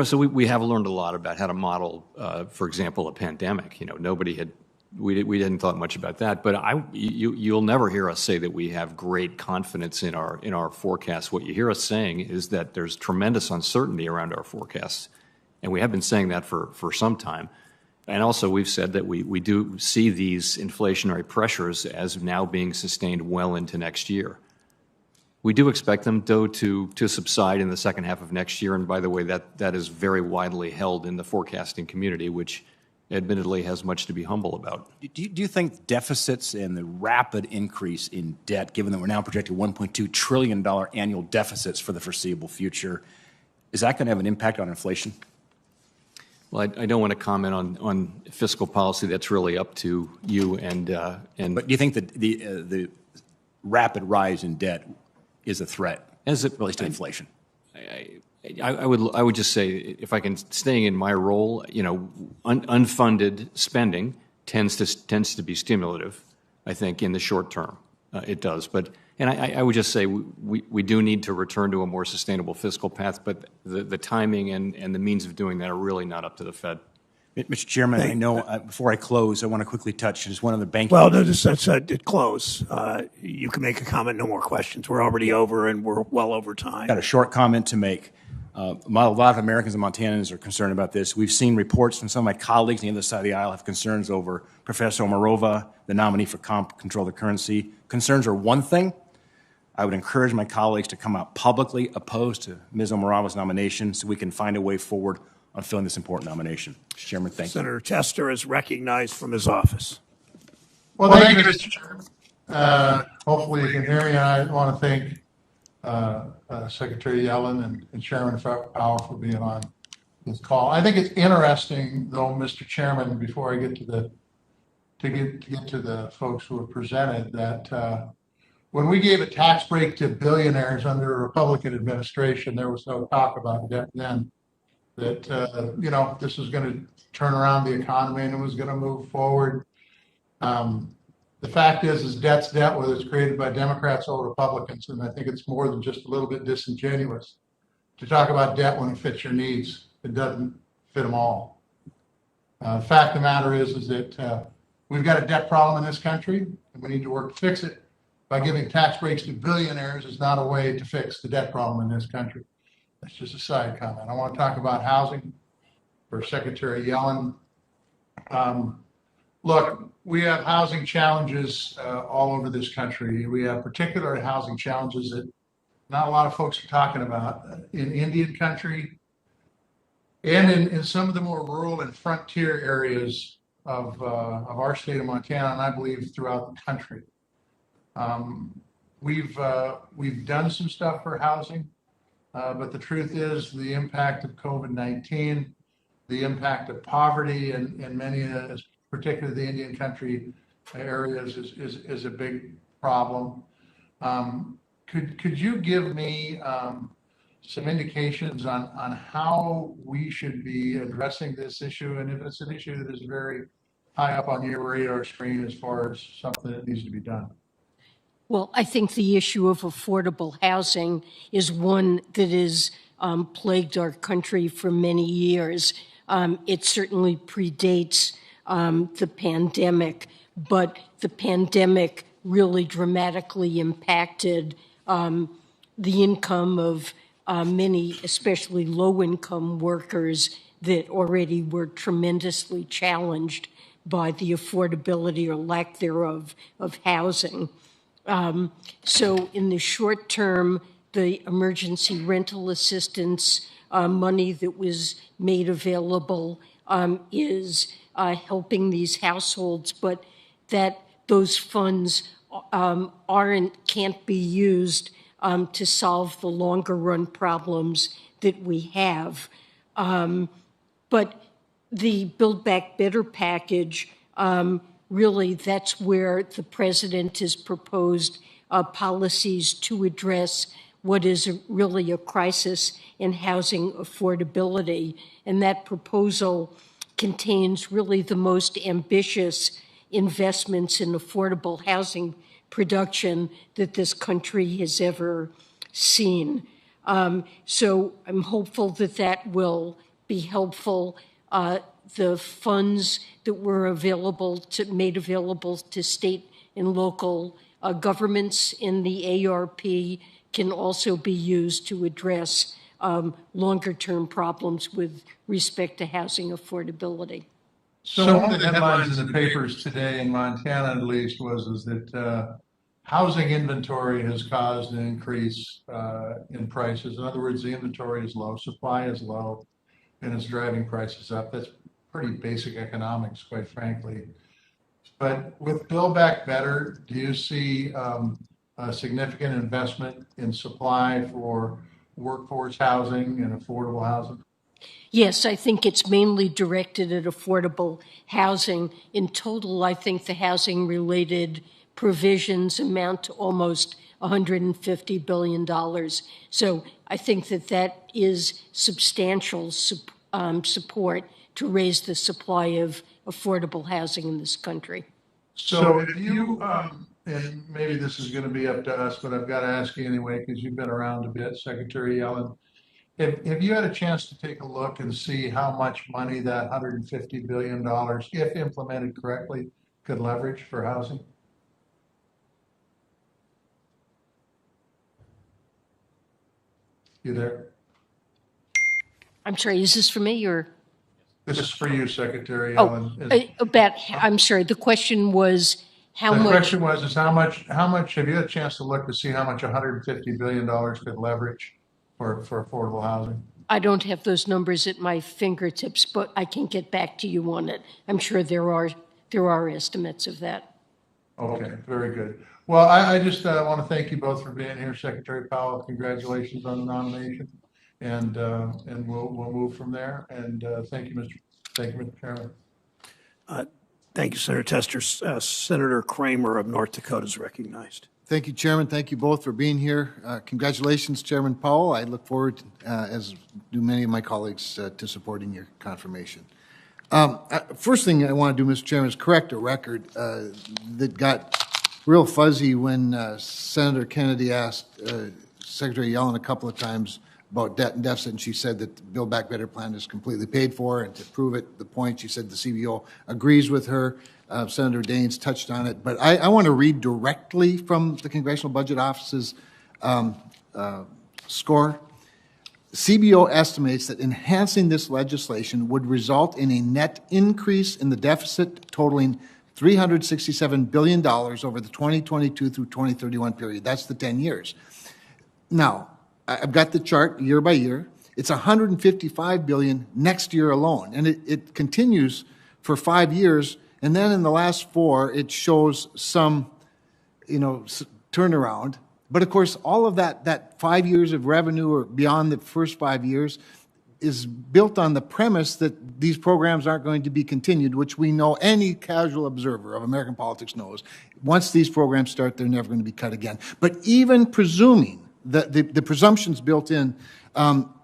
So we have learned a lot about how to model, for example, a pandemic. We didn't thought much about that, but you'll never hear us say that we have great confidence in our forecasts. What you hear us saying is that there's tremendous uncertainty around our forecasts, and we have been saying that for some time. And also we've said that we do see these inflationary pressures as now being sustained well into next year. We do expect them, though, to subside in the second half of next year, and by the way, that is very widely held in the forecasting community, which admittedly has much to be humble about. Do you think deficits and the rapid increase in debt, given that we're now projecting $1.2 trillion annual deficits for the foreseeable future, is that going to have an impact on inflation? Well, I don't want to comment on fiscal policy. That's really up to you. But do you think that the rapid rise in debt is a threat as it relates to inflation? I would just say, if I can, staying in my role, unfunded spending tends to be stimulative. I think in the short term, it does. And I would just say we do need to return to a more sustainable fiscal path, but the timing and the means of doing that are really not up to the Fed. Mr. Chairman, I know before I close, I want to quickly touch just one of the banking. Well, no, that's close. You can make a comment. No more questions. We're already over, and we're well over time. Got a short comment to make. A lot of Americans and Montanans are concerned about this. We've seen reports from some of my colleagues on the other side of the aisle have concerns over Professor Omarova, the nominee for Control of the Currency. Concerns are one thing. I would encourage my colleagues to come out publicly opposed to Ms. Omarova's nomination so we can find a way forward on filling this important nomination. Mr. Chairman, thank you. Senator Tester is recognized from his office. Well, thank you, Mr. Chairman. Hopefully you can hear me. I want to thank Secretary Yellen and Chairman Powell for being on this call. I think it's interesting, though, Mr. Chairman, before I get to the folks who have presented, that when we gave a tax break to billionaires under a Republican administration, there was no talk about debt then. That this was going to turn around the economy and it was going to move forward. The fact is debt's debt, whether it's created by Democrats or Republicans, and I think it's more than just a little bit disingenuous to talk about debt when it fits your needs. It doesn't fit them all. The fact of the matter is that we've got a debt problem in this country, and we need to work to fix it. By giving tax breaks to billionaires is not a way to fix the debt problem in this country. That's just a side comment. I want to talk about housing for Secretary Yellen. Look, we have housing challenges all over this country. We have particular housing challenges that not a lot of folks are talking about in Indian country and in some of the more rural and frontier areas of our state of Montana, and I believe throughout the country. We've done some stuff for housing, but the truth is the impact of COVID-19, the impact of poverty in many, particularly the Indian country areas, is a big problem. Could you give me some indications on how we should be addressing this issue, and if it's an issue that is very high up on your radar screen as far as something that needs to be done? Well, I think the issue of affordable housing is one that has plagued our country for many years. It certainly predates the pandemic, but the pandemic really dramatically impacted the income of many, especially low-income workers that already were tremendously challenged by the affordability or lack thereof of housing. So in the short term, the emergency rental assistance money that was made available is helping these households, but that those funds can't be used to solve the longer run problems that we have. But the Build Back Better package, really that's where the president has proposed policies to address what is really a crisis in housing affordability. And that proposal contains really the most ambitious investments in affordable housing production that this country has ever seen. So I'm hopeful that that will be helpful. The funds that were made available to state and local governments in the ARP can also be used to address longer-term problems with respect to housing affordability. So one of the headlines in the papers today in Montana, at least, was that housing inventory has caused an increase in prices. In other words, the inventory is low, supply is low, and it's driving prices up. That's pretty basic economics, quite frankly. But with Build Back Better, do you see a significant investment in supply for workforce housing and affordable housing? Yes, I think it's mainly directed at affordable housing. In total, I think the housing-related provisions amount to almost $150 billion. So I think that is substantial support to raise the supply of affordable housing in this country. So if you, and maybe this is going to be up to us, but I've got to ask you anyway, because you've been around a bit, Secretary Yellen. If you had a chance to take a look and see how much money that $150 billion, if implemented correctly, could leverage for housing? You there? I'm sorry, is this for me or? This is for you, Secretary Yellen. I'm sorry, the question was how much? The question was, is how much, have you had a chance to look to see how much $150 billion could leverage for affordable housing? I don't have those numbers at my fingertips, but I can get back to you on it. I'm sure there are estimates of that. Okay, very good. Well, I just want to thank you both for being here. Secretary Powell, congratulations on the nomination. And we'll move from there. And thank you, Mr. Chairman. Thank you, Senator Tester. Senator Kramer of North Dakota is recognized. Thank you, Chairman. Thank you both for being here. Congratulations, Chairman Powell. I look forward, as do many of my colleagues, to supporting your confirmation. First thing I want to do, Mr. Chairman, is correct a record that got real fuzzy when Senator Kennedy asked Secretary Yellen a couple of times about debt and deficit, and she said that the Build Back Better plan is completely paid for, and to prove it, the point, she said the CBO agrees with her. Senator Daines touched on it, but I want to read directly from the Congressional Budget Office's score. CBO estimates that enhancing this legislation would result in a net increase in the deficit totaling $367 billion over the 2022 through 2031 period. That's the 10 years. Now, I've got the chart year by year. It's $155 billion next year alone, and it continues for 5 years. And then in the last 4, it shows some, turnaround. But of course, all of that 5 years of revenue or beyond the first 5 years is built on the premise that these programs aren't going to be continued, which we know any casual observer of American politics knows. Once these programs start, they're never going to be cut again. But even presuming the presumptions built in,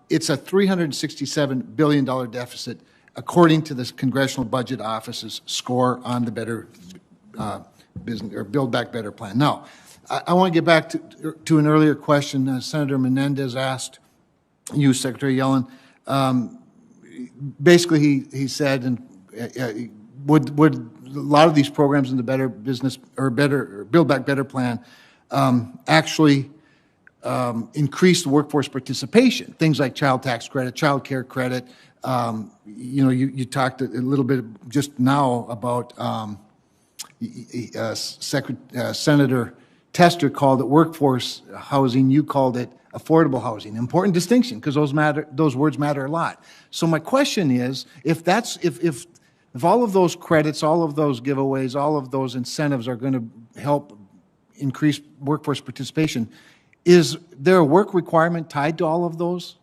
it's a $367 billion deficit, according to the Congressional Budget Office's score on the Better Business or Build Back Better plan. Now, I want to get back to an earlier question Senator Menendez asked you, Secretary Yellen. Basically, he said, and would a lot of these programs in the Better Business or Build Back Better plan actually increase the workforce participation? Things like child tax credit, child care credit. You talked a little bit just now about Senator Tester called it workforce housing. You called it affordable housing. Important distinction, because those words matter a lot. So my question is, if all of those credits, all of those giveaways, all of those incentives are going to help increase workforce participation, is there a work requirement tied to all of those?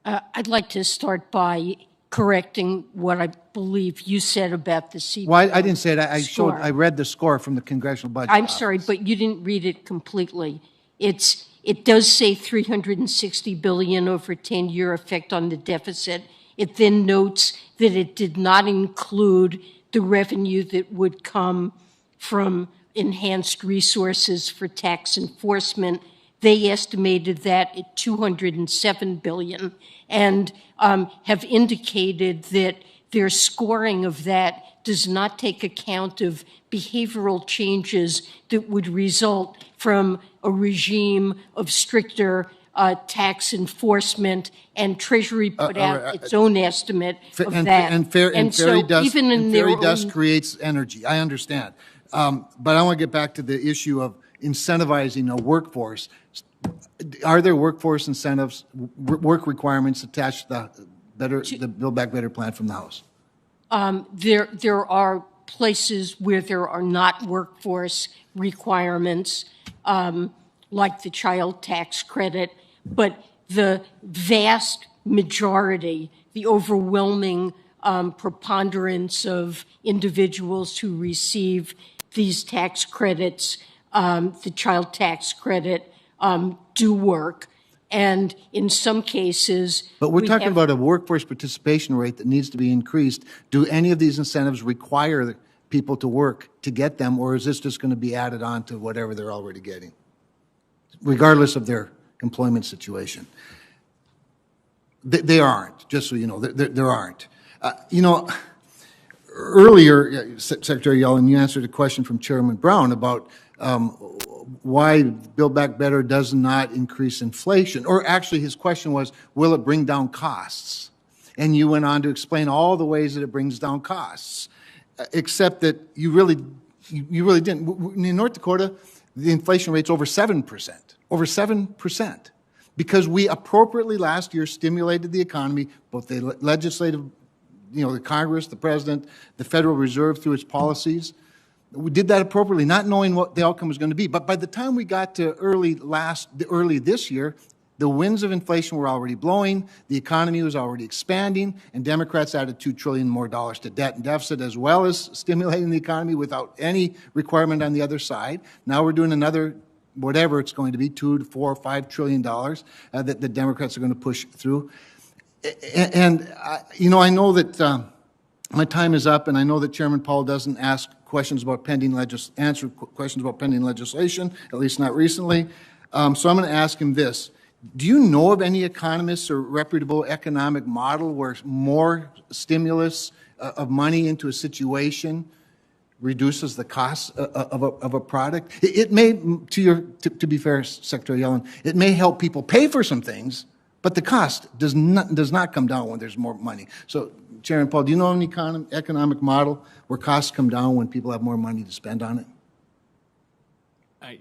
I'd like to start by correcting what I believe you said about the CBO. Well, I didn't say it. I read the score from the Congressional Budget I'm Office. sorry, but you didn't read it completely. It does say $360 billion over 10-year effect on the deficit. It then notes that it did not include the revenue that would come from enhanced resources for tax enforcement. They estimated that at $207 billion and have indicated that their scoring of that does not take account of behavioral changes that would result from a regime of stricter tax enforcement, and Treasury put out its own estimate of that. And fairy dust creates energy. I understand. But I want to get back to the issue of incentivizing a workforce. Are there workforce incentives, work requirements attached to the Build Back Better plan from the House? There are places where there are not workforce requirements, like the child tax credit, but the vast majority, the overwhelming preponderance of individuals who receive these tax credits, the child tax credit, do work. And in some cases... But we're talking about a workforce participation rate that needs to be increased. Do any of these incentives require people to work to get them, or is this just going to be added on to whatever they're already getting, regardless of their employment situation? They aren't, just so you know. There aren't. Earlier, Secretary Yellen, you answered a question from Chairman Brown about why Build Back Better does not increase inflation. Or actually, his question was, will it bring down costs? And you went on to explain all the ways that it brings down costs, except that you really didn't. In North Dakota, the inflation rate's over 7%. Over 7%. Because we appropriately last year stimulated the economy, both the legislative, the Congress, the President, the Federal Reserve through its policies. We did that appropriately, not knowing what the outcome was going to be. But by the time we got to early this year, the winds of inflation were already blowing, the economy was already expanding, and Democrats added $2 trillion more to debt and deficit, as well as stimulating the economy without any requirement on the other side. Now we're doing another, whatever it's going to be, $2 to $4 or $5 trillion that the Democrats are going to push through. And I know that my time is up, and I know that Chairman Powell doesn't ask questions about answer questions about pending legislation, at least not recently. So I'm going to ask him this. Do you know of any economists or reputable economic model where more stimulus of money into a situation reduces the cost of a product? It may, to be fair, Secretary Yellen, it may help people pay for some things, but the cost does not come down when there's more money. So, Chairman Powell, do you know of any economic model where costs come down when people have more money to spend on it?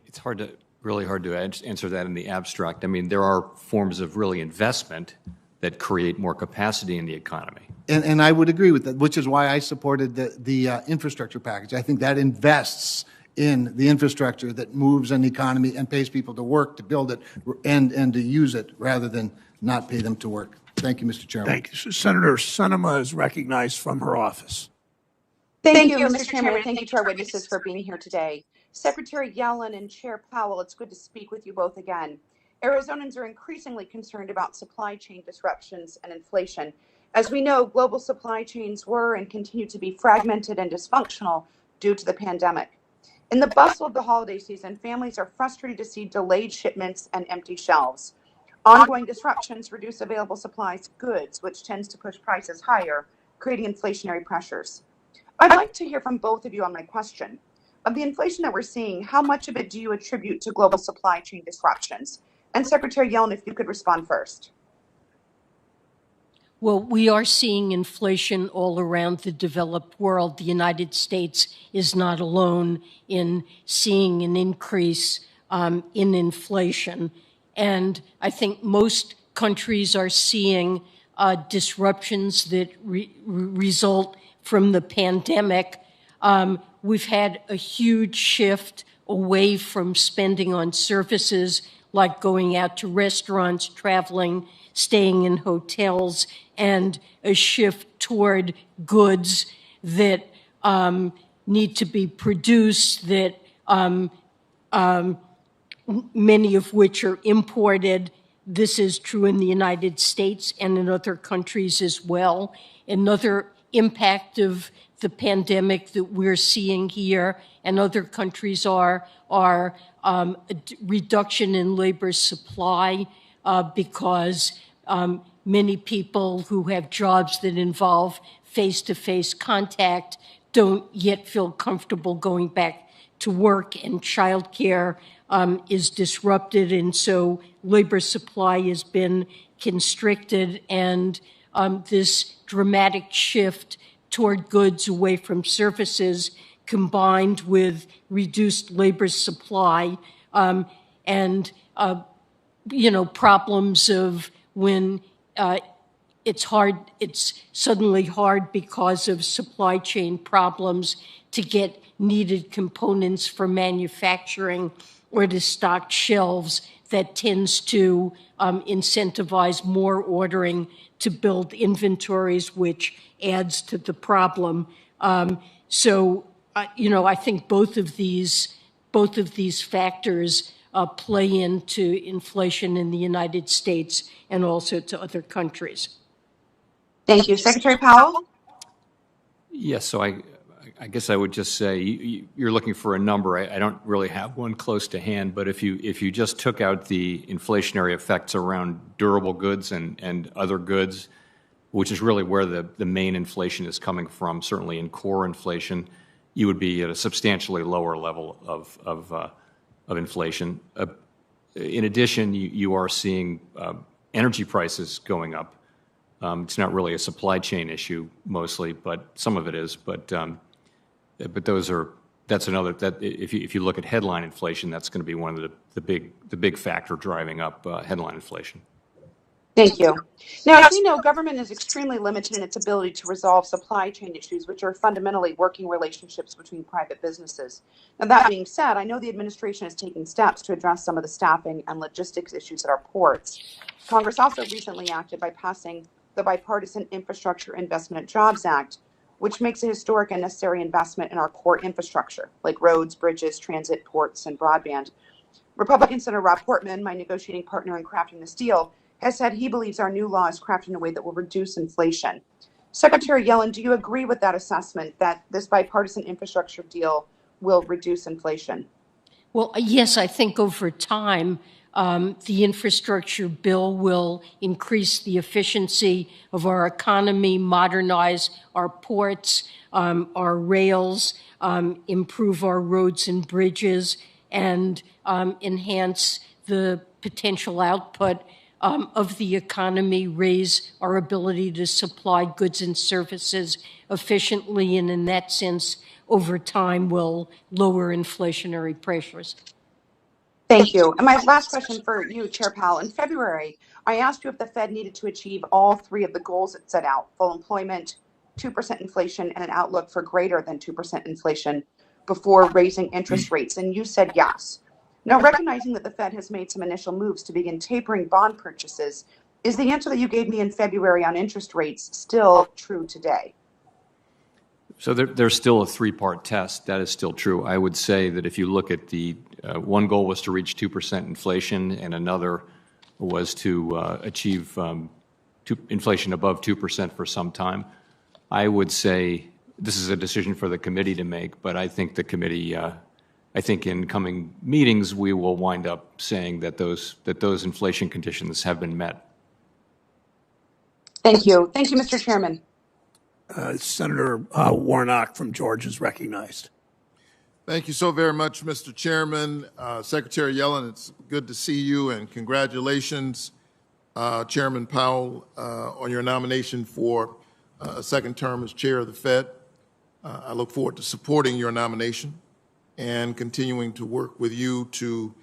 It's really hard to answer that in the abstract. I mean, there are forms of really investment that create more capacity in the economy. And I would agree with that, which is why I supported the infrastructure package. I think that invests in the infrastructure that moves an economy and pays people to work to build it and to use it rather than not pay them to work. Thank you, Mr. Chairman. Thank you. Senator Sinema is recognized from her office. Thank you, Mr. Chairman. Thank you to our witnesses for being here today. Secretary Yellen and Chair Powell, it's good to speak with you both again. Arizonans are increasingly concerned about supply chain disruptions and inflation. As we know, global supply chains were and continue to be fragmented and dysfunctional due to the pandemic. In the bustle of the holiday season, families are frustrated to see delayed shipments and empty shelves. Ongoing disruptions reduce available supplies goods, which tends to push prices higher, creating inflationary pressures. I'd like to hear from both of you on my question. Of the inflation that we're seeing, how much of it do you attribute to global supply chain disruptions? And Secretary Yellen, if you could respond first. Well, we are seeing inflation all around the developed world. The United States is not alone in seeing an increase in inflation. And I think most countries are seeing disruptions that result from the pandemic. We've had a huge shift away from spending on services like going out to restaurants, traveling, staying in hotels, and a shift toward goods that need to be produced, that many of which are imported. This is true in the United States and in other countries as well. Another impact of the pandemic that we're seeing here and other countries are a reduction in labor supply because many people who have jobs that involve face-to-face contact don't yet feel comfortable going back to work, and childcare is disrupted, and so labor supply has been constricted, and this dramatic shift toward goods away from services combined with reduced labor supply and problems of when it's suddenly hard because of supply chain problems to get needed components for manufacturing or to stock shelves. That tends to incentivize more ordering to build inventories, which adds to the problem. I think both of these factors play into inflation in the United States and also to other countries. Thank you. Secretary Powell? Yes, so I guess I would just say you're looking for a number. I don't really have one close to hand, but if you just took out the inflationary effects around durable goods and other goods, which is really where the main inflation is coming from, certainly in core inflation, you would be at a substantially lower level of inflation. In addition, you are seeing energy prices going up. It's not really a supply chain issue mostly, but some of it is. But that's another, that if you look at headline inflation, that's going to be one of the big factor driving up headline inflation. Thank you. Now, as we know, government is extremely limited in its ability to resolve supply chain issues, which are fundamentally working relationships between private businesses. Now, that being said, I know the administration is taking steps to address some of the staffing and logistics issues at our ports. Congress also recently acted by passing the Bipartisan Infrastructure Investment and Jobs Act, which makes a historic and necessary investment in our core infrastructure, like roads, bridges, transit, ports, and broadband. Republican Senator Rob Portman, my negotiating partner in crafting this deal, has said he believes our new law is crafted in a way that will reduce inflation. Secretary Yellen, do you agree with that assessment that this bipartisan infrastructure deal will reduce inflation? Well, yes, I think over time, the infrastructure bill will increase the efficiency of our economy, modernize our ports, our rails, improve our roads and bridges, and enhance the potential output of the economy, raise our ability to supply goods and services efficiently, and in that sense, over time, will lower inflationary pressures. Thank you. And my last question for you, Chair Powell. In February, I asked you if the Fed needed to achieve all three of the goals it set out: full employment, 2% inflation, and an outlook for greater than 2% inflation before raising interest rates. And you said yes. Now, recognizing that the Fed has made some initial moves to begin tapering bond purchases, is the answer that you gave me in February on interest rates still true today? So there's still a three-part test. That is still true. I would say that if you look at the one goal was to reach 2% inflation, and another was to achieve inflation above 2% for some time. I would say this is a decision for the committee to make, but I think the committee, I think in coming meetings, we will wind up saying that those inflation conditions have been met. Thank you. Thank you, Mr. Chairman. Senator Warnock from Georgia is recognized. Thank you so very much, Mr. Chairman. Secretary Yellen, it's good to see you, and congratulations, Chairman Powell, on your nomination for a second term as chair of the Fed. I look forward to supporting your nomination and continuing to work with you to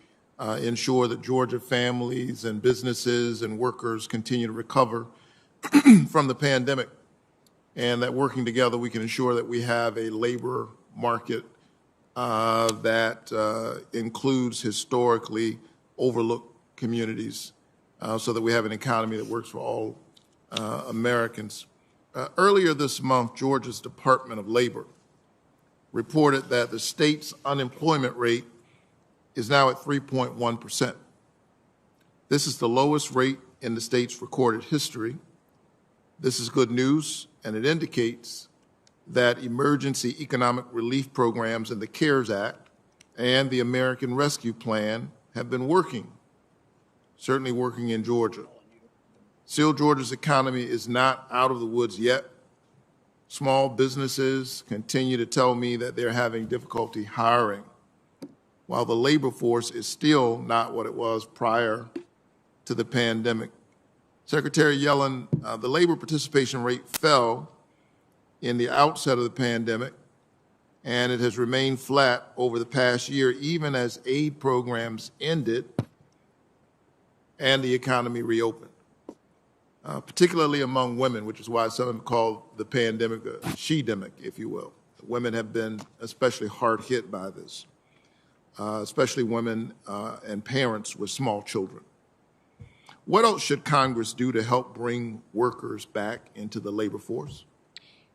ensure that Georgia families and businesses and workers continue to recover from the pandemic, and that working together we can ensure that we have a labor market that includes historically overlooked communities so that we have an economy that works for all Americans. Earlier this month, Georgia's Department of Labor reported that the state's unemployment rate is now at 3.1%. This is the lowest rate in the state's recorded history. This is good news, and it indicates that emergency economic relief programs in the CARES Act and the American Rescue Plan have been working, certainly working in Georgia. Still, Georgia's economy is not out of the woods yet. Small businesses continue to tell me that they're having difficulty hiring, while the labor force is still not what it was prior to the pandemic. Secretary Yellen, the labor participation rate fell in the outset of the pandemic, and it has remained flat over the past year, even as aid programs ended and the economy reopened, particularly among women, which is why some call the pandemic a she-demic, if you will. Women have been especially hard hit by this, especially women and parents with small children. What else should Congress do to help bring workers back into the labor force?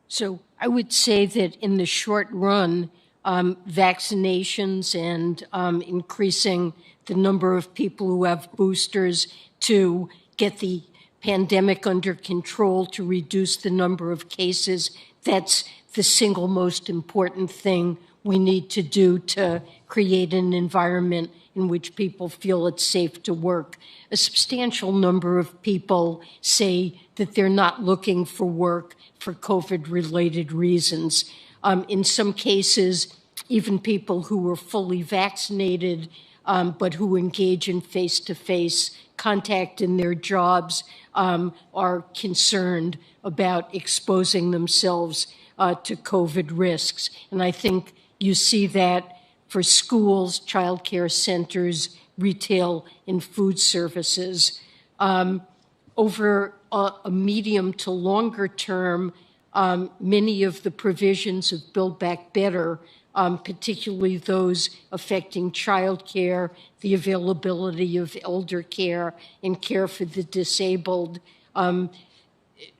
So I would say that in the short run, vaccinations and increasing the number of people who have boosters to get the pandemic under control, to reduce the number of cases, that's the single most important thing we need to do to create an environment in which people feel it's safe to work. A substantial number of people say that they're not looking for work for COVID-related reasons. In some cases, even people who were fully vaccinated but who engage in face-to-face contact in their jobs are concerned about exposing themselves to COVID risks. And I think you see that for schools, child care centers, retail, and food services. over a medium to longer term, many of the provisions of Build Back Better, particularly those affecting childcare, the availability of elder care and care for the disabled,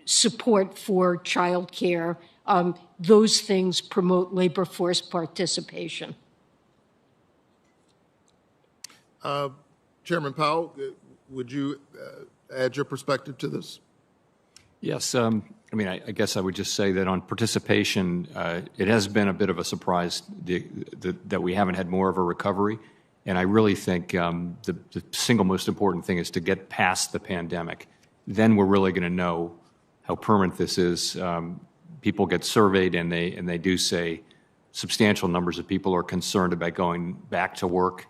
support for childcare, those things promote labor force participation. Chairman Powell, would you add your perspective to this? Yes. I mean, I guess I would just say that on participation, it has been a bit of a surprise that we haven't had more of a recovery. And I really think the single most important thing is to get past the pandemic. Then we're really going to know how permanent this is. People get surveyed, and they do say substantial numbers of people are concerned about going back to work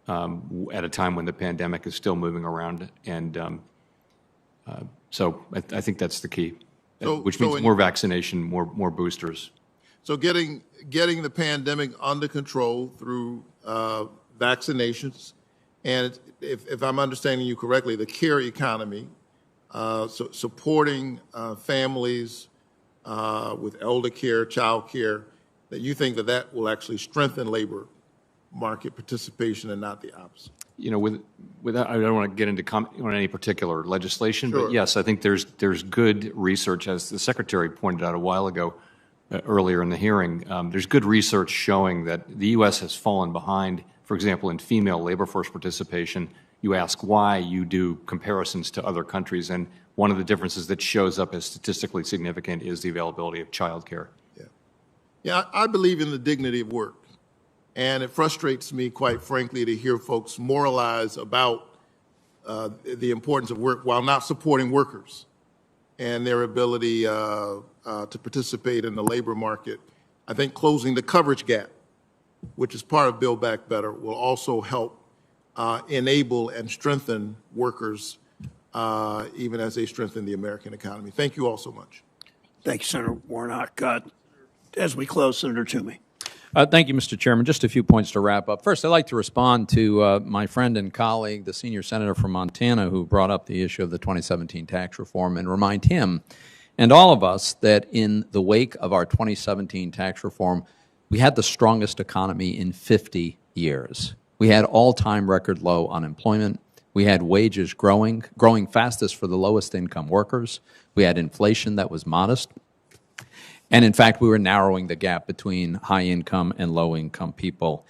at a time when the pandemic is still moving around. And so I think that's the key, which means more vaccination, more boosters. So getting the pandemic under control through vaccinations, and if I'm understanding you correctly, the care economy, so supporting families with elder care, child care, that you think that will actually strengthen labor market participation and not the opposite? You know, without, I don't want to get into comment on any particular legislation, Sure. but yes, I think there's good research, as the Secretary pointed out a while ago, earlier in the hearing. There's good research showing that the U.S. has fallen behind, for example, in female labor force participation. You ask why, you do comparisons to other countries, and one of the differences that shows up as statistically significant is the availability of child care. Yeah, I believe in the dignity of work. And it frustrates me, quite frankly, to hear folks moralize about the importance of work while not supporting workers and their ability to participate in the labor market. I think closing the coverage gap, which is part of Build Back Better, will also help enable and strengthen workers even as they strengthen the American economy. Thank you all so much. Thank you, Senator Warnock. As we close, Senator Toomey. Thank you, Mr. Chairman. Just a few points to wrap up. First, I'd like to respond to my friend and colleague, the senior senator from Montana, who brought up the issue of the 2017 tax reform, and remind him and all of us that in the wake of our 2017 tax reform, we had the strongest economy in 50 years. We had all-time record low unemployment. We had wages growing fastest for the lowest income workers. We had inflation that was modest. And in fact, we were narrowing the gap between high-income and low-income people.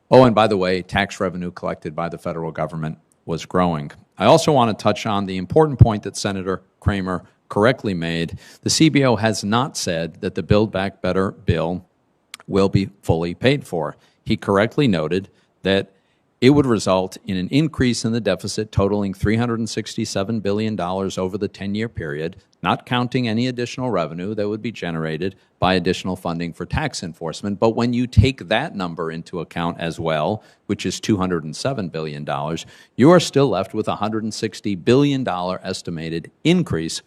Oh, and by the way, tax revenue collected by the federal government was growing. I also want to touch on the important point that Senator Kramer correctly made. The CBO has not said that the Build Back Better bill will be fully paid for. He correctly noted that it would result in an increase in the deficit totaling $367 billion over the 10-year period, not counting any additional revenue that would be generated by additional funding for tax enforcement. But when you take that number into account as well, which is $207 billion, you are still left with a $160 billion estimated increase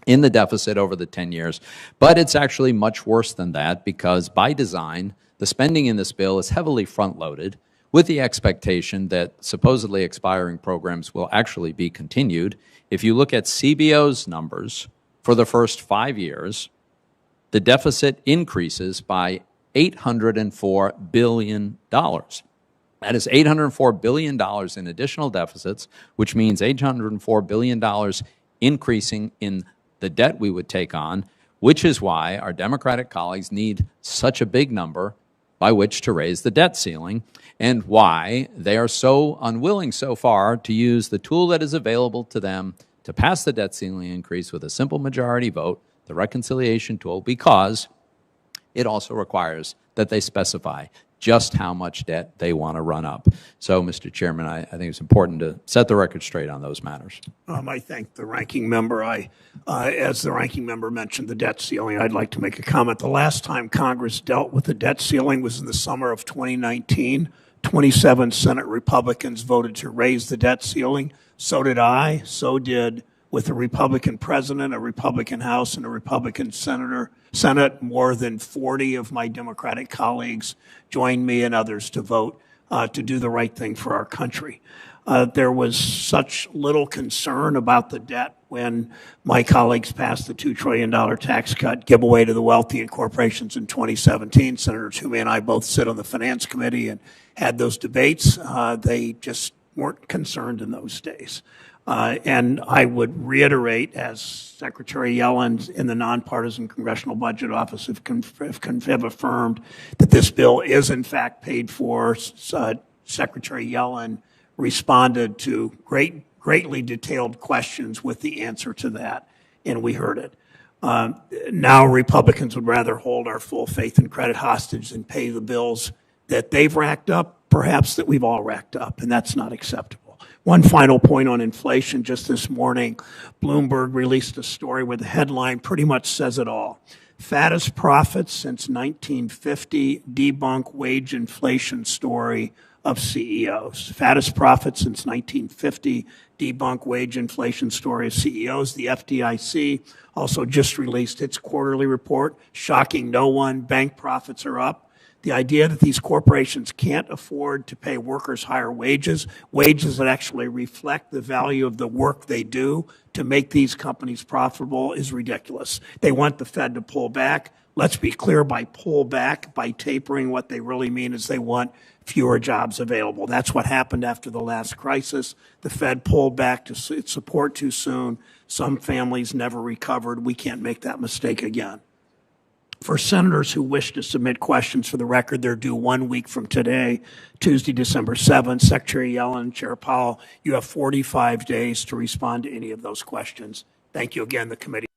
in the deficit over the 10 years. But it's actually much worse than that, because by design, the spending in this bill is heavily front-loaded, with the expectation that supposedly expiring programs will actually be continued. If you look at CBO's numbers for the first 5 years, the deficit increases by $804 billion. That is $804 billion in additional deficits, which means $804 billion increasing in the debt we would take on, which is why our Democratic colleagues need such a big number by which to raise the debt ceiling, and why they are so unwilling so far to use the tool that is available to them to pass the debt ceiling increase with a simple majority vote, the reconciliation tool, because it also requires that they specify just how much debt they want to run up. So, Mr. Chairman, I think it's important to set the record straight on those matters. I thank the ranking member. As the ranking member mentioned the debt ceiling, I'd like to make a comment. The last time Congress dealt with the debt ceiling was in the summer of 2019. 27 Senate Republicans voted to raise the debt ceiling. So did I. So did, with a Republican president, a Republican House, and a Republican Senate, more than 40 of my Democratic colleagues joined me and others to vote to do the right thing for our country. There was such little concern about the debt when my colleagues passed the $2 trillion tax cut giveaway to the wealthy and corporations in 2017. Senator Toomey and I both sit on the Finance Committee and had those debates. They just weren't concerned in those days. And I would reiterate, as Secretary Yellen in the Nonpartisan Congressional Budget Office have affirmed, that this bill is in fact paid for. Secretary Yellen responded to greatly detailed questions with the answer to that, and we heard it. Now Republicans would rather hold our full faith and credit hostage than pay the bills that they've racked up, perhaps that we've all racked up, and that's not acceptable. One final point on inflation. Just this morning, Bloomberg released a story where the headline pretty much says it all. Fattest profits since 1950, debunk wage inflation story of CEOs. Fattest profits since 1950, debunk wage inflation story of CEOs. The FDIC also just released its quarterly report, shocking no one. Bank profits are up. The idea that these corporations can't afford to pay workers higher wages, wages that actually reflect the value of the work they do to make these companies profitable, is ridiculous. They want the Fed to pull back. Let's be clear, by pull back, by tapering, what they really mean is they want fewer jobs available. That's what happened after the last crisis. The Fed pulled back to support too soon. Some families never recovered. We can't make that mistake again. For senators who wish to submit questions, for the record, they're due 1 week from today, Tuesday, December 7th. Secretary Yellen, Chair Powell, you have 45 days to respond to any of those questions. Thank you again, the committee.